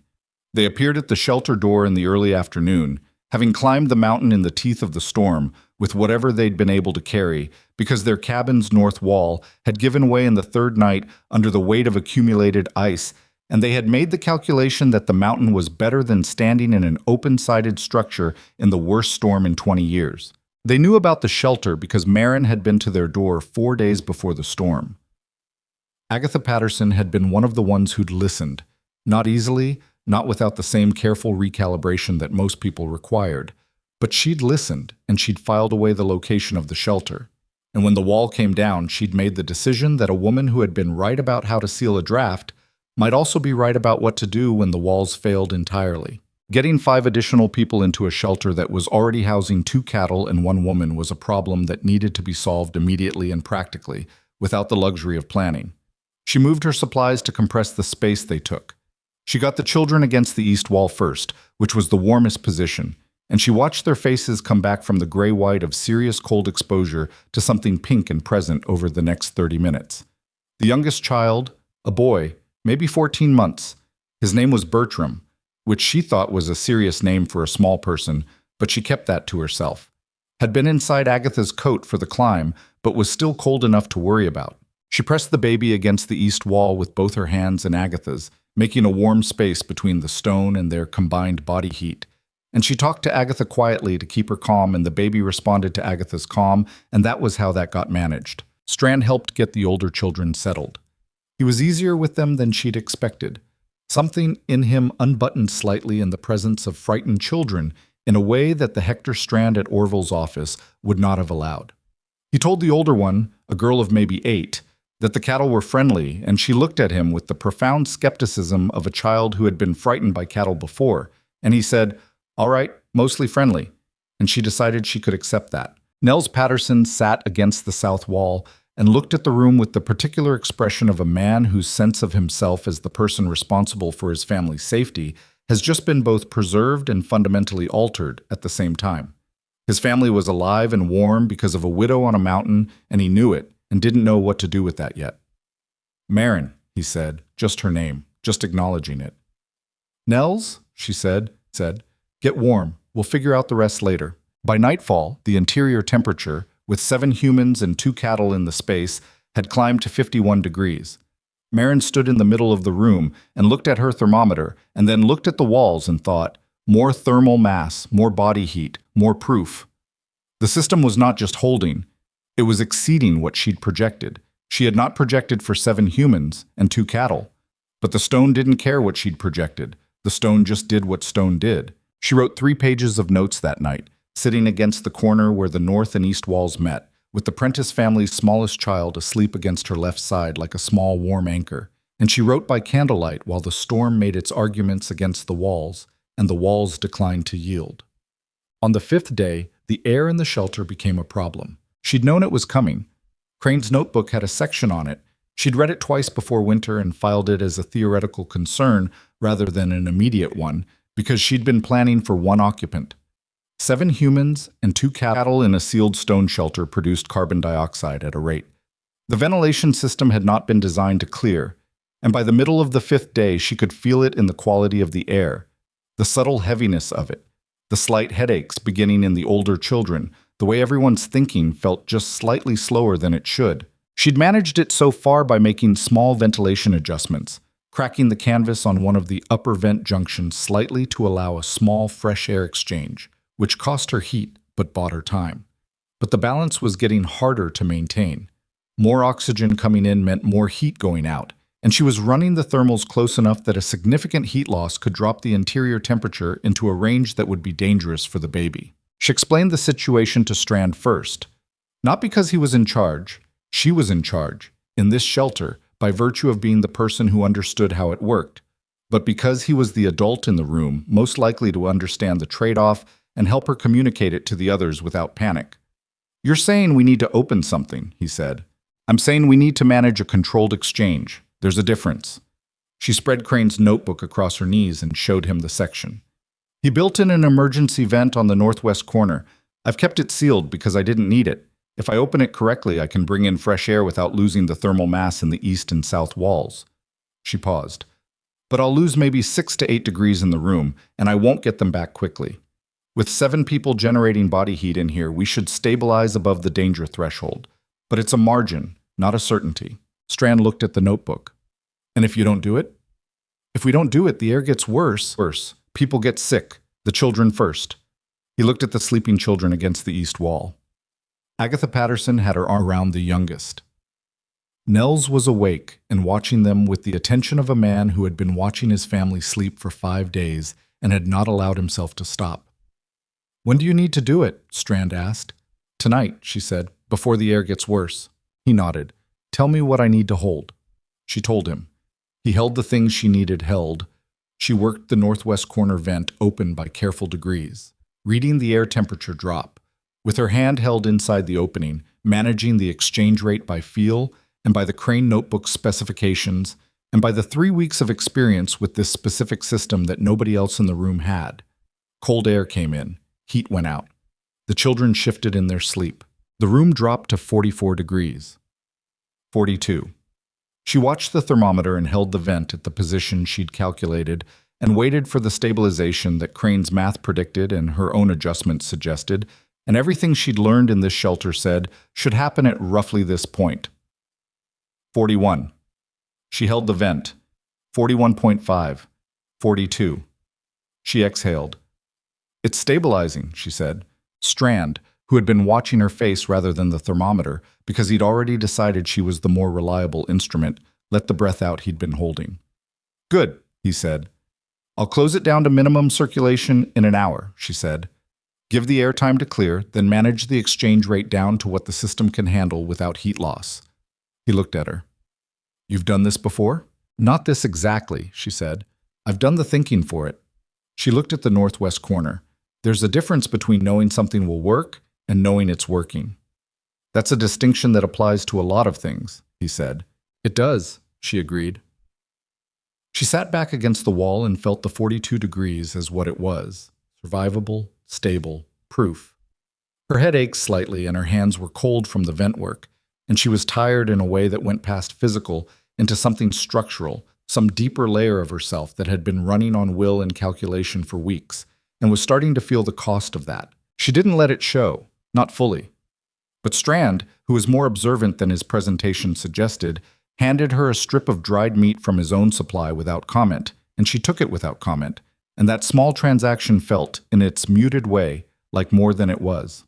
They appeared at the shelter door in the early afternoon, having climbed the mountain in the teeth of the storm with whatever they'd been able to carry, because their cabin's north wall had given way in the 3rd night under the weight of accumulated ice, and they had made the calculation that the mountain was better than standing in an open-sided structure in the worst storm in 20 years. They knew about the shelter because Marin had been to their door 4 days before the storm. Agatha Patterson had been one of the ones who'd listened, not easily, not without the same careful recalibration that most people required, but she'd listened and she'd filed away the location of the shelter. And when the wall came down, she'd made the decision that a woman who had been right about how to seal a draft might also be right about what to do when the walls failed entirely. Getting 5 additional people into a shelter that was already housing 2 cattle and 1 woman was a problem that needed to be solved immediately and practically, without the luxury of planning. She moved her supplies to compress the space they took. She got the children against the east wall first, which was the warmest position, and she watched their faces come back from the gray-white of serious cold exposure to something pink and present over the next 30 minutes. The youngest child, a boy, maybe 14 months. His name was Bertram, which she thought was a serious name for a small person, but she kept that to herself. Had been inside Agatha's coat for the climb, but was still cold enough to worry about. She pressed the baby against the east wall with both her hands and Agatha's, making a warm space between the stone and their combined body heat. And she talked to Agatha quietly to keep her calm, and the baby responded to Agatha's calm, and that was how that got managed. Strand helped get the older children settled. He was easier with them than she'd expected. Something in him unbuttoned slightly in the presence of frightened children in a way that the Hector Strand at Orville's office would not have allowed. He told the older one, a girl of maybe 8, that the cattle were friendly, and she looked at him with the profound skepticism of a child who had been frightened by cattle before, and he said, "All right, mostly friendly," and she decided she could accept that. Nels Patterson sat against the south wall and looked at the room with the particular expression of a man whose sense of himself as the person responsible for his family's safety has just been both preserved and fundamentally altered at the same time. His family was alive and warm because of a widow on a mountain, and he knew it and didn't know what to do with that yet. "Marin," he said, just her name, just acknowledging it. "Nels," she said, "get warm. We'll figure out the rest later." By nightfall, the interior temperature, with 7 humans and 2 cattle in the space, had climbed to 51 degrees. Marin stood in the middle of the room and looked at her thermometer, and then looked at the walls and thought, more thermal mass, more body heat, more proof. The system was not just holding, it was exceeding what she'd projected. She had not projected for 7 humans and 2 cattle. But the stone didn't care what she'd projected. The stone just did what stone did. She wrote 3 pages of notes that night, sitting against the corner where the north and east walls met, with the Prentice family's smallest child asleep against her left side like a small warm anchor. And she wrote by candlelight while the storm made its arguments against the walls, and the walls declined to yield. On the 5th day, the air in the shelter became a problem. She'd known it was coming. Crane's notebook had a section on it. She'd read it twice before winter and filed it as a theoretical concern rather than an immediate one, because she'd been planning for 1 occupant. 7 humans and 2 cattle in a sealed stone shelter produced carbon dioxide at a rate. The ventilation system had not been designed to clear, and by the middle of the 5th day she could feel it in the quality of the air, the subtle heaviness of it, the slight headaches beginning in the older children, the way everyone's thinking felt just slightly slower than it should. She'd managed it so far by making small ventilation adjustments, cracking the canvas on one of the upper vent junctions slightly to allow a small fresh air exchange, which cost her heat but bought her time. But the balance was getting harder to maintain. More oxygen coming in meant more heat going out, and she was running the thermals close enough that a significant heat loss could drop the interior temperature into a range that would be dangerous for the baby. She explained the situation to Strand first. Not because he was in charge, she was in charge, in this shelter, by virtue of being the person who understood how it worked, but because he was the adult in the room, most likely to understand the trade-off and help her communicate it to the others without panic. "You're saying we need to open something," he said. "I'm saying we need to manage a controlled exchange. There's a difference." She spread Crane's notebook across her knees and showed him the section. "He built in an emergency vent on the northwest corner. I've kept it sealed because I didn't need it. If I open it correctly, I can bring in fresh air without losing the thermal mass in the east and south walls." She paused. "But I'll lose maybe 6 to 8 degrees in the room, and I won't get them back quickly. With 7 people generating body heat in here, we should stabilize above the danger threshold. But it's a margin, not a certainty." Strand looked at the notebook. "And if you don't do it?" "If we don't do it, the air gets worse. People get sick, the children first." He looked at the sleeping children against the east wall. Agatha Patterson had her arm around the youngest. Nels was awake and watching them with the attention of a man who had been watching his family sleep for 5 days and had not allowed himself to stop. "When do you need to do it?" Strand asked. "Tonight," she said, "before the air gets worse." He nodded. "Tell me what I need to hold." She told him. He held the things she needed held. She worked the northwest corner vent open by careful degrees, reading the air temperature drop, with her hand held inside the opening, managing the exchange rate by feel and by the Crane notebook specifications, and by the 3 weeks of experience with this specific system that nobody else in the room had. Cold air came in. Heat went out. The children shifted in their sleep. The room dropped to 44 degrees. 42. She watched the thermometer and held the vent at the position she'd calculated and waited for the stabilization that Crane's math predicted and her own adjustments suggested, and everything she'd learned in this shelter said should happen at roughly this point. 41. She held the vent. 41.5. 42. She exhaled. "It's stabilizing," she said. Strand, who had been watching her face rather than the thermometer because he'd already decided she was the more reliable instrument, let the breath out he'd been holding. "Good," he said. "I'll close it down to minimum circulation in an hour," she said. "Give the air time to clear, then manage the exchange rate down to what the system can handle without heat loss." He looked at her. "You've done this before?" "Not this exactly," she said. "I've done the thinking for it." She looked at the northwest corner. "There's a difference between knowing something will work and knowing it's working." "That's a distinction that applies to a lot of things," he said. "It does," she agreed. She sat back against the wall and felt the 42 degrees as what it was: survivable, stable, proof. Her head ached slightly and her hands were cold from the vent work, and she was tired in a way that went past physical into something structural, some deeper layer of herself that had been running on will and calculation for weeks, and was starting to feel the cost of that. She didn't let it show, not fully. But Strand, who was more observant than his presentation suggested, handed her a strip of dried meat from his own supply without comment, and she took it without comment, and that small transaction felt, in its muted way, like more than it was.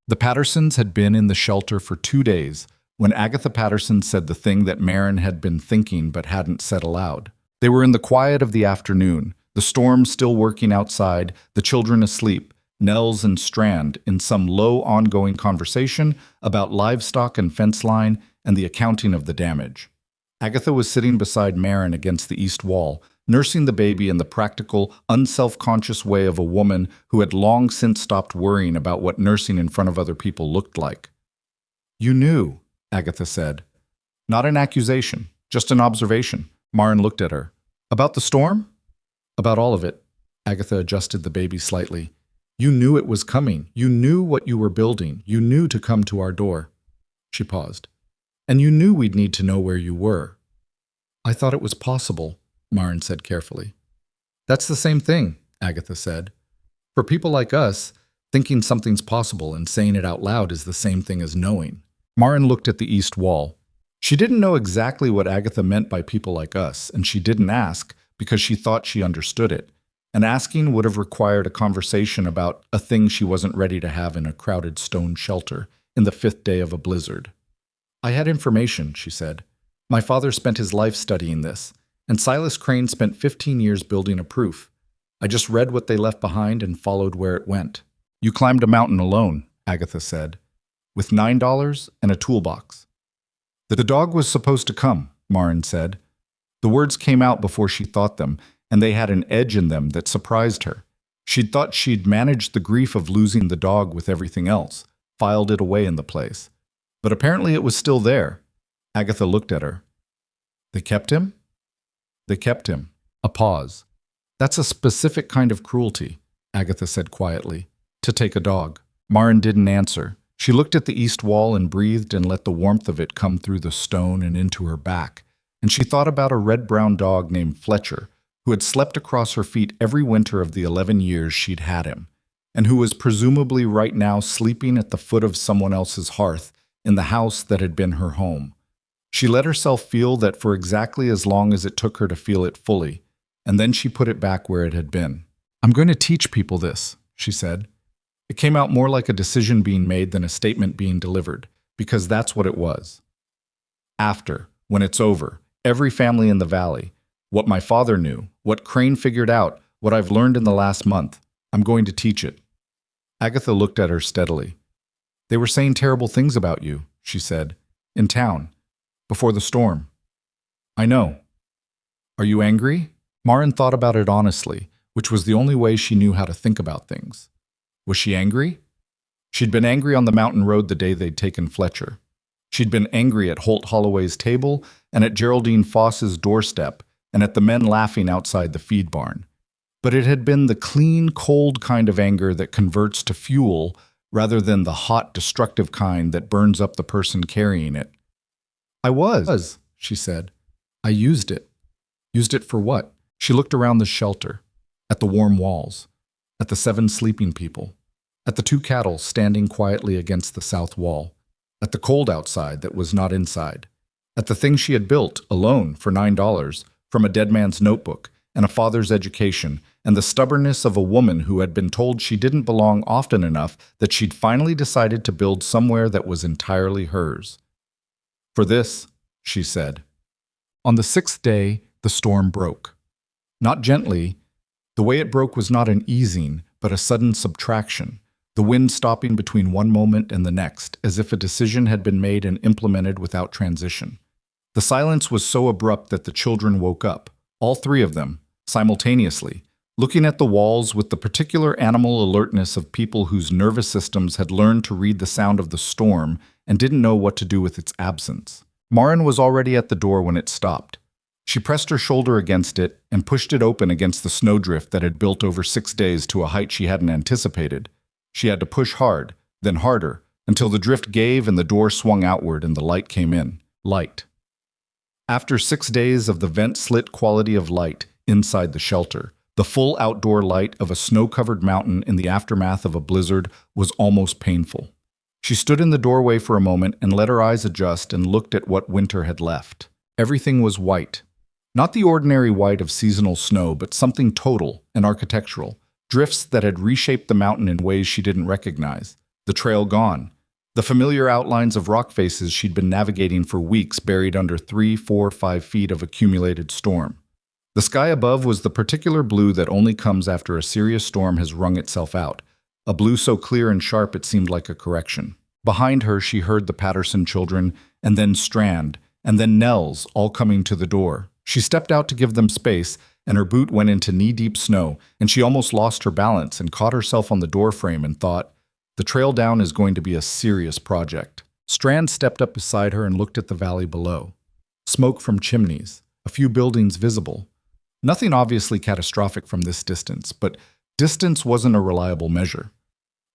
The Pattersons had been in the shelter for 2 days when Agatha Patterson said the thing that Marin had been thinking but hadn't said aloud. They were in the quiet of the afternoon, the storm still working outside, the children asleep, Nels and Strand in some low ongoing conversation about livestock and fence line and the accounting of the damage. Agatha was sitting beside Marin against the east wall, nursing the baby in the practical, unself-conscious way of a woman who had long since stopped worrying about what nursing in front of other people looked like. "You knew," Agatha said. "Not an accusation, just an observation." Marin looked at her. "About the storm?" "About all of it." Agatha adjusted the baby slightly. "You knew it was coming. You knew what you were building. You knew to come to our door." She paused. "And you knew we'd need to know where you were." "I thought it was possible," Marin said carefully. "That's the same thing," Agatha said. "For people like us, thinking something's possible and saying it out loud is the same thing as knowing." Marin looked at the east wall. She didn't know exactly what Agatha meant by people like us, and she didn't ask because she thought she understood it. And asking would have required a conversation about a thing she wasn't ready to have in a crowded stone shelter in the 5th day of a blizzard. "I had information," she said. "My father spent his life studying this, and Silas Crane spent 15 years building a proof. I just read what they left behind and followed where it went." "You climbed a mountain alone," Agatha said, "with $9 and a toolbox." "The dog was supposed to come," Marin said. The words came out before she thought them, and they had an edge in them that surprised her. She'd thought she'd managed the grief of losing the dog with everything else, filed it away in the place. But apparently it was still there. Agatha looked at her. "They kept him?" "They kept him." A pause. "That's a specific kind of cruelty," Agatha said quietly. "To take a dog." Marin didn't answer. She looked at the east wall and breathed and let the warmth of it come through the stone and into her back. And she thought about a red-brown dog named Fletcher, who had slept across her feet every winter of the 11 years she'd had him, and who was presumably right now sleeping at the foot of someone else's hearth in the house that had been her home. She let herself feel that for exactly as long as it took her to feel it fully, and then she put it back where it had been. "I'm going to teach people this," she said. It came out more like a decision being made than a statement being delivered, because that's what it was. "After, when it's over, every family in the valley, what my father knew, what Crane figured out, what I've learned in the last month, I'm going to teach it." Agatha looked at her steadily. "They were saying terrible things about you," she said, "in town, before the storm." "I know." "Are you angry?" Marin thought about it honestly, which was the only way she knew how to think about things. Was she angry? She'd been angry on the mountain road the day they'd taken Fletcher. She'd been angry at Holt Holloway's table and at Geraldine Foss's doorstep and at the men laughing outside the feed barn. But it had been the clean, cold kind of anger that converts to fuel rather than the hot, destructive kind that burns up the person carrying it. I was, she said. I used it. Used it for what? She looked around the shelter, at the warm walls, at the 7 sleeping people, at the 2 cattle standing quietly against the south wall, at the cold outside that was not inside, at the thing she had built, alone, for $9, from a dead man's notebook, and a father's education, and the stubbornness of a woman who had been told she didn't belong often enough that she'd finally decided to build somewhere that was entirely hers. For this, she said. On the 6th day, the storm broke. Not gently. The way it broke was not an easing, but a sudden subtraction, the wind stopping between one moment and the next, as if a decision had been made and implemented without transition. The silence was so abrupt that the children woke up, all 3 of them, simultaneously, looking at the walls with the particular animal alertness of people whose nervous systems had learned to read the sound of the storm and didn't know what to do with its absence. Marin was already at the door when it stopped. She pressed her shoulder against it and pushed it open against the snowdrift that had built over 6 days to a height she hadn't anticipated. She had to push hard, then harder, until the drift gave and the door swung outward and the light came in. Light. After 6 days of the vent-slit quality of light inside the shelter, the full outdoor light of a snow-covered mountain in the aftermath of a blizzard was almost painful. She stood in the doorway for a moment and let her eyes adjust and looked at what winter had left. Everything was white. Not the ordinary white of seasonal snow, but something total and architectural. Drifts that had reshaped the mountain in ways she didn't recognize. The trail gone. The familiar outlines of rock faces she'd been navigating for weeks buried under 3, 4, 5 feet of accumulated storm. The sky above was the particular blue that only comes after a serious storm has wrung itself out, a blue so clear and sharp it seemed like a correction. Behind her she heard the Patterson children, and then Strand, and then Nels all coming to the door. She stepped out to give them space, and her boot went into knee-deep snow, and she almost lost her balance and caught herself on the doorframe and thought, the trail down is going to be a serious project. Strand stepped up beside her and looked at the valley below. Smoke from chimneys, a few buildings visible. Nothing obviously catastrophic from this distance, but distance wasn't a reliable measure.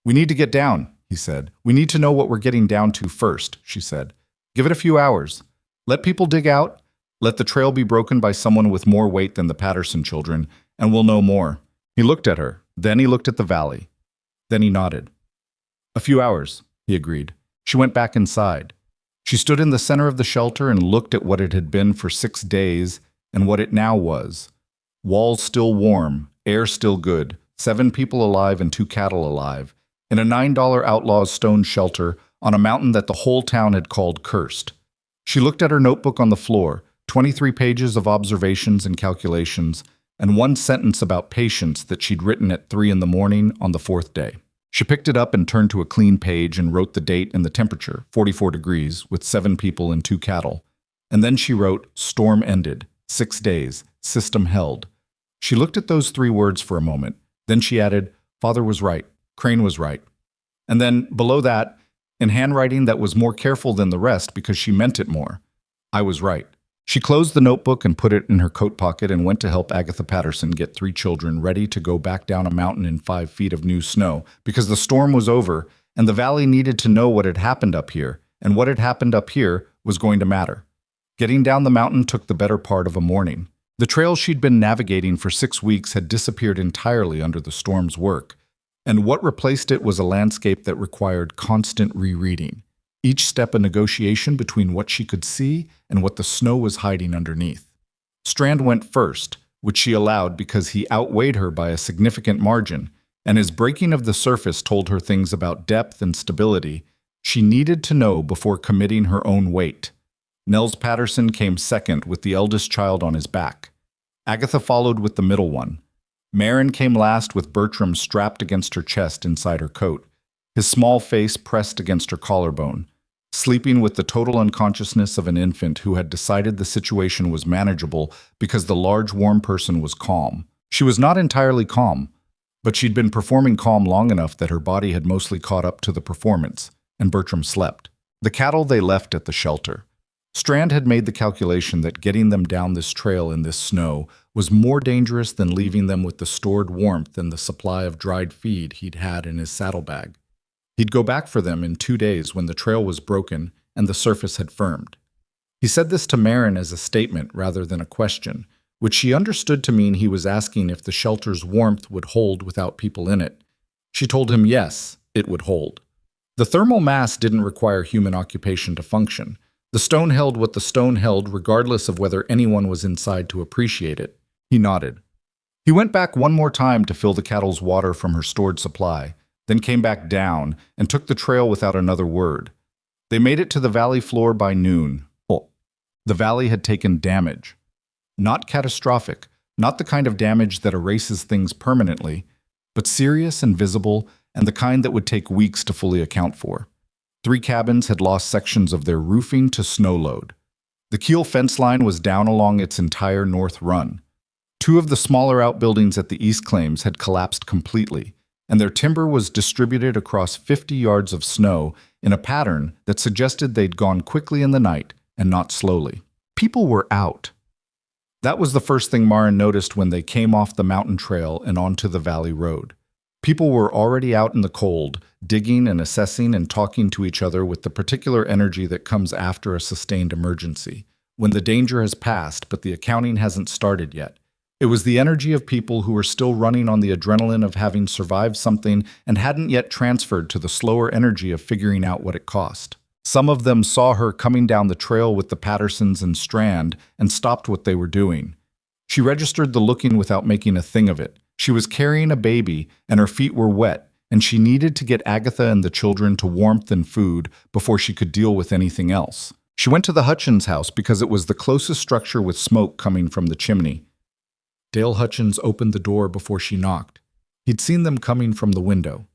We need to get down, he said. We need to know what we're getting down to first, she said. Give it a few hours. Let people dig out. Let the trail be broken by someone with more weight than the Patterson children, and we'll know more. He looked at her. Then he looked at the valley. Then he nodded. A few hours, he agreed. She went back inside. She stood in the center of the shelter and looked at what it had been for 6 days and what it now was. Walls still warm, air still good, 7 people alive and 2 cattle alive, in a $9 Outlaw's stone shelter on a mountain that the whole town had called cursed. She looked at her notebook on the floor, 23 pages of observations and calculations, and 1 sentence about patience that she'd written at 3 in the morning on the 4th day. She picked it up and turned to a clean page and wrote the date and the temperature, 44 degrees, with 7 people and 2 cattle. And then she wrote, storm ended, 6 days, system held. She looked at those 3 words for a moment. Then she added, Father was right, Crane was right. And then, below that, in handwriting that was more careful than the rest because she meant it more, I was right. She closed the notebook and put it in her coat pocket and went to help Agatha Patterson get 3 children ready to go back down a mountain in 5 feet of new snow because the storm was over and the valley needed to know what had happened up here, and what had happened up here was going to matter. Getting down the mountain took the better part of a morning. The trail she'd been navigating for 6 weeks had disappeared entirely under the storm's work, and what replaced it was a landscape that required constant rereading. Each step a negotiation between what she could see and what the snow was hiding underneath. Strand went first, which she allowed because he outweighed her by a significant margin, and his breaking of the surface told her things about depth and stability she needed to know before committing her own weight. Nels Patterson came second with the eldest child on his back. Agatha followed with the middle one. Marin came last with Bertram strapped against her chest inside her coat, his small face pressed against her collarbone. sleeping with the total unconsciousness of an infant who had decided the situation was manageable because the large, warm person was calm. She was not entirely calm, but she'd been performing calm long enough that her body had mostly caught up to the performance, and Bertram slept. The cattle they left at the shelter. Strand had made the calculation that getting them down this trail in this snow was more dangerous than leaving them with the stored warmth and the supply of dried feed he'd had in his saddlebag. He'd go back for them in 2 days when the trail was broken and the surface had firmed. He said this to Marin as a statement rather than a question, which she understood to mean he was asking if the shelter's warmth would hold without people in it. She told him yes, it would hold. The thermal mass didn't require human occupation to function. The stone held what the stone held regardless of whether anyone was inside to appreciate it. He nodded. He went back one more time to fill the cattle's water from her stored supply, then came back down and took the trail without another word. They made it to the valley floor by noon. The valley had taken damage. Not catastrophic, not the kind of damage that erases things permanently, but serious and visible and the kind that would take weeks to fully account for. 3 cabins had lost sections of their roofing to snow load. The Kiel fence line was down along its entire north run. 2 of the smaller outbuildings at the east claims had collapsed completely, and their timber was distributed across 50 yards of snow in a pattern that suggested they'd gone quickly in the night and not slowly. People were out. That was the first thing Marin noticed when they came off the mountain trail and onto the valley road. People were already out in the cold, digging and assessing and talking to each other with the particular energy that comes after a sustained emergency, when the danger has passed but the accounting hasn't started yet. It was the energy of people who were still running on the adrenaline of having survived something and hadn't yet transferred to the slower energy of figuring out what it cost. Some of them saw her coming down the trail with the Pattersons and Strand and stopped what they were doing. She registered the looking without making a thing of it. She was carrying a baby, and her feet were wet, and she needed to get Agatha and the children to warmth and food before she could deal with anything else. She went to the Hutchins house because it was the closest structure with smoke coming from the chimney. Dale Hutchins opened the door before she knocked. He'd seen them coming from the window,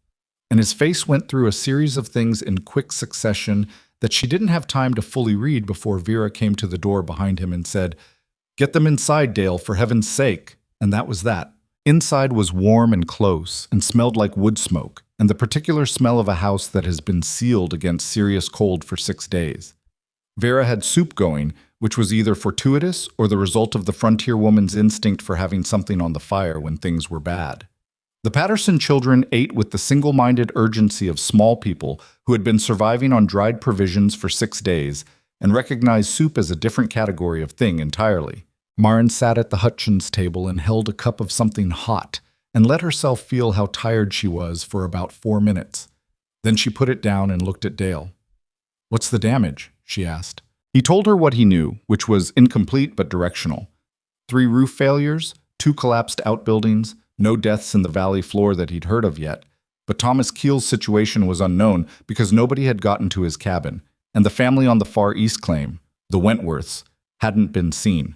and his face went through a series of things in quick succession that she didn't have time to fully read before Vera came to the door behind him and said, "Get them inside, Dale, for heaven's sake." And that was that. Inside was warm and close and smelled like wood smoke, and the particular smell of a house that has been sealed against serious cold for 6 days. Vera had soup going, which was either fortuitous or the result of the frontier woman's instinct for having something on the fire when things were bad. The Patterson children ate with the single-minded urgency of small people who had been surviving on dried provisions for 6 days and recognized soup as a different category of thing entirely. Marin sat at the Hutchins table and held a cup of something hot and let herself feel how tired she was for about 4 minutes. Then she put it down and looked at Dale. "What's the damage?" she asked. He told her what he knew, which was incomplete but directional. 3 roof failures, 2 collapsed outbuildings, no deaths in the valley floor that he'd heard of yet. But Thomas Keel's situation was unknown because nobody had gotten to his cabin, and the family on the Far East claim, the Wentworths, hadn't been seen.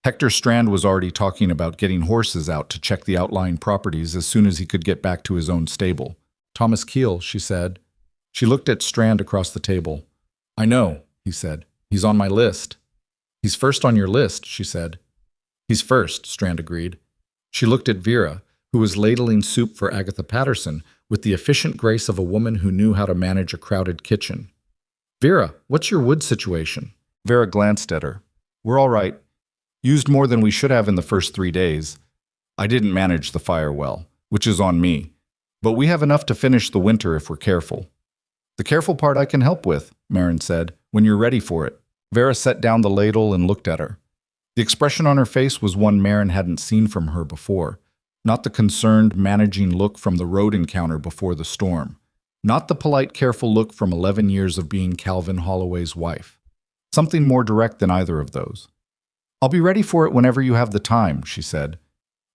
Hector Strand was already talking about getting horses out to check the outlying properties as soon as he could get back to his own stable. "Thomas Keel," she said. She looked at Strand across the table. "I know," he said. "He's on my list." "He's first on your list," she said. "He's first," Strand agreed. She looked at Vera, who was ladling soup for Agatha Patterson with the efficient grace of a woman who knew how to manage a crowded kitchen. "Vera, what's your wood situation?" Vera glanced at her. "We're all right. Used more than we should have in the first 3 days. I didn't manage the fire well, which is on me. But we have enough to finish the winter if we're careful." "The careful part I can help with," Marin said, "when you're ready for it." Vera set down the ladle and looked at her. The expression on her face was one Marin hadn't seen from her before. Not the concerned, managing look from the road encounter before the storm. Not the polite, careful look from 11 years of being Calvin Holloway's wife. Something more direct than either of those. "I'll be ready for it whenever you have the time," she said.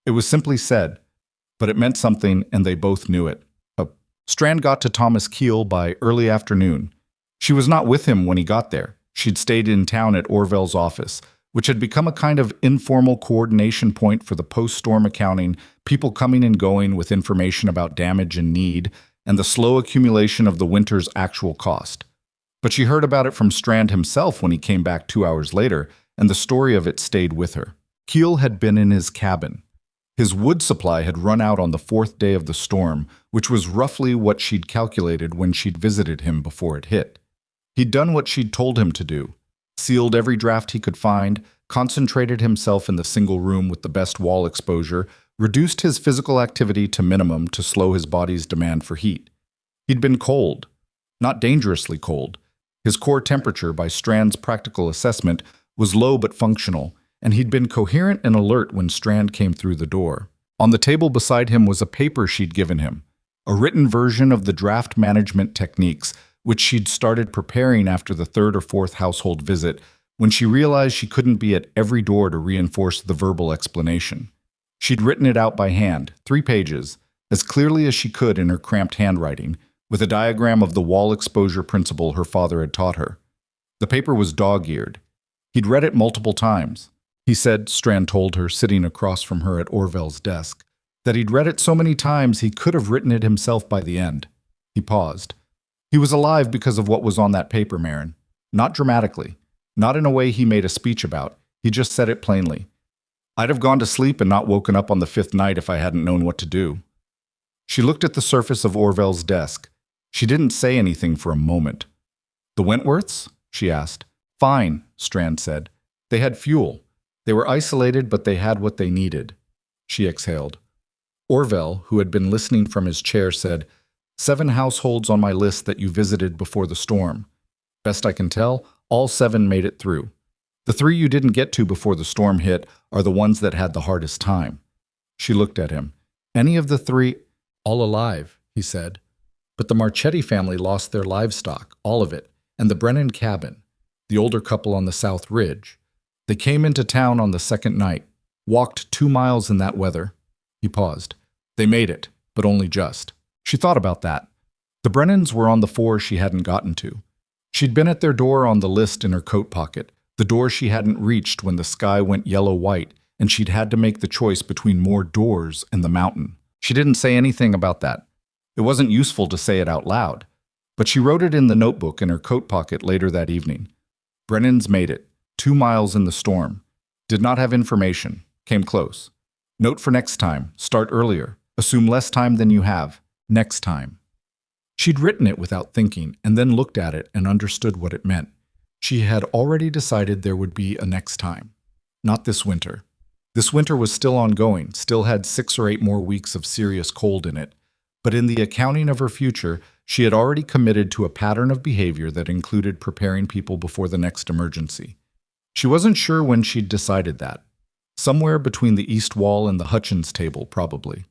It was simply said, but it meant something, and they both knew it. Strand got to Thomas Keel by early afternoon. She was not with him when he got there. She'd stayed in town at Orville's office, which had become a kind of informal coordination point for the post-storm accounting, people coming and going with information about damage and need, and the slow accumulation of the winter's actual cost. But she heard about it from Strand himself when he came back 2 hours later, and the story of it stayed with her. Keel had been in his cabin. His wood supply had run out on the 4th day of the storm, which was roughly what she'd calculated when she'd visited him before it hit. He'd done what she'd told him to do, sealed every draft he could find, concentrated himself in the single room with the best wall exposure, reduced his physical activity to minimum to slow his body's demand for heat. He'd been cold, not dangerously cold. His core temperature, by Strand's practical assessment, was low but functional, and he'd been coherent and alert when Strand came through the door. On the table beside him was a paper she'd given him, a written version of the draft management techniques, which she'd started preparing after the 3rd or 4th household visit, when she realized she couldn't be at every door to reinforce the verbal explanation. She'd written it out by hand, 3 pages, as clearly as she could in her cramped handwriting, with a diagram of the wall exposure principle her father had taught her. The paper was dog-eared. He'd read it multiple times. He said, Strand told her, sitting across from her at Orville's desk, that he'd read it so many times he could have written it himself by the end. He paused. He was alive because of what was on that paper, Marin. Not dramatically. Not in a way he made a speech about. He just said it plainly. I'd have gone to sleep and not woken up on the 5th night if I hadn't known what to do. She looked at the surface of Orville's desk. She didn't say anything for a moment. The Wentworths? She asked. Fine, Strand said. They had fuel. They were isolated, but they had what they needed. She exhaled. Orville, who had been listening from his chair, said, 7 households on my list that you visited before the storm. Best I can tell, all 7 made it through. The 3 you didn't get to before the storm hit are the ones that had the hardest time. She looked at him. Any of the 3, all alive, he said. But the Marchetti family lost their livestock, all of it, and the Brennan cabin, the older couple on the South Ridge. They came into town on the 2nd night, walked 2 miles in that weather. He paused. They made it, but only just. She thought about that. The Brennans were on the 4 she hadn't gotten to. She'd been at their door on the list in her coat pocket, the door she hadn't reached when the sky went yellow-white, and she'd had to make the choice between more doors and the mountain. She didn't say anything about that. It wasn't useful to say it out loud, but she wrote it in the notebook in her coat pocket later that evening. Brennans made it, 2 miles in the storm. Did not have information. Came close. Note for next time. Start earlier. Assume less time than you have. Next time. She'd written it without thinking, and then looked at it and understood what it meant. She had already decided there would be a next time. Not this winter. This winter was still ongoing, still had 6 or 8 more weeks of serious cold in it. But in the accounting of her future, she had already committed to a pattern of behavior that included preparing people before the next emergency. She wasn't sure when she'd decided that. Somewhere between the east wall and the Hutchins table, probably.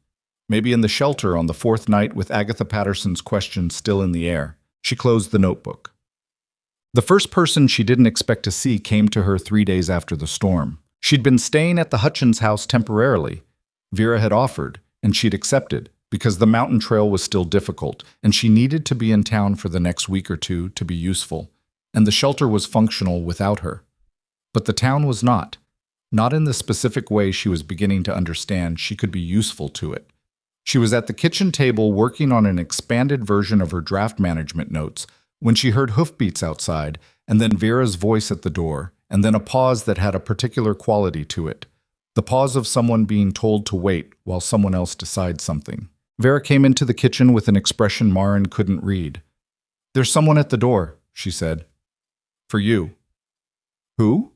Maybe in the shelter on the 4th night with Agatha Patterson's question still in the air. She closed the notebook. The first person she didn't expect to see came to her 3 days after the storm. She'd been staying at the Hutchins house temporarily. Vera had offered, and she'd accepted, because the mountain trail was still difficult, and she needed to be in town for the next week or 2 to be useful, and the shelter was functional without her. But the town was not. Not in the specific way she was beginning to understand she could be useful to it. She was at the kitchen table working on an expanded version of her draft management notes when she heard hoofbeats outside, and then Vera's voice at the door, and then a pause that had a particular quality to it. The pause of someone being told to wait while someone else decides something. Vera came into the kitchen with an expression Marin couldn't read. There's someone at the door, she said. For you. Who?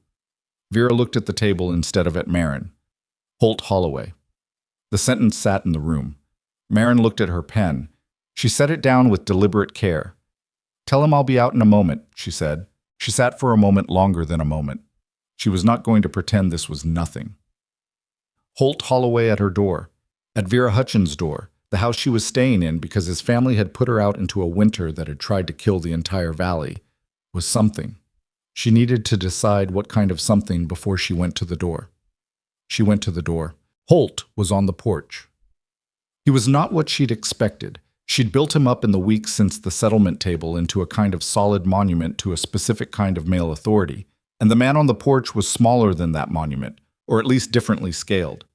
Vera looked at the table instead of at Marin. Holt Holloway. The sentence sat in the room. Marin looked at her pen. She set it down with deliberate care. Tell him I'll be out in a moment, she said. She sat for a moment longer than a moment. She was not going to pretend this was nothing. Holt Holloway at her door. At Vera Hutchins' door, the house she was staying in because his family had put her out into a winter that had tried to kill the entire valley, was something. She needed to decide what kind of something before she went to the door. She went to the door. Holt was on the porch. He was not what she'd expected. She'd built him up in the weeks since the settlement table into a kind of solid monument to a specific kind of male authority, and the man on the porch was smaller than that monument, or at least differently scaled.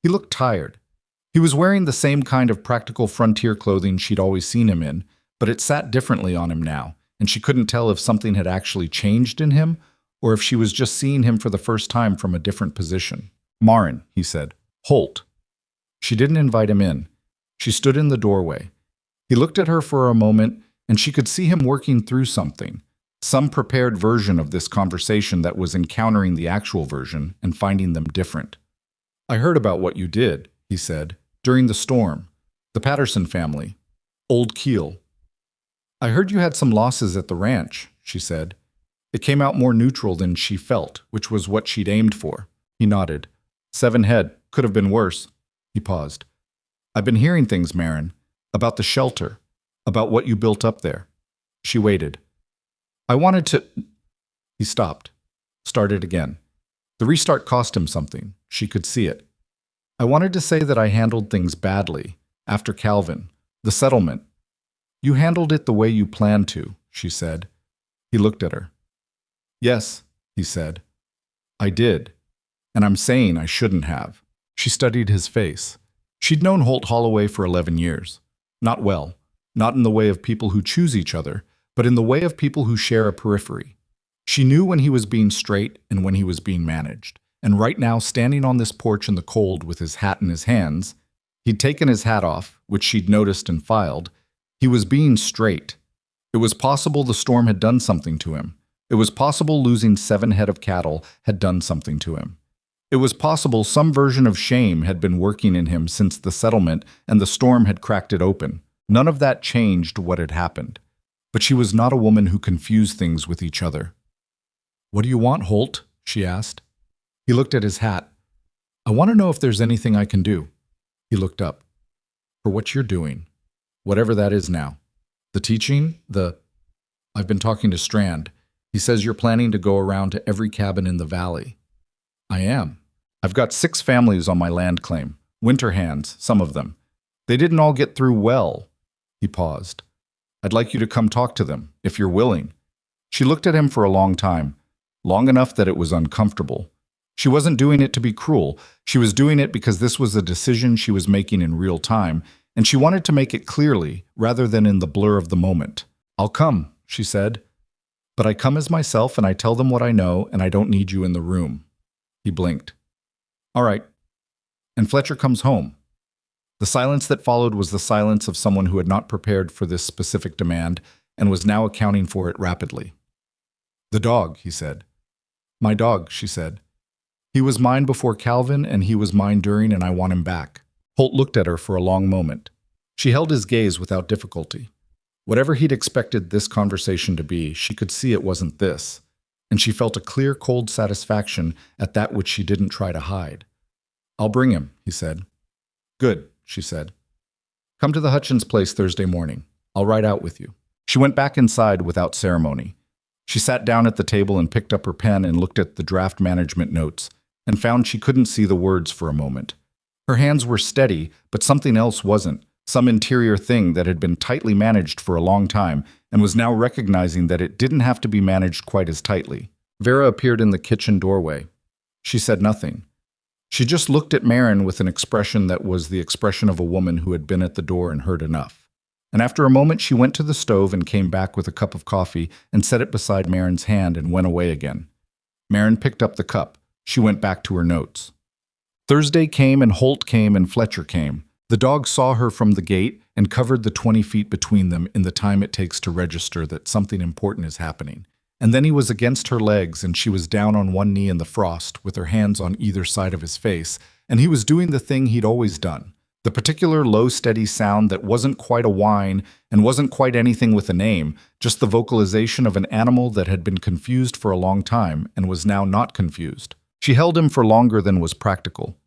He looked tired. He was wearing the same kind of practical frontier clothing she'd always seen him in, but it sat differently on him now, and she couldn't tell if something had actually changed in him or if she was just seeing him for the first time from a different position. "Marin," he said. "Holt." She didn't invite him in. She stood in the doorway. He looked at her for a moment, and she could see him working through something, some prepared version of this conversation that was encountering the actual version and finding them different. "I heard about what you did," he said, "during the storm. The Patterson family. Old Keel." "I heard you had some losses at the ranch," she said. It came out more neutral than she felt, which was what she'd aimed for. He nodded. 7 head. Could have been worse." He paused. "I've been hearing things, Marin, about the shelter, about what you built up there." She waited. "I wanted to—" He stopped. Started again. The restart cost him something. She could see it. "I wanted to say that I handled things badly. After Calvin. The settlement. You handled it the way you planned to," she said. He looked at her. "Yes," he said. "I did. And I'm saying I shouldn't have." She studied his face. She'd known Holt Holloway for 11 years. Not well. Not in the way of people who choose each other, but in the way of people who share a periphery. She knew when he was being straight and when he was being managed. And right now, standing on this porch in the cold with his hat in his hands, he'd taken his hat off, which she'd noticed and filed. He was being straight. It was possible the storm had done something to him. It was possible losing 7 head of cattle had done something to him. It was possible some version of shame had been working in him since the settlement and the storm had cracked it open. None of that changed what had happened. But she was not a woman who confused things with each other. "What do you want, Holt?" she asked. He looked at his hat. "I want to know if there's anything I can do." He looked up. "For what you're doing. Whatever that is now. The teaching, I've been talking to Strand. He says you're planning to go around to every cabin in the valley." "I am. I've got 6 families on my land claim. Winter hands, some of them. They didn't all get through well." He paused. "I'd like you to come talk to them, if you're willing." She looked at him for a long time, long enough that it was uncomfortable. She wasn't doing it to be cruel. She was doing it because this was a decision she was making in real time, and she wanted to make it clearly, rather than in the blur of the moment. "I'll come," she said. "But I come as myself and I tell them what I know, and I don't need you in the room." He blinked. "All right." And Fletcher comes home. The silence that followed was the silence of someone who had not prepared for this specific demand and was now accounting for it rapidly. "The dog," he said. "My dog," she said. "He was mine before Calvin, and he was mine during, and I want him back." Holt looked at her for a long moment. She held his gaze without difficulty. Whatever he'd expected this conversation to be, she could see it wasn't this, and she felt a clear, cold satisfaction at that which she didn't try to hide. "I'll bring him," he said. "Good," she said. "Come to the Hutchins place Thursday morning. I'll ride out with you." She went back inside without ceremony. She sat down at the table and picked up her pen and looked at the draft management notes, and found she couldn't see the words for a moment. Her hands were steady, but something else wasn't, some interior thing that had been tightly managed for a long time and was now recognizing that it didn't have to be managed quite as tightly. Vera appeared in the kitchen doorway. She said nothing. She just looked at Marin with an expression that was the expression of a woman who had been at the door and heard enough. And after a moment she went to the stove and came back with a cup of coffee and set it beside Marin's hand and went away again. Marin picked up the cup. She went back to her notes. Thursday came and Holt came and Fletcher came. The dog saw her from the gate and covered the 20 feet between them in the time it takes to register that something important is happening. And then he was against her legs and she was down on one knee in the frost with her hands on either side of his face, and he was doing the thing he'd always done. The particular low, steady sound that wasn't quite a whine and wasn't quite anything with a name, just the vocalization of an animal that had been confused for a long time and was now not confused. She held him for longer than was practical.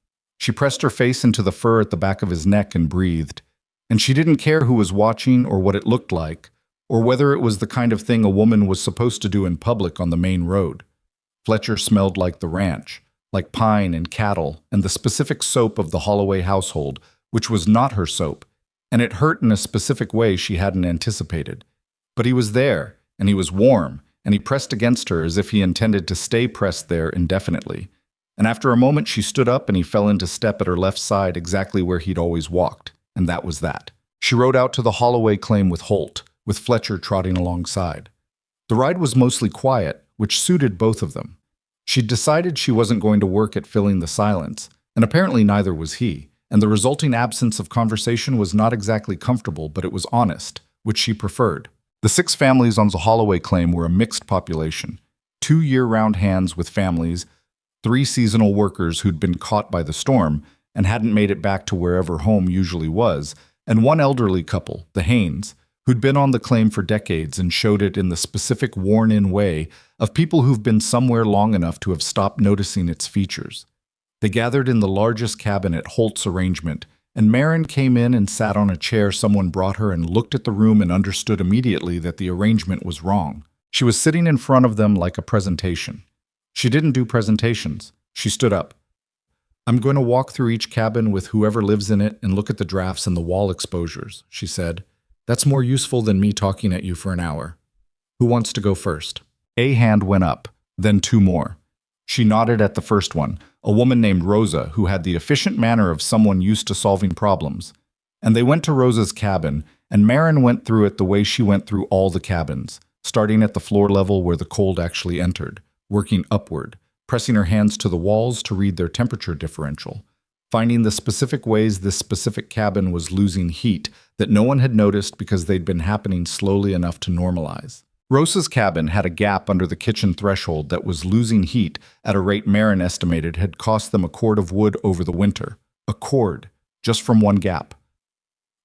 She pressed her face into the fur at the back of his neck and breathed. And she didn't care who was watching or what it looked like, or whether it was the kind of thing a woman was supposed to do in public on the main road. Fletcher smelled like the ranch, like pine and cattle and the specific soap of the Holloway household, which was not her soap, and it hurt in a specific way she hadn't anticipated. But he was there, and he was warm, and he pressed against her as if he intended to stay pressed there indefinitely. And after a moment she stood up and he fell into step at her left side exactly where he'd always walked, and that was that. She rode out to the Holloway claim with Holt, with Fletcher trotting alongside. The ride was mostly quiet, which suited both of them. She'd decided she wasn't going to work at filling the silence, and apparently neither was he, and the resulting absence of conversation was not exactly comfortable, but it was honest, which she preferred. The 6 families on the Holloway claim were a mixed population: 2 year-round hands with families, 3 seasonal workers who'd been caught by the storm and hadn't made it back to wherever home usually was, and 1 elderly couple, the Haynes, who'd been on the claim for decades and showed it in the specific worn-in way of people who've been somewhere long enough to have stopped noticing its features. They gathered in the largest cabin at Holt's arrangement, and Marin came in and sat on a chair someone brought her and looked at the room and understood immediately that the arrangement was wrong. She was sitting in front of them like a presentation. She didn't do presentations. She stood up. "I'm going to walk through each cabin with whoever lives in it and look at the drafts and the wall exposures," she said. "That's more useful than me talking at you for an hour. Who wants to go first?" A hand went up, then 2 more. She nodded at the first one, a woman named Rosa, who had the efficient manner of someone used to solving problems. And they went to Rosa's cabin, and Marin went through it the way she went through all the cabins, starting at the floor level where the cold actually entered, working upward, pressing her hands to the walls to read their temperature differential, finding the specific ways this specific cabin was losing heat that no one had noticed because they'd been happening slowly enough to normalize. Rosa's cabin had a gap under the kitchen threshold that was losing heat at a rate Marin estimated had cost them a cord of wood over the winter. A cord, just from one gap.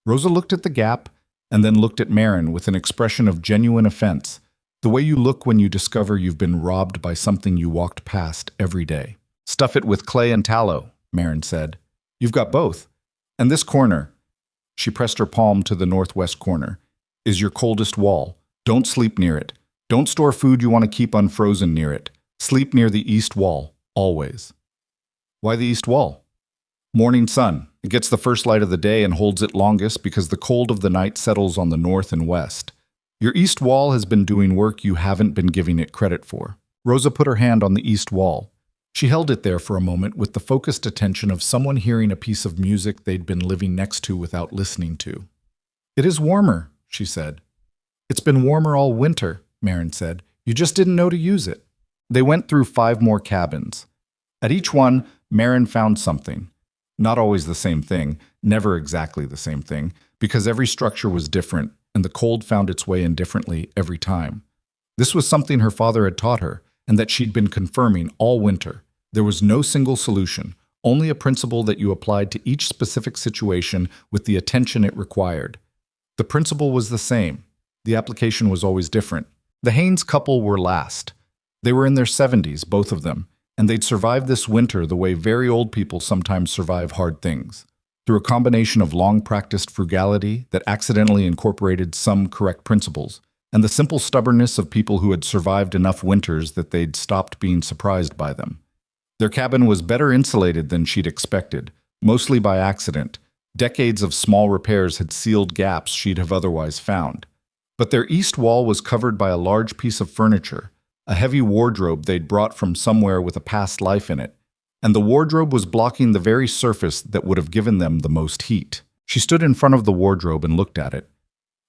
Rosa looked at the gap and then looked at Marin with an expression of genuine offense, the way you look when you discover you've been robbed by something you walked past every day. "Stuff it with clay and tallow," Marin said. "You've got both. And this corner," she pressed her palm to the northwest corner, "is your coldest wall. Don't sleep near it. Don't store food you want to keep unfrozen near it. Sleep near the east wall, always." "Why the east wall?" "Morning sun. It gets the first light of the day and holds it longest because the cold of the night settles on the north and west. Your east wall has been doing work you haven't been giving it credit for." Rosa put her hand on the east wall. She held it there for a moment with the focused attention of someone hearing a piece of music they'd been living next to without listening to. "It is warmer," she said. "It's been warmer all winter," Marin said. "You just didn't know to use it." They went through 5 more cabins. At each one, Marin found something. Not always the same thing, never exactly the same thing, because every structure was different, and the cold found its way in differently every time. This was something her father had taught her, and that she'd been confirming all winter. There was no single solution, only a principle that you applied to each specific situation with the attention it required. The principle was the same. The application was always different. The Haynes couple were last. They were in their 70s, both of them, and they'd survived this winter the way very old people sometimes survive hard things, through a combination of long-practiced frugality that accidentally incorporated some correct principles, and the simple stubbornness of people who had survived enough winters that they'd stopped being surprised by them. Their cabin was better insulated than she'd expected, mostly by accident. Decades of small repairs had sealed gaps she'd have otherwise found. But their east wall was covered by a large piece of furniture, a heavy wardrobe they'd brought from somewhere with a past life in it, and the wardrobe was blocking the very surface that would have given them the most heat. She stood in front of the wardrobe and looked at it.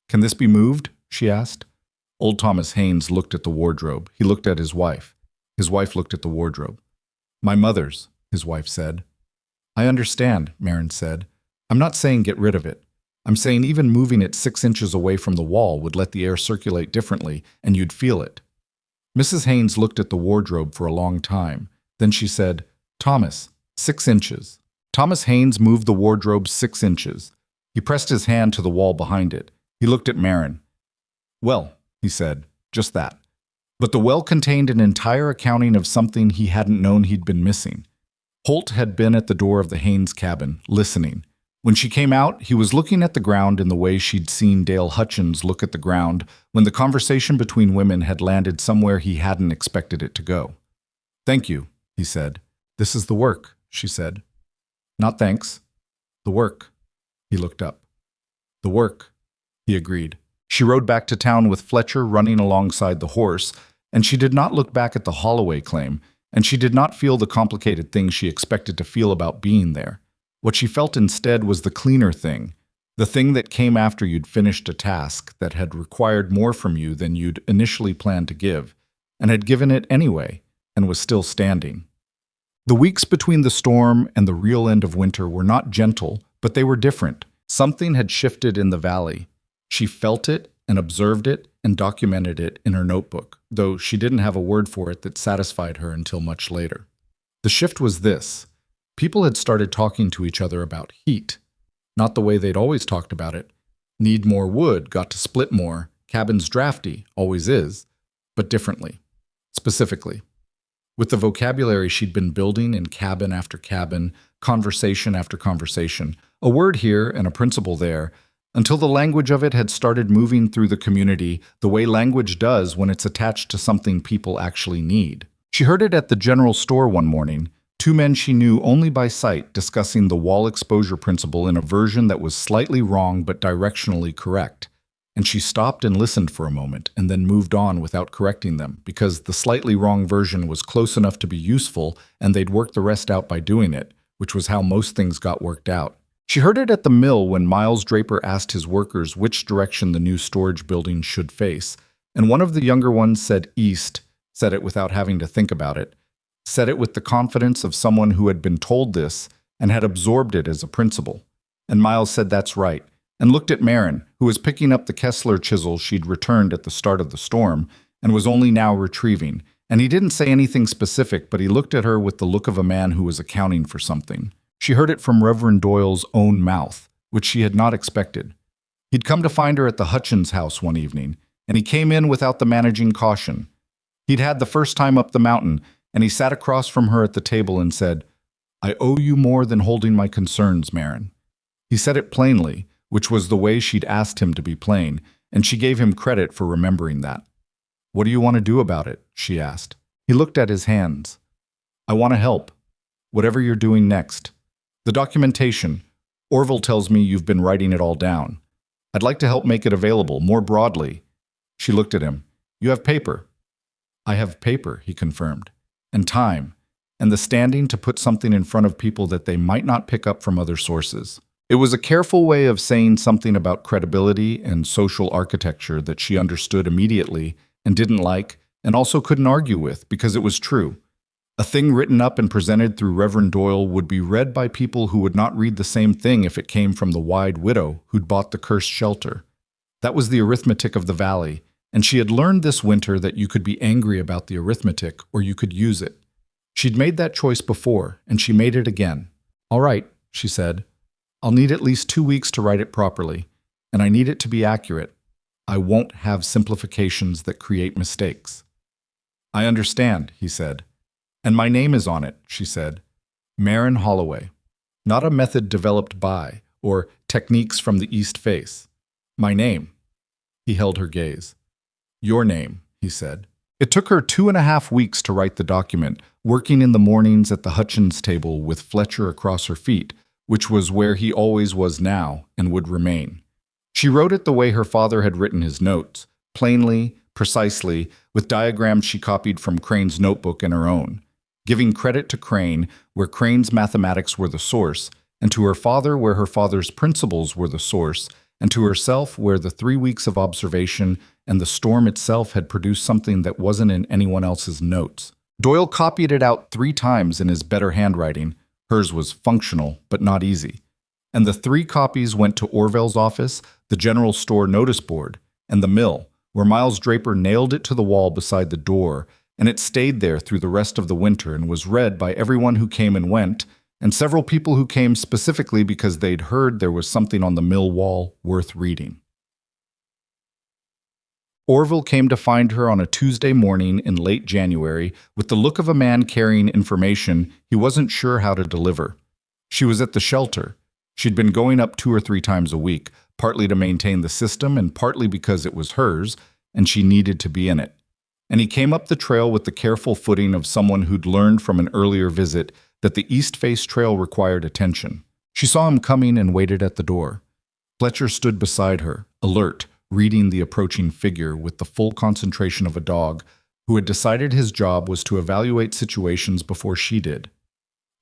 "Can this be moved?" she asked. Old Thomas Haynes looked at the wardrobe. He looked at his wife. His wife looked at the wardrobe. "My mother's," his wife said. "I understand," Marin said. "I'm not saying get rid of it. I'm saying even moving it 6 inches away from the wall would let the air circulate differently, and you'd feel it." Mrs. Haynes looked at the wardrobe for a long time. Then she said, "Thomas, 6 inches." Thomas Haynes moved the wardrobe 6 inches. He pressed his hand to the wall behind it. He looked at Marin. "Well," he said, "just that." But the well contained an entire accounting of something he hadn't known he'd been missing. Holt had been at the door of the Haynes cabin, listening. When she came out, he was looking at the ground in the way she'd seen Dale Hutchins look at the ground when the conversation between women had landed somewhere he hadn't expected it to go. "Thank you," he said. "This is the work," she said. "Not thanks. The work." He looked up. "The work," he agreed. She rode back to town with Fletcher running alongside the horse, and she did not look back at the Holloway claim, and she did not feel the complicated thing she expected to feel about being there. What she felt instead was the cleaner thing, The thing that came after you'd finished a task that had required more from you than you'd initially planned to give, and had given it anyway, and was still standing. The weeks between the storm and the real end of winter were not gentle, but they were different. Something had shifted in the valley. She felt it and observed it and documented it in her notebook, though she didn't have a word for it that satisfied her until much later. The shift was this. People had started talking to each other about heat. Not the way they'd always talked about it. Need more wood, got to split more, cabin's drafty, always is, but differently, specifically. With the vocabulary she'd been building in cabin after cabin, conversation after conversation, a word here and a principle there, until the language of it had started moving through the community the way language does when it's attached to something people actually need. She heard it at the general store one morning, two men she knew only by sight discussing the wall exposure principle in a version that was slightly wrong but directionally correct. And she stopped and listened for a moment and then moved on without correcting them because the slightly wrong version was close enough to be useful and they'd work the rest out by doing it, which was how most things got worked out. She heard it at the mill when Miles Draper asked his workers which direction the new storage building should face, and one of the younger ones said east, said it without having to think about it, said it with the confidence of someone who had been told this and had absorbed it as a principle. And Miles said that's right, and looked at Marin, who was picking up the Kessler chisel she'd returned at the start of the storm and was only now retrieving. And he didn't say anything specific, but he looked at her with the look of a man who was accounting for something. She heard it from Reverend Doyle's own mouth, which she had not expected. He'd come to find her at the Hutchins house one evening, and he came in without the managing caution. He'd had the first time up the mountain, and he sat across from her at the table and said, "I owe you more than holding my concerns, Marin." He said it plainly, which was the way she'd asked him to be plain, and she gave him credit for remembering that. "What do you want to do about it?" she asked. He looked at his hands. "I want to help. Whatever you're doing next. The documentation. Orville tells me you've been writing it all down. I'd like to help make it available, more broadly." She looked at him. "You have paper." "I have paper," he confirmed. "And time. And the standing to put something in front of people that they might not pick up from other sources." It was a careful way of saying something about credibility and social architecture that she understood immediately and didn't like and also couldn't argue with because it was true. A thing written up and presented through Reverend Doyle would be read by people who would not read the same thing if it came from the wide widow who'd bought the cursed shelter. That was the arithmetic of the valley, and she had learned this winter that you could be angry about the arithmetic or you could use it. She'd made that choice before, and she made it again. "All right," she said. "I'll need at least 2 weeks to write it properly, and I need it to be accurate. I won't have simplifications that create mistakes." "I understand," he said. "And my name is on it," she said. "Marin Holloway. Not a method developed by, or techniques from the East Face. My name." He held her gaze. "Your name," he said. It took her 2.5 weeks to write the document, working in the mornings at the Hutchins table with Fletcher across her feet, which was where he always was now and would remain. She wrote it the way her father had written his notes, plainly, precisely, with diagrams she copied from Crane's notebook and her own, giving credit to Crane where Crane's mathematics were the source, and to her father where her father's principles were the source, and to herself where the 3 weeks of observation and the storm itself had produced something that wasn't in anyone else's notes. Doyle copied it out 3 times in his better handwriting. Hers was functional, but not easy. And the 3 copies went to Orville's office, the general store notice board, and the mill, where Miles Draper nailed it to the wall beside the door, and it stayed there through the rest of the winter and was read by everyone who came and went, and several people who came specifically because they'd heard there was something on the mill wall worth reading. Orville came to find her on a Tuesday morning in late January with the look of a man carrying information he wasn't sure how to deliver. She was at the shelter. She'd been going up 2 or 3 times a week, partly to maintain the system and partly because it was hers, and she needed to be in it. And he came up the trail with the careful footing of someone who'd learned from an earlier visit that the East Face Trail required attention. She saw him coming and waited at the door. Fletcher stood beside her, alert, reading the approaching figure with the full concentration of a dog who had decided his job was to evaluate situations before she did.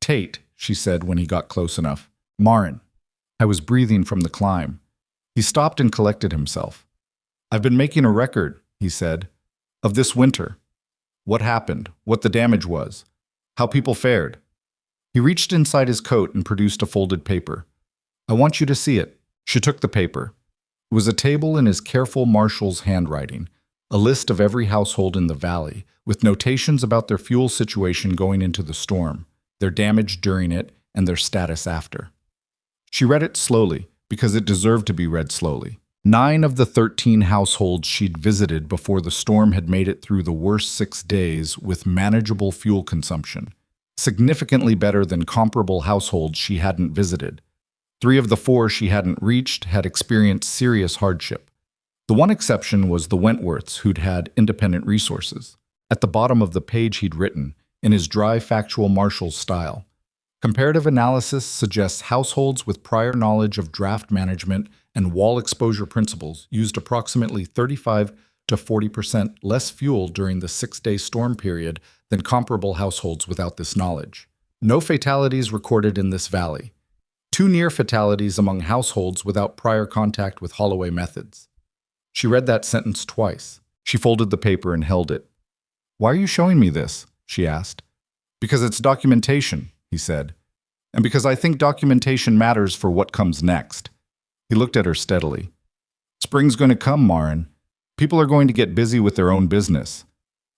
"Tate," she said when he got close enough. "Marin." I was breathing from the climb. He stopped and collected himself. "I've been making a record," he said, "of this winter. What happened, what the damage was, how people fared." He reached inside his coat and produced a folded paper. "I want you to see it." She took the paper. It was a table in his careful marshal's handwriting, a list of every household in the valley, with notations about their fuel situation going into the storm, their damage during it, and their status after. She read it slowly, because it deserved to be read slowly. 9 of the 13 households she'd visited before the storm had made it through the worst 6 days with manageable fuel consumption, significantly better than comparable households she hadn't visited. 3 of the 4 she hadn't reached had experienced serious hardship. The one exception was the Wentworths, who'd had independent resources. At the bottom of the page he'd written, in his dry, factual Marshall style, "Comparative analysis suggests households with prior knowledge of draft management and wall exposure principles used approximately 35 to 40% less fuel during the 6-day storm period than comparable households without this knowledge. No fatalities recorded in this valley. 2 near fatalities among households without prior contact with Holloway methods." She read that sentence twice. She folded the paper and held it. "Why are you showing me this?" she asked. "Because it's documentation," he said, "and because I think documentation matters for what comes next." He looked at her steadily. "Spring's going to come, Marin. People are going to get busy with their own business.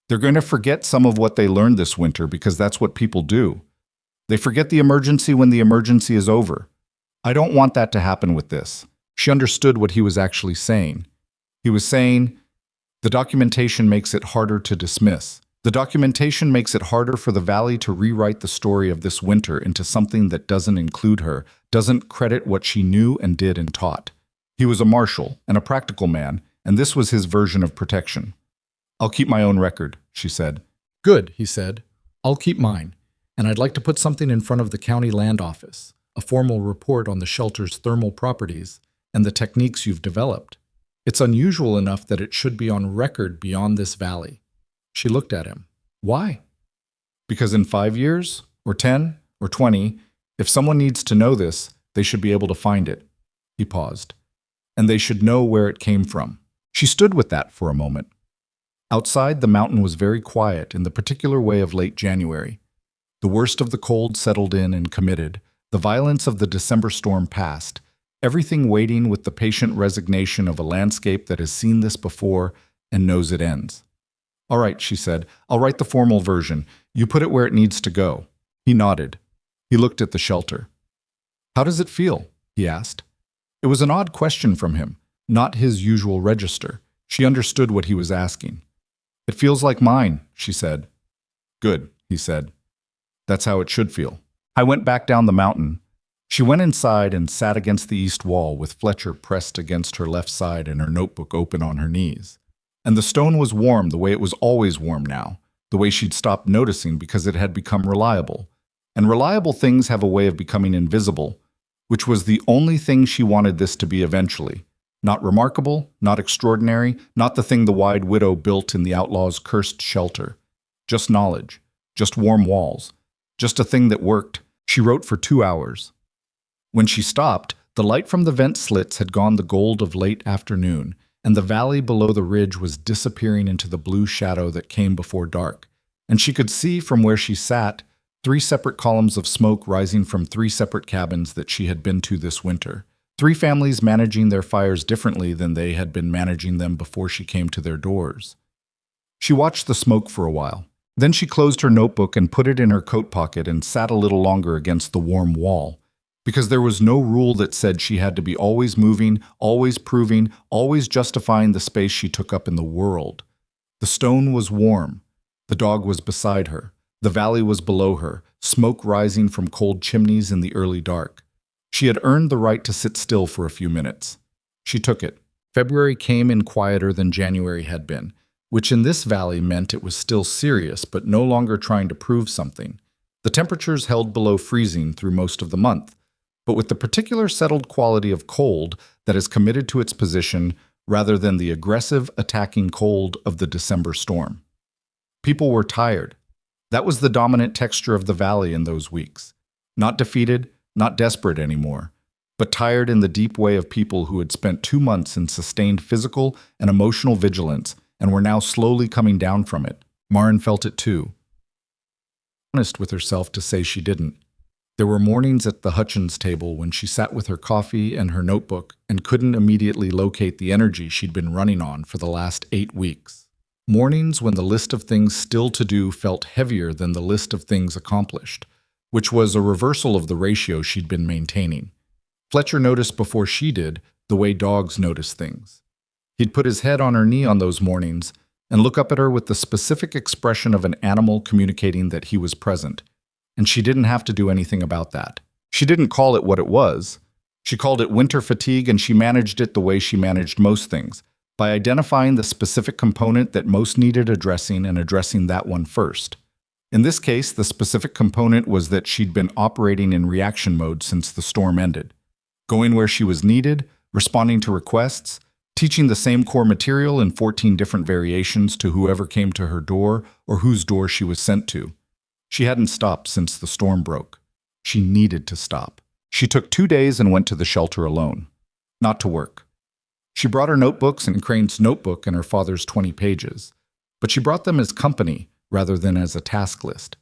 They're going to forget some of what they learned this winter because that's what people do. They forget the emergency when the emergency is over. I don't want that to happen with this." She understood what he was actually saying. He was saying, the documentation makes it harder to dismiss. The documentation makes it harder for the valley to rewrite the story of this winter into something that doesn't include her, doesn't credit what she knew and did and taught. He was a marshal and a practical man, and this was his version of protection. "I'll keep my own record," she said. "Good," he said. "I'll keep mine. And I'd like to put something in front of the county land office, a formal report on the shelter's thermal properties and the techniques you've developed. It's unusual enough that it should be on record beyond this valley." She looked at him. "Why?" "Because in 5 years, or 10, or 20, if someone needs to know this, they should be able to find it." He paused. "And they should know where it came from." She stood with that for a moment. Outside, the mountain was very quiet in the particular way of late January. The worst of the cold settled in and committed. The violence of the December storm passed. Everything waiting with the patient resignation of a landscape that has seen this before and knows it ends. "All right," she said. "I'll write the formal version. You put it where it needs to go." He nodded. He looked at the shelter. "How does it feel?" he asked. It was an odd question from him, not his usual register. She understood what he was asking. "It feels like mine," she said. "Good," he said. "That's how it should feel." I went back down the mountain. She went inside and sat against the east wall with Fletcher pressed against her left side and her notebook open on her knees. And the stone was warm the way it was always warm now, the way she'd stopped noticing because it had become reliable. And reliable things have a way of becoming invisible, which was the only thing she wanted this to be eventually. Not remarkable, not extraordinary, not the thing the Wide Widow built in the Outlaw's cursed shelter. Just knowledge, just warm walls, just a thing that worked. She wrote for 2 hours. When she stopped, the light from the vent slits had gone the gold of late afternoon, and the valley below the ridge was disappearing into the blue shadow that came before dark. And she could see from where she sat 3 separate columns of smoke rising from 3 separate cabins that she had been to this winter. 3 families managing their fires differently than they had been managing them before she came to their doors. She watched the smoke for a while. Then she closed her notebook and put it in her coat pocket and sat a little longer against the warm wall. Because there was no rule that said she had to be always moving, always proving, always justifying the space she took up in the world. The stone was warm. The dog was beside her. The valley was below her, smoke rising from cold chimneys in the early dark. She had earned the right to sit still for a few minutes. She took it. February came in quieter than January had been, which in this valley meant it was still serious but no longer trying to prove something. The temperatures held below freezing through most of the month, but with the particular settled quality of cold that is committed to its position rather than the aggressive, attacking cold of the December storm. People were tired. That was the dominant texture of the valley in those weeks. Not defeated, not desperate anymore. but tired in the deep way of people who had spent 2 months in sustained physical and emotional vigilance and were now slowly coming down from it. Maren felt it too. Honest with herself to say she didn't. There were mornings at the Hutchins table when she sat with her coffee and her notebook and couldn't immediately locate the energy she'd been running on for the last 8 weeks. Mornings when the list of things still to do felt heavier than the list of things accomplished, which was a reversal of the ratio she'd been maintaining. Fletcher noticed before she did the way dogs notice things. He'd put his head on her knee on those mornings and look up at her with the specific expression of an animal communicating that he was present. And she didn't have to do anything about that. She didn't call it what it was. She called it winter fatigue, and she managed it the way she managed most things, by identifying the specific component that most needed addressing and addressing that one first. In this case, the specific component was that she'd been operating in reaction mode since the storm ended, going where she was needed, responding to requests, teaching the same core material in 14 different variations to whoever came to her door or whose door she was sent to. She hadn't stopped since the storm broke. She needed to stop. She took 2 days and went to the shelter alone. Not to work. She brought her notebooks and Crane's notebook and her father's 20 pages, but she brought them as company rather than as a task list.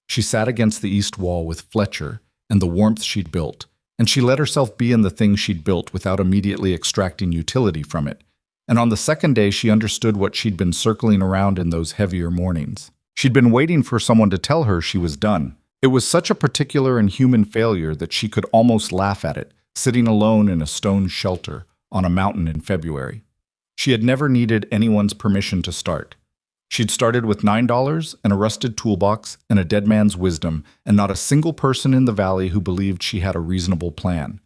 She sat against the east wall with Fletcher and the warmth she'd built, and she let herself be in the thing she'd built without immediately extracting utility from it. And on the second day, she understood what she'd been circling around in those heavier mornings. She'd been waiting for someone to tell her she was done. It was such a particular and human failure that she could almost laugh at it, sitting alone in a stone shelter on a mountain in February. She had never needed anyone's permission to start. She'd started with $9 and a rusted toolbox and a dead man's wisdom, and not a single person in the valley who believed she had a reasonable plan.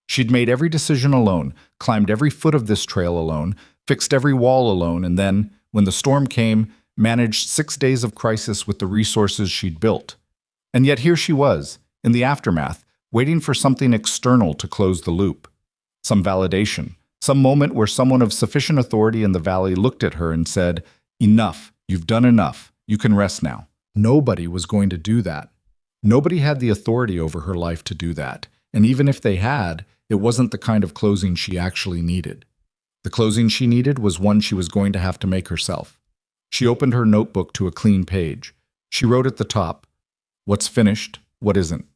She'd made every decision alone, climbed every foot of this trail alone, fixed every wall alone, and then, when the storm came, managed 6 days of crisis with the resources she'd built. And yet here she was, in the aftermath, waiting for something external to close the loop. Some validation, some moment where someone of sufficient authority in the valley looked at her and said, "Enough, you've done enough, you can rest now." Nobody was going to do that. Nobody had the authority over her life to do that, and even if they had, it wasn't the kind of closing she actually needed. The closing she needed was one she was going to have to make herself. She opened her notebook to a clean page. She wrote at the top, "What's finished, what isn't?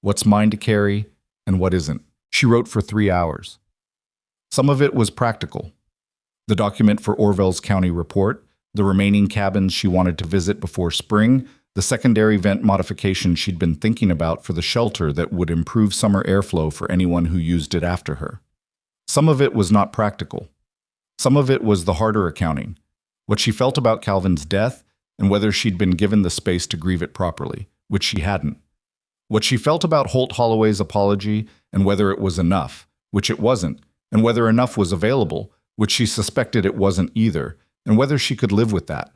What's mine to carry, and what isn't?" She wrote for 3 hours. Some of it was practical. The document for Orville's county report, the remaining cabins she wanted to visit before spring, the secondary vent modification she'd been thinking about for the shelter that would improve summer airflow for anyone who used it after her. Some of it was not practical. Some of it was the harder accounting. What she felt about Calvin's death, and whether she'd been given the space to grieve it properly, which she hadn't. What she felt about Holt Holloway's apology, and whether it was enough, which it wasn't, and whether enough was available, which she suspected it wasn't either, and whether she could live with that.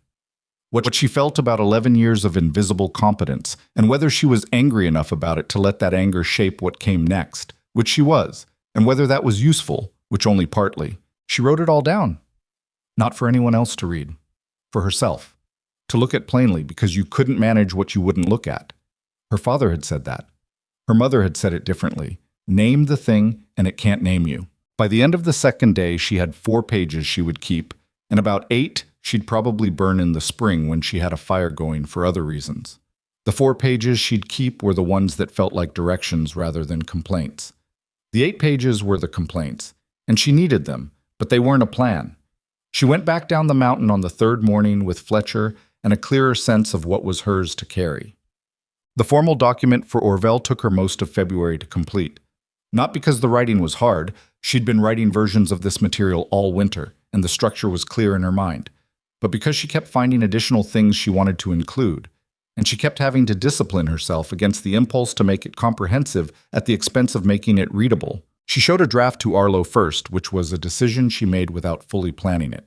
What she felt about 11 years of invisible competence, and whether she was angry enough about it to let that anger shape what came next, which she was, and whether that was useful, which only partly. She wrote it all down. Not for anyone else to read. For herself. To look at plainly because you couldn't manage what you wouldn't look at. Her father had said that. Her mother had said it differently. Name the thing and it can't name you. By the end of the second day, she had 4 pages she would keep, and about 8 she'd probably burn in the spring when she had a fire going for other reasons. The 4 pages she'd keep were the ones that felt like directions rather than complaints. The 8 pages were the complaints, and she needed them, but they weren't a plan. She went back down the mountain on the 3rd morning with Fletcher and a clearer sense of what was hers to carry. The formal document for Orville took her most of February to complete. Not because the writing was hard. She'd been writing versions of this material all winter, and the structure was clear in her mind, but because she kept finding additional things she wanted to include, and she kept having to discipline herself against the impulse to make it comprehensive at the expense of making it readable. She showed a draft to Outlaw first, which was a decision she made without fully planning it.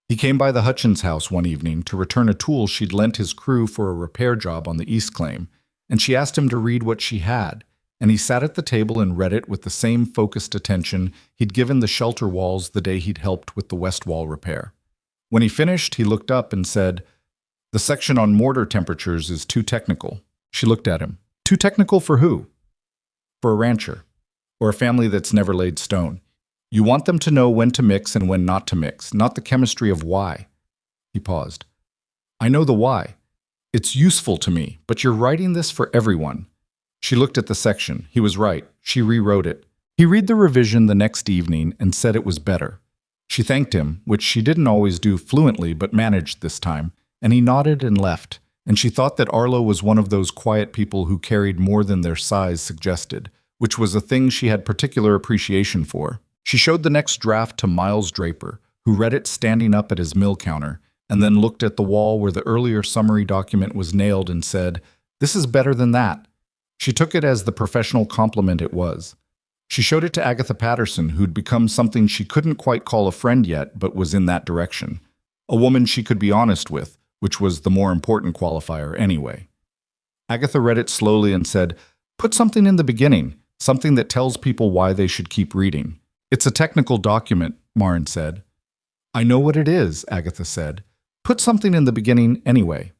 He came by the Hutchins house one evening to return a tool she'd lent his crew for a repair job on the East Claim, and she asked him to read what she had, and he sat at the table and read it with the same focused attention he'd given the shelter walls the day he'd helped with the west wall repair. When he finished, he looked up and said, "The section on mortar temperatures is too technical." She looked at him. Too technical for who? For a rancher. or a family that's never laid stone. You want them to know when to mix and when not to mix, not the chemistry of why. He paused. I know the why. It's useful to me, but you're writing this for everyone. She looked at the section. He was right. She rewrote it. He read the revision the next evening and said it was better. She thanked him, which she didn't always do fluently but managed this time, and he nodded and left, and she thought that Arlo was one of those quiet people who carried more than their size suggested, which was a thing she had particular appreciation for. She showed the next draft to Miles Draper, who read it standing up at his mill counter, and then looked at the wall where the earlier summary document was nailed and said, "This is better than that." She took it as the professional compliment it was. She showed it to Agatha Patterson, who'd become something she couldn't quite call a friend yet, but was in that direction. A woman she could be honest with, which was the more important qualifier anyway. Agatha read it slowly and said, "Put something in the beginning, something that tells people why they should keep reading." "It's a technical document," Marin said. "I know what it is," Agatha said. "Put something in the beginning anyway."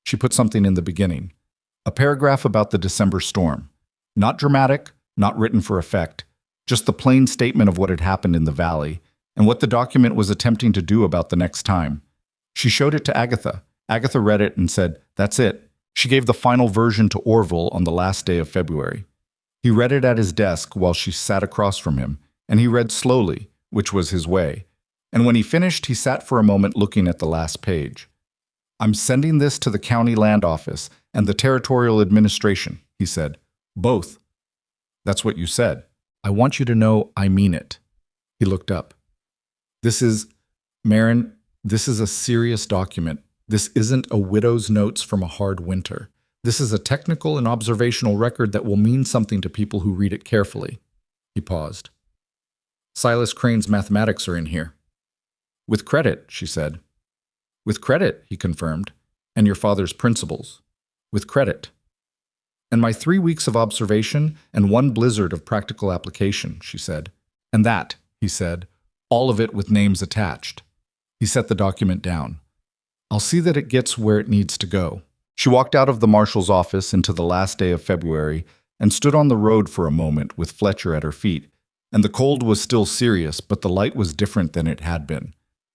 She put something in the beginning. A paragraph about the December storm. Not dramatic, not written for effect, just the plain statement of what had happened in the valley, and what the document was attempting to do about the next time. She showed it to Agatha. Agatha read it and said, "That's it." She gave the final version to Orville on the last day of February. He read it at his desk while she sat across from him, and he read slowly, which was his way. And when he finished, he sat for a moment looking at the last page. "I'm sending this to the county land office and the territorial administration," he said. "Both." "That's what you said. I want you to know I mean it." He looked up. Marin, this is a serious document. This isn't a widow's notes from a hard winter. This is a technical and observational record that will mean something to people who read it carefully." He paused. "Silas Crane's mathematics are in here." "With credit," she said. "With credit," he confirmed. "And your father's principles. With credit. And my 3 weeks of observation and 1 blizzard of practical application," she said. "And that," he said, "all of it with names attached." He set the document down. "I'll see that it gets where it needs to go." She walked out of the marshal's office into the last day of February and stood on the road for a moment with Fletcher at her feet. And the cold was still serious, but the light was different than it had been.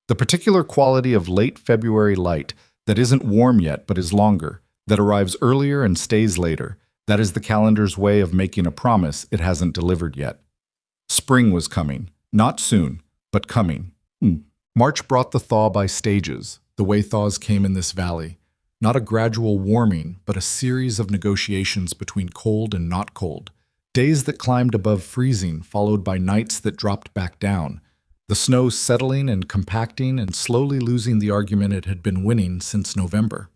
The particular quality of late February light that isn't warm yet but is longer, that arrives earlier and stays later, that is the calendar's way of making a promise it hasn't delivered yet. Spring was coming, not soon, but coming. March brought the thaw by stages, the way thaws came in this valley. Not a gradual warming, but a series of negotiations between cold and not cold. Days that climbed above freezing, followed by nights that dropped back down. The snow settling and compacting and slowly losing the argument it had been winning since November.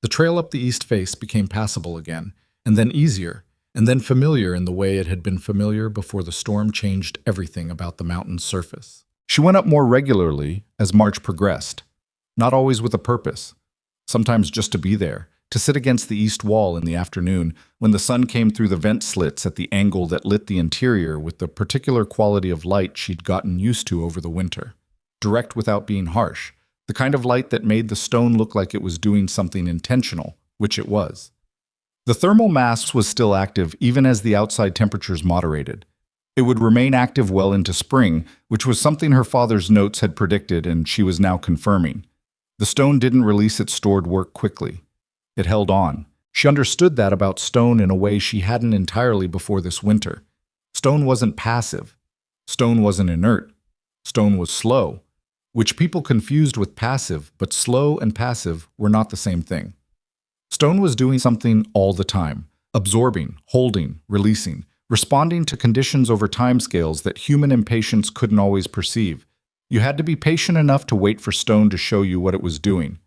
The trail up the east face became passable again, and then easier, and then familiar in the way it had been familiar before the storm changed everything about the mountain's surface. She went up more regularly as March progressed, not always with a purpose, sometimes just to be there, to sit against the east wall in the afternoon when the sun came through the vent slits at the angle that lit the interior with the particular quality of light she'd gotten used to over the winter. Direct without being harsh, the kind of light that made the stone look like it was doing something intentional, which it was. The thermal mass was still active even as the outside temperatures moderated. It would remain active well into spring, which was something her father's notes had predicted and she was now confirming. The stone didn't release its stored work quickly. It held on. She understood that about stone in a way she hadn't entirely before this winter. Stone wasn't passive. Stone wasn't inert. Stone was slow, which people confused with passive, but slow and passive were not the same thing. Stone was doing something all the time, absorbing, holding, releasing, responding to conditions over timescales that human impatience couldn't always perceive. You had to be patient enough to wait for stone to show you what it was doing.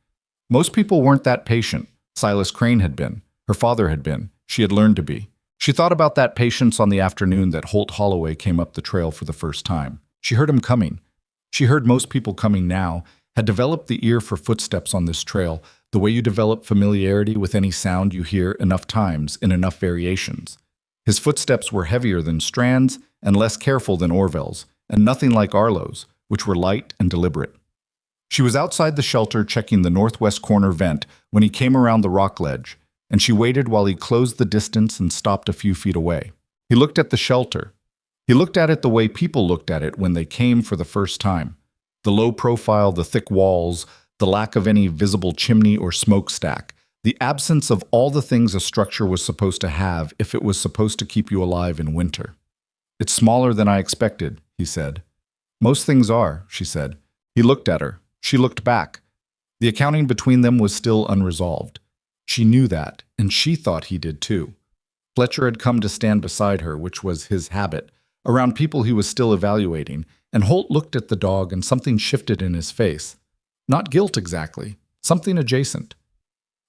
Most people weren't that patient. Silas Crane had been. Her father had been. She had learned to be. She thought about that patience on the afternoon that Holt Holloway came up the trail for the first time. She heard him coming. She heard most people coming now, had developed the ear for footsteps on this trail, the way you develop familiarity with any sound you hear enough times in enough variations. His footsteps were heavier than Strand's and less careful than Orville's, and nothing like Arlo's, which were light and deliberate. She was outside the shelter checking the northwest corner vent when he came around the rock ledge, and she waited while he closed the distance and stopped a few feet away. He looked at the shelter. He looked at it the way people looked at it when they came for the first time. The low profile, the thick walls, the lack of any visible chimney or smokestack, the absence of all the things a structure was supposed to have if it was supposed to keep you alive in winter. "It's smaller than I expected," he said. "Most things are," she said. He looked at her. She looked back. The accounting between them was still unresolved. She knew that, and she thought he did too. Fletcher had come to stand beside her, which was his habit, around people he was still evaluating, and Holt looked at the dog and something shifted in his face. Not guilt exactly, something adjacent.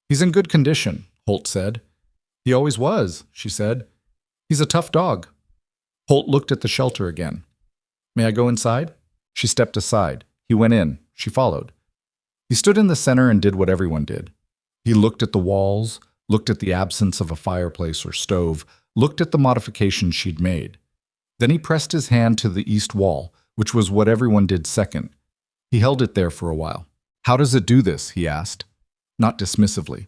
"He's in good condition," Holt said. "He always was," she said. "He's a tough dog." Holt looked at the shelter again. "May I go inside?" She stepped aside. He went in. She followed. He stood in the center and did what everyone did. He looked at the walls, looked at the absence of a fireplace or stove, looked at the modifications she'd made. Then he pressed his hand to the east wall, which was what everyone did second. He held it there for a while. "How does it do this?" he asked. Not dismissively.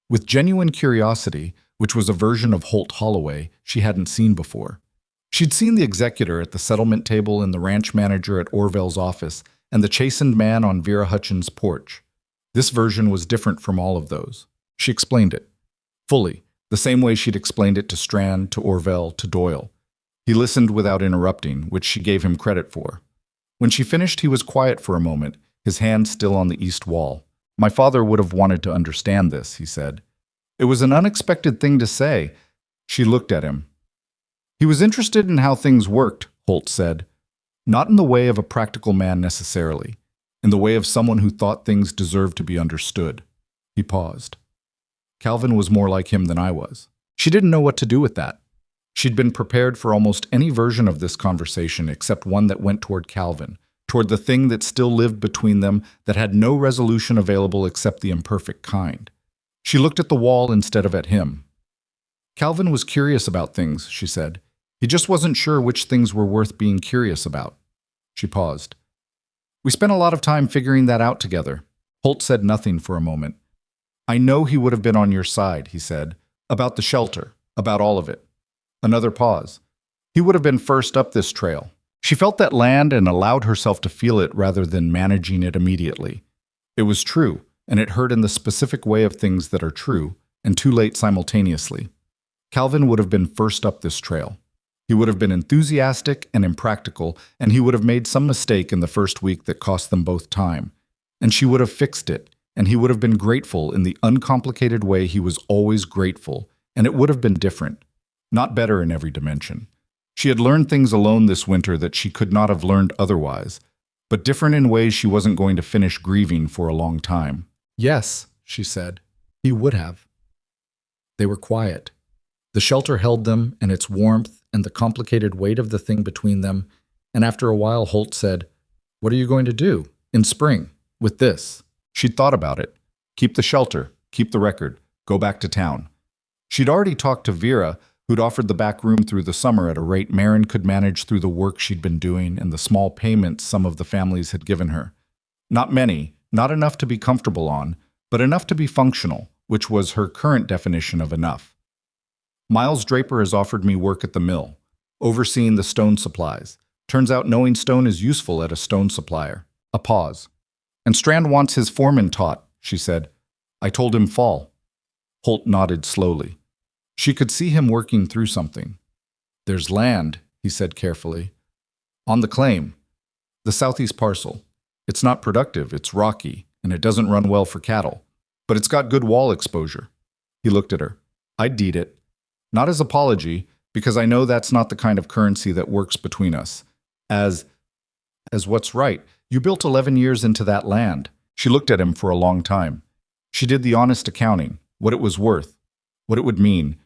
With genuine curiosity, which was a version of Holt Holloway she hadn't seen before. She'd seen the executor at the settlement table and the ranch manager at Orville's office and the chastened man on Vera Hutchins' porch. This version was different from all of those. She explained it. Fully, the same way she'd explained it to Strand, to Orville, to Doyle. He listened without interrupting, which she gave him credit for. When she finished, he was quiet for a moment, his hand still on the east wall. "My father would have wanted to understand this," he said. It was an unexpected thing to say. She looked at him. "He was interested in how things worked," Holt said. "Not in the way of a practical man necessarily, in the way of someone who thought things deserved to be understood." He paused. "Calvin was more like him than I was." She didn't know what to do with that. She'd been prepared for almost any version of this conversation except one that went toward Calvin, toward the thing that still lived between them that had no resolution available except the imperfect kind. She looked at the wall instead of at him. "Calvin was curious about things," she said. "He just wasn't sure which things were worth being curious about." She paused. "We spent a lot of time figuring that out together." Holt said nothing for a moment. "I know he would have been on your side," he said, "about the shelter, about all of it." Another pause. "He would have been first up this trail." She felt that land and allowed herself to feel it rather than managing it immediately. It was true, and it hurt in the specific way of things that are true, and too late simultaneously. Calvin would have been first up this trail. He would have been enthusiastic and impractical, and he would have made some mistake in the first week that cost them both time. And she would have fixed it, and he would have been grateful in the uncomplicated way he was always grateful, and it would have been different. Not better in every dimension. She had learned things alone this winter that she could not have learned otherwise, but different in ways she wasn't going to finish grieving for a long time. "Yes," she said, "he would have." They were quiet. The shelter held them, and its warmth, and the complicated weight of the thing between them, and after a while Holt said, "What are you going to do, in spring, with this?" She'd thought about it. Keep the shelter, keep the record, go back to town. She'd already talked to Vera, who'd offered the back room through the summer at a rate Marin could manage through the work she'd been doing and the small payments some of the families had given her. Not many, not enough to be comfortable on, but enough to be functional, which was her current definition of enough. "Miles Draper has offered me work at the mill, overseeing the stone supplies. Turns out knowing stone is useful at a stone supplier." A pause. "And Strand wants his foreman taught," she said. "I told him fall." Holt nodded slowly. She could see him working through something. "There's land," he said carefully. "On the claim. The southeast parcel. It's not productive, it's rocky, and it doesn't run well for cattle. But it's got good wall exposure." He looked at her. "I'd deed it. Not as apology, because I know that's not the kind of currency that works between us. As what's right. You built 11 years into that land." She looked at him for a long time. She did the honest accounting, what it was worth, what it would mean,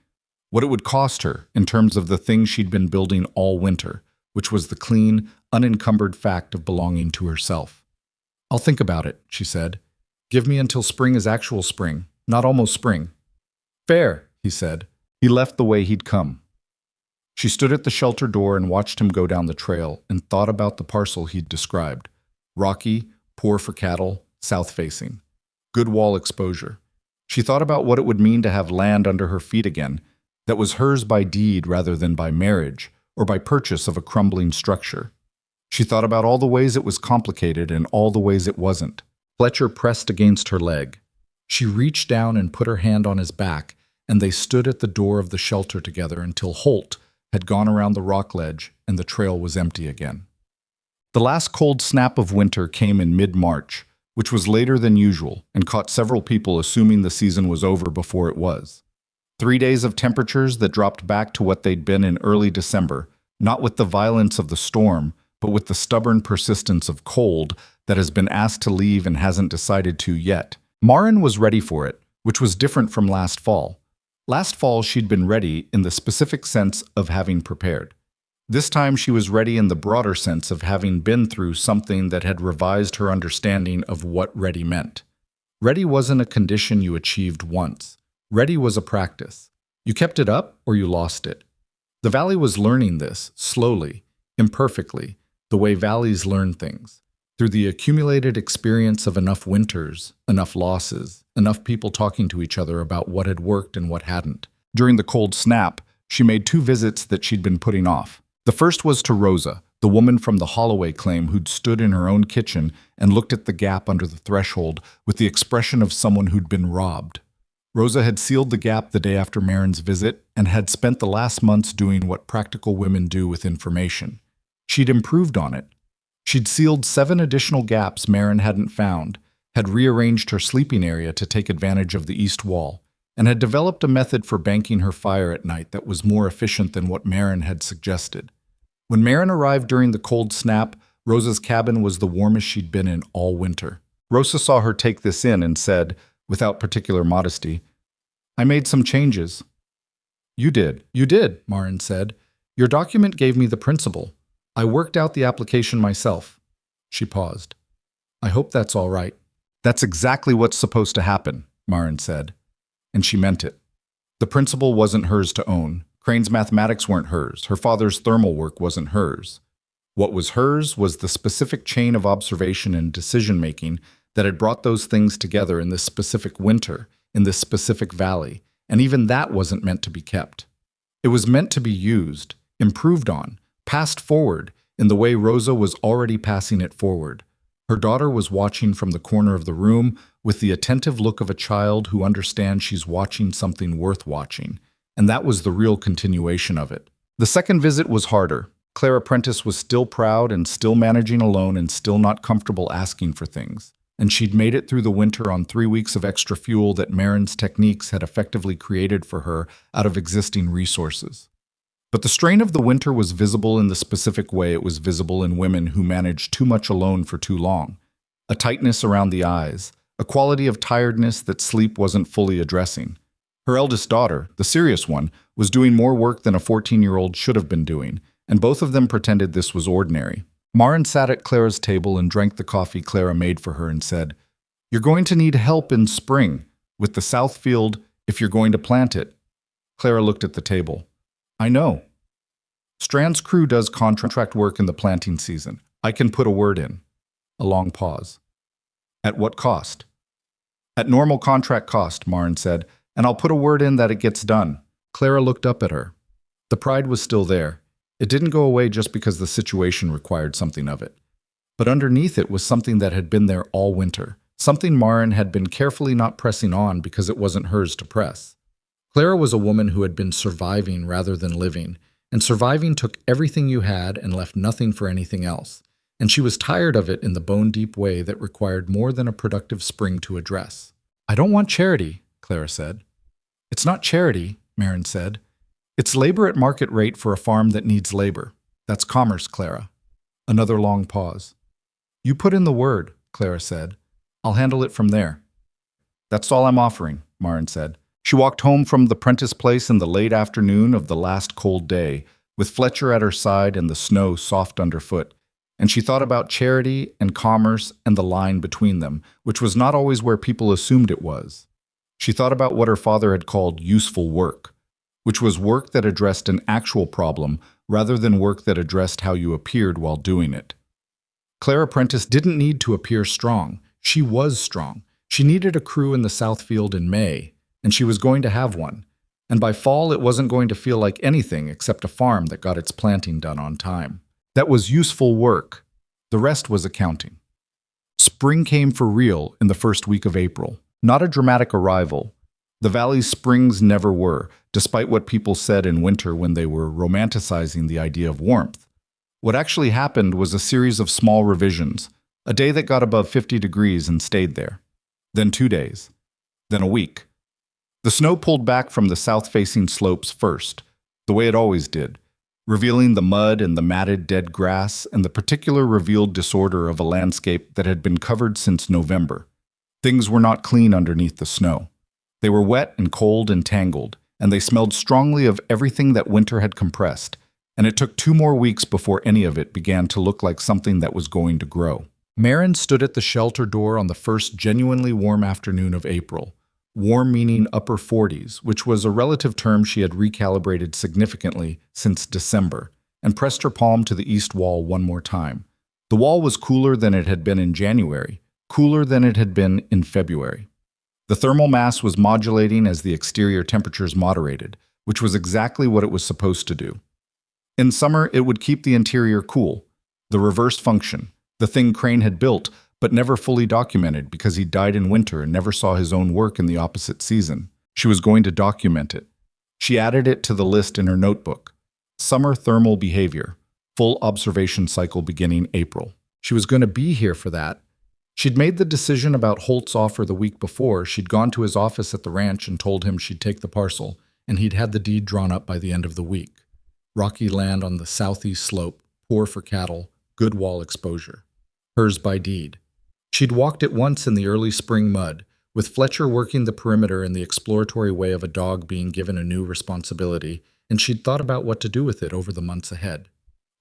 what it would cost her in terms of the thing she'd been building all winter, which was the clean, unencumbered fact of belonging to herself. "I'll think about it," she said. "Give me until spring is actual spring, not almost spring." "Fair," he said. He left the way he'd come. She stood at the shelter door and watched him go down the trail and thought about the parcel he'd described. Rocky, poor for cattle, south-facing. Good wall exposure. She thought about what it would mean to have land under her feet again, that was hers by deed rather than by marriage, or by purchase of a crumbling structure. She thought about all the ways it was complicated and all the ways it wasn't. Fletcher pressed against her leg. She reached down and put her hand on his back, and they stood at the door of the shelter together until Holt had gone around the rock ledge and the trail was empty again. The last cold snap of winter came in mid-March, which was later than usual and caught several people assuming the season was over before it was. 3 days of temperatures that dropped back to what they'd been in early December, not with the violence of the storm, but with the stubborn persistence of cold that has been asked to leave and hasn't decided to yet. Maren was ready for it, which was different from last fall. Last fall, she'd been ready in the specific sense of having prepared. This time, she was ready in the broader sense of having been through something that had revised her understanding of what ready meant. Ready wasn't a condition you achieved once. Ready was a practice. You kept it up or you lost it. The valley was learning this, slowly, imperfectly, the way valleys learn things. Through the accumulated experience of enough winters, enough losses, enough people talking to each other about what had worked and what hadn't. During the cold snap, she made 2 visits that she'd been putting off. The first was to Rosa, the woman from the Holloway claim who'd stood in her own kitchen and looked at the gap under the threshold with the expression of someone who'd been robbed. Rosa had sealed the gap the day after Maren's visit and had spent the last months doing what practical women do with information. She'd improved on it. She'd sealed 7 additional gaps Maren hadn't found, had rearranged her sleeping area to take advantage of the east wall, and had developed a method for banking her fire at night that was more efficient than what Maren had suggested. When Maren arrived during the cold snap, Rosa's cabin was the warmest she'd been in all winter. Rosa saw her take this in and said, without particular modesty, "I made some changes." You did, Maren said. "Your document gave me the principle. I worked out the application myself." She paused. "I hope that's all right." "That's exactly what's supposed to happen," Maren said. And she meant it. The principle wasn't hers to own. Crane's mathematics weren't hers. Her father's thermal work wasn't hers. What was hers was the specific chain of observation and decision-making that had brought those things together in this specific winter, in this specific valley, and even that wasn't meant to be kept. It was meant to be used, improved on, passed forward in the way Rosa was already passing it forward. Her daughter was watching from the corner of the room with the attentive look of a child who understands she's watching something worth watching, and that was the real continuation of it. The second visit was harder. Clara Prentice was still proud and still managing alone and still not comfortable asking for things, and she'd made it through the winter on 3 weeks of extra fuel that Maren's techniques had effectively created for her out of existing resources. But the strain of the winter was visible in the specific way it was visible in women who managed too much alone for too long. A tightness around the eyes, a quality of tiredness that sleep wasn't fully addressing. Her eldest daughter, the serious one, was doing more work than a 14-year-old should have been doing, and both of them pretended this was ordinary. Maren sat at Clara's table and drank the coffee Clara made for her and said, "You're going to need help in spring, with the south field, if you're going to plant it." Clara looked at the table. "I know. Strand's crew does contract work in the planting season. I can put a word in." A long pause. "At what cost?" "At normal contract cost," Maren said, "and I'll put a word in that it gets done." Clara looked up at her. The pride was still there. It didn't go away just because the situation required something of it. But underneath it was something that had been there all winter, something Maren had been carefully not pressing on because it wasn't hers to press. Clara was a woman who had been surviving rather than living, and surviving took everything you had and left nothing for anything else, and she was tired of it in the bone-deep way that required more than a productive spring to address. "I don't want charity," Clara said. "It's not charity," Maren said. "It's labor at market rate for a farm that needs labor. That's commerce, Clara." Another long pause. "You put in the word," Clara said. "I'll handle it from there." "That's all I'm offering," Maren said. She walked home from the Prentice place in the late afternoon of the last cold day, with Fletcher at her side and the snow soft underfoot, and she thought about charity and commerce and the line between them, which was not always where people assumed it was. She thought about what her father had called useful work, which was work that addressed an actual problem rather than work that addressed how you appeared while doing it. Clara Prentice didn't need to appear strong. She was strong. She needed a crew in the South Field in May, and she was going to have one. And by fall, it wasn't going to feel like anything except a farm that got its planting done on time. That was useful work. The rest was accounting. Spring came for real in the first week of April. Not a dramatic arrival. The valley's springs never were, despite what people said in winter when they were romanticizing the idea of warmth. What actually happened was a series of small revisions, a day that got above 50 degrees and stayed there. Then 2 days. Then a week. The snow pulled back from the south-facing slopes first, the way it always did, revealing the mud and the matted dead grass and the particular revealed disorder of a landscape that had been covered since November. Things were not clean underneath the snow. They were wet and cold and tangled, and they smelled strongly of everything that winter had compressed, and it took 2 more weeks before any of it began to look like something that was going to grow. Marin stood at the shelter door on the first genuinely warm afternoon of April. Warm meaning upper 40s, which was a relative term she had recalibrated significantly since December, and pressed her palm to the east wall one more time. The wall was cooler than it had been in January, cooler than it had been in February. The thermal mass was modulating as the exterior temperatures moderated, which was exactly what it was supposed to do. In summer, it would keep the interior cool, the reverse function, the thing Crane had built, but never fully documented because he died in winter and never saw his own work in the opposite season. She was going to document it. She added it to the list in her notebook. Summer thermal behavior, full observation cycle beginning April. She was going to be here for that. She'd made the decision about Holt's offer the week before. She'd gone to his office at the ranch and told him she'd take the parcel, and he'd had the deed drawn up by the end of the week. Rocky land on the southeast slope, poor for cattle, good wall exposure. Hers by deed. She'd walked it once in the early spring mud, with Fletcher working the perimeter in the exploratory way of a dog being given a new responsibility, and she'd thought about what to do with it over the months ahead.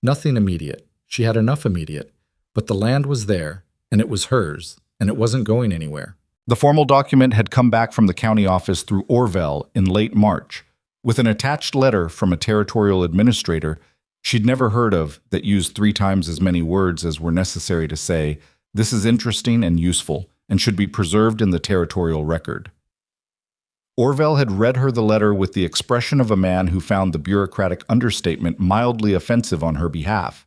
Nothing immediate. She had enough immediate. But the land was there, and it was hers, and it wasn't going anywhere. The formal document had come back from the county office through Orville in late March, with an attached letter from a territorial administrator she'd never heard of that used 3 times as many words as were necessary to say, "This is interesting and useful, and should be preserved in the territorial record." Orville had read her the letter with the expression of a man who found the bureaucratic understatement mildly offensive on her behalf.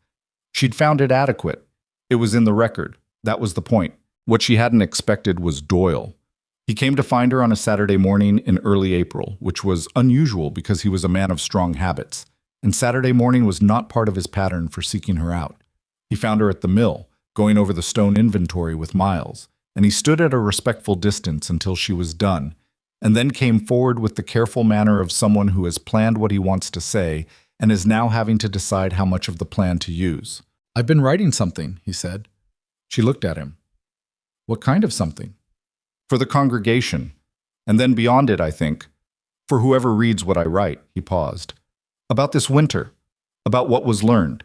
She'd found it adequate. It was in the record. That was the point. What she hadn't expected was Doyle. He came to find her on a Saturday morning in early April, which was unusual because he was a man of strong habits, and Saturday morning was not part of his pattern for seeking her out. He found her at the mill, going over the stone inventory with Miles, and he stood at a respectful distance until she was done, and then came forward with the careful manner of someone who has planned what he wants to say and is now having to decide how much of the plan to use. "I've been writing something," he said. She looked at him. "What kind of something?" "For the congregation, and then beyond it, I think. For whoever reads what I write," he paused. "About this winter, about what was learned."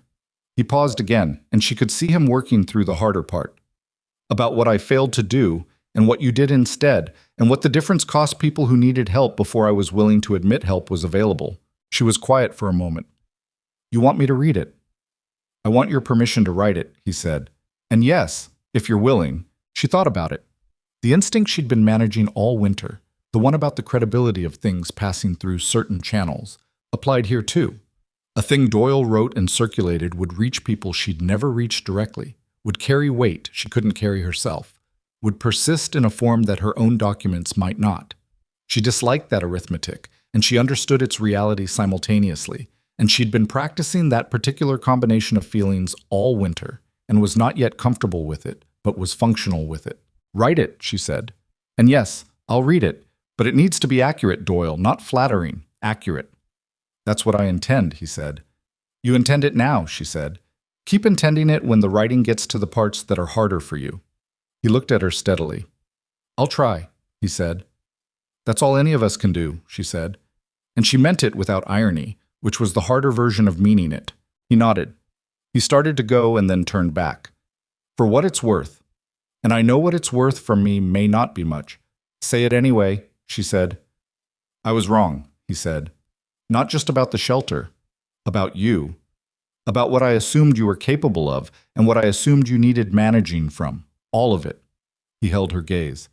He paused again, and she could see him working through the harder part. "About what I failed to do, and what you did instead, and what the difference cost people who needed help before I was willing to admit help was available." She was quiet for a moment. "You want me to read it?" "I want your permission to write it," he said. "And yes, if you're willing." She thought about it. The instinct she'd been managing all winter, the one about the credibility of things passing through certain channels, applied here too. A thing Doyle wrote and circulated would reach people she'd never reached directly, would carry weight she couldn't carry herself, would persist in a form that her own documents might not. She disliked that arithmetic, and she understood its reality simultaneously, and she'd been practicing that particular combination of feelings all winter, and was not yet comfortable with it, but was functional with it. "Write it," she said. "And yes, I'll read it, but it needs to be accurate, Doyle, not flattering, accurate." "That's what I intend," he said. "You intend it now," she said. "Keep intending it when the writing gets to the parts that are harder for you." He looked at her steadily. "I'll try," he said. "That's all any of us can do," she said. And she meant it without irony, which was the harder version of meaning it. He nodded. He started to go and then turned back. "For what it's worth. And I know what it's worth from me may not be much. Say it anyway," she said. "I was wrong," he said. "Not just about the shelter. About you. About what I assumed you were capable of and what I assumed you needed managing from. All of it." He held her gaze.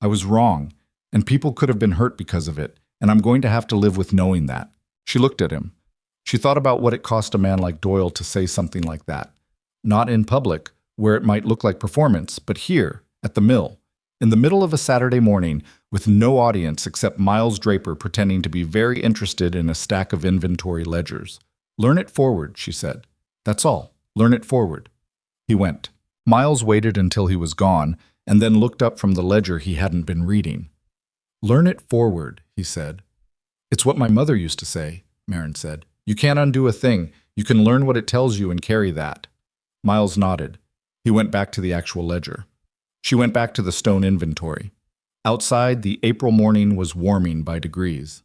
"I was wrong, and people could have been hurt because of it, and I'm going to have to live with knowing that. She looked at him. She thought about what it cost a man like Doyle to say something like that. Not in public, where it might look like performance, but here, at the mill, in the middle of a Saturday morning, with no audience except Miles Draper pretending to be very interested in a stack of inventory ledgers. "Learn it forward," she said. "That's all. Learn it forward." He went. Miles waited until he was gone, and then looked up from the ledger he hadn't been reading. "Learn it forward," he said. "It's what my mother used to say," Marin said. "You can't undo a thing. You can learn what it tells you and carry that." Miles nodded. He went back to the actual ledger. She went back to the stone inventory. Outside, the April morning was warming by degrees.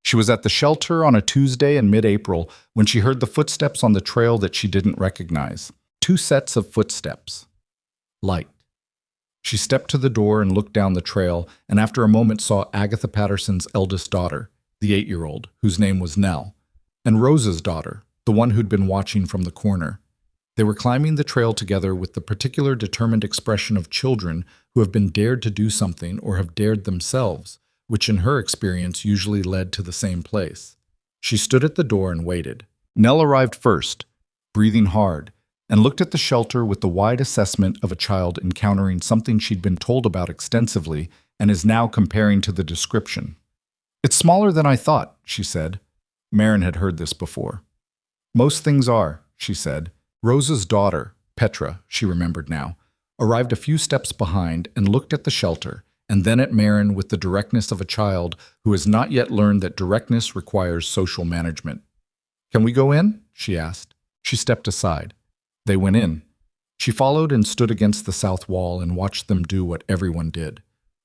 She was at the shelter on a Tuesday in mid-April when she heard the footsteps on the trail that she didn't recognize. 2 sets of footsteps. Light. She stepped to the door and looked down the trail, and after a moment saw Agatha Patterson's eldest daughter, the 8-year-old, whose name was Nell, and Rose's daughter, the one who'd been watching from the corner. They were climbing the trail together with the particular determined expression of children who have been dared to do something or have dared themselves, which in her experience usually led to the same place. She stood at the door and waited. Nell arrived first, breathing hard, and looked at the shelter with the wide assessment of a child encountering something she'd been told about extensively and is now comparing to the description. "It's smaller than I thought," she said. Marin had heard this before. "Most things are," she said. Rose's daughter, Petra, she remembered now, arrived a few steps behind and looked at the shelter, and then at Marin with the directness of a child who has not yet learned that directness requires social management. "Can we go in?" she asked. She stepped aside. They went in. She followed and stood against the south wall and watched them do what everyone did.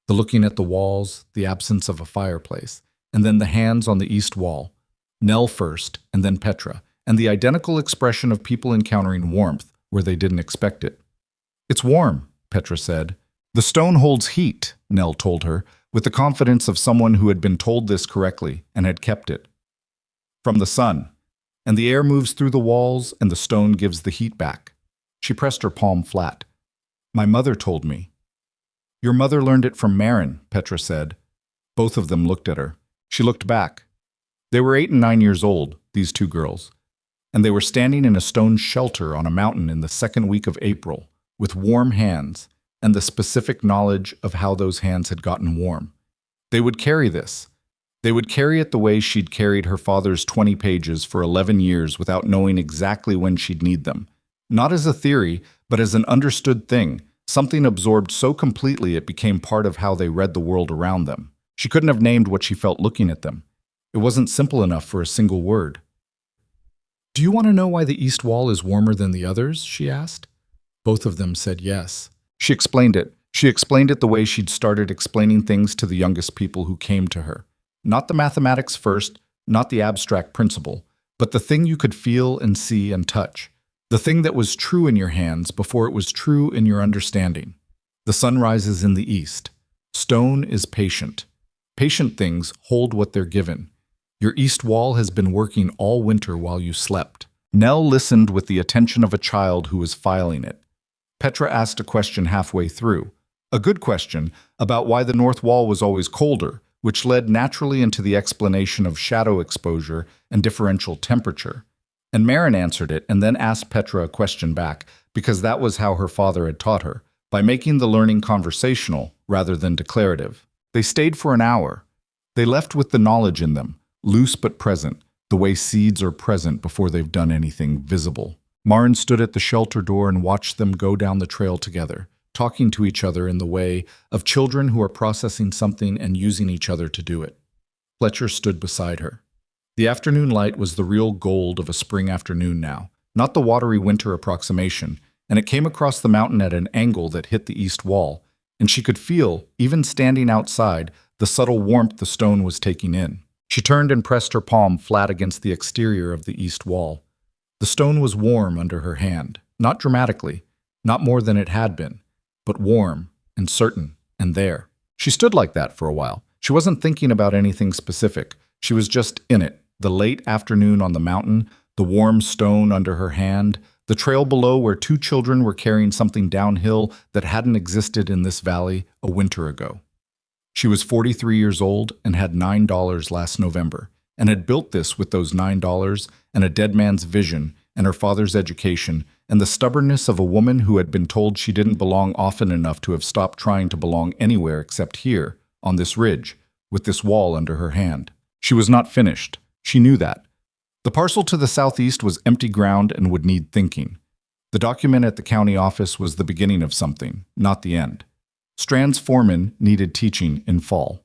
The looking at the walls, the absence of a fireplace, and then the hands on the east wall. Nell first, and then Petra, and the identical expression of people encountering warmth where they didn't expect it. "It's warm," Petra said. "The stone holds heat," Nell told her, with the confidence of someone who had been told this correctly and had kept it. "From the sun. And the air moves through the walls, and the stone gives the heat back." She pressed her palm flat. "My mother told me." "Your mother learned it from Marin," Petra said. Both of them looked at her. She looked back. They were 8 and 9 years old, these 2 girls, and they were standing in a stone shelter on a mountain in the 2nd week of April, with warm hands, and the specific knowledge of how those hands had gotten warm. They would carry this. They would carry it the way she'd carried her father's 20 pages for 11 years without knowing exactly when she'd need them. Not as a theory, but as an understood thing, something absorbed so completely it became part of how they read the world around them. She couldn't have named what she felt looking at them. It wasn't simple enough for a single word. "Do you want to know why the east wall is warmer than the others?" she asked. Both of them said yes. She explained it. She explained it the way she'd started explaining things to the youngest people who came to her. Not the mathematics first, not the abstract principle, but the thing you could feel and see and touch. The thing that was true in your hands before it was true in your understanding. The sun rises in the east. Stone is patient. Patient things hold what they're given. Your east wall has been working all winter while you slept. Nell listened with the attention of a child who was filing it. Petra asked a question halfway through. A good question about why the north wall was always colder, which led naturally into the explanation of shadow exposure and differential temperature. And Marin answered it and then asked Petra a question back, because that was how her father had taught her, by making the learning conversational rather than declarative. They stayed for an hour. They left with the knowledge in them, loose but present, the way seeds are present before they've done anything visible. Marin stood at the shelter door and watched them go down the trail together, talking to each other in the way of children who are processing something and using each other to do it. Fletcher stood beside her. The afternoon light was the real gold of a spring afternoon now, not the watery winter approximation, and it came across the mountain at an angle that hit the east wall, and she could feel, even standing outside, the subtle warmth the stone was taking in. She turned and pressed her palm flat against the exterior of the east wall. The stone was warm under her hand, not dramatically, not more than it had been, but warm and certain and there. She stood like that for a while. She wasn't thinking about anything specific. She was just in it, the late afternoon on the mountain, the warm stone under her hand, the trail below where 2 children were carrying something downhill that hadn't existed in this valley a winter ago. She was 43 years old and had $9 last November, and had built this with those $9 and a dead man's vision and her father's education and the stubbornness of a woman who had been told she didn't belong often enough to have stopped trying to belong anywhere except here, on this ridge, with this wall under her hand. She was not finished. She knew that. The parcel to the southeast was empty ground and would need thinking. The document at the county office was the beginning of something, not the end. Strand's foreman needed teaching in fall.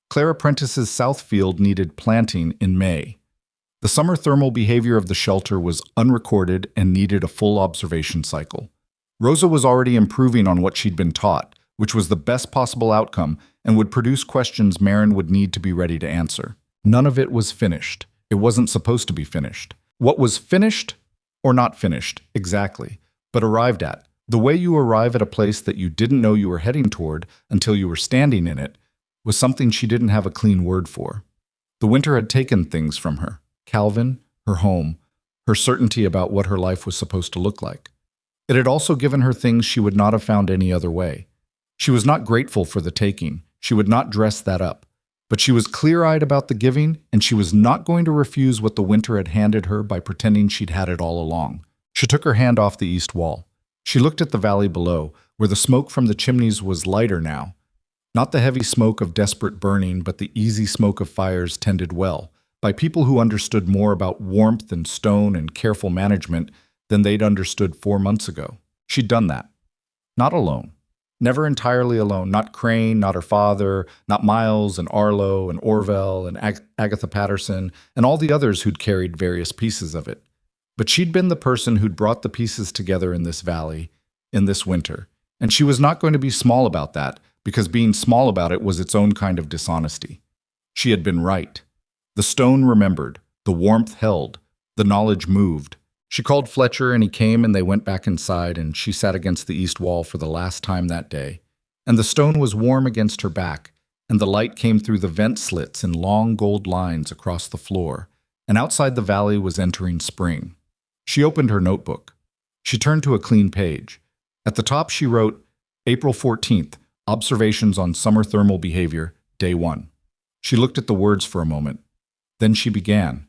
Clara Prentice's south field needed planting in May. The summer thermal behavior of the shelter was unrecorded and needed a full observation cycle. Rosa was already improving on what she'd been taught, which was the best possible outcome and would produce questions Marin would need to be ready to answer. None of it was finished. It wasn't supposed to be finished. What was finished or not finished, exactly, but arrived at. The way you arrive at a place that you didn't know you were heading toward until you were standing in it was something she didn't have a clean word for. The winter had taken things from her. Calvin, her home, her certainty about what her life was supposed to look like. It had also given her things she would not have found any other way. She was not grateful for the taking. She would not dress that up. But she was clear-eyed about the giving, and she was not going to refuse what the winter had handed her by pretending she'd had it all along. She took her hand off the east wall. She looked at the valley below, where the smoke from the chimneys was lighter now. Not the heavy smoke of desperate burning, but the easy smoke of fires tended well, by people who understood more about warmth and stone and careful management than they'd understood 4 months ago. She'd done that. Not alone. Never entirely alone. Not Crane, not her father, not Miles and Arlo and Orville and Agatha Patterson and all the others who'd carried various pieces of it. But she'd been the person who'd brought the pieces together in this valley, in this winter. And she was not going to be small about that, because being small about it was its own kind of dishonesty. She had been right. The stone remembered, the warmth held, the knowledge moved. She called Fletcher and he came and they went back inside and she sat against the east wall for the last time that day. And the stone was warm against her back, and the light came through the vent slits in long gold lines across the floor, and outside the valley was entering spring. She opened her notebook. She turned to a clean page. At the top she wrote, April 14th, Observations on Summer Thermal Behavior, Day 1. She looked at the words for a moment. Then she began.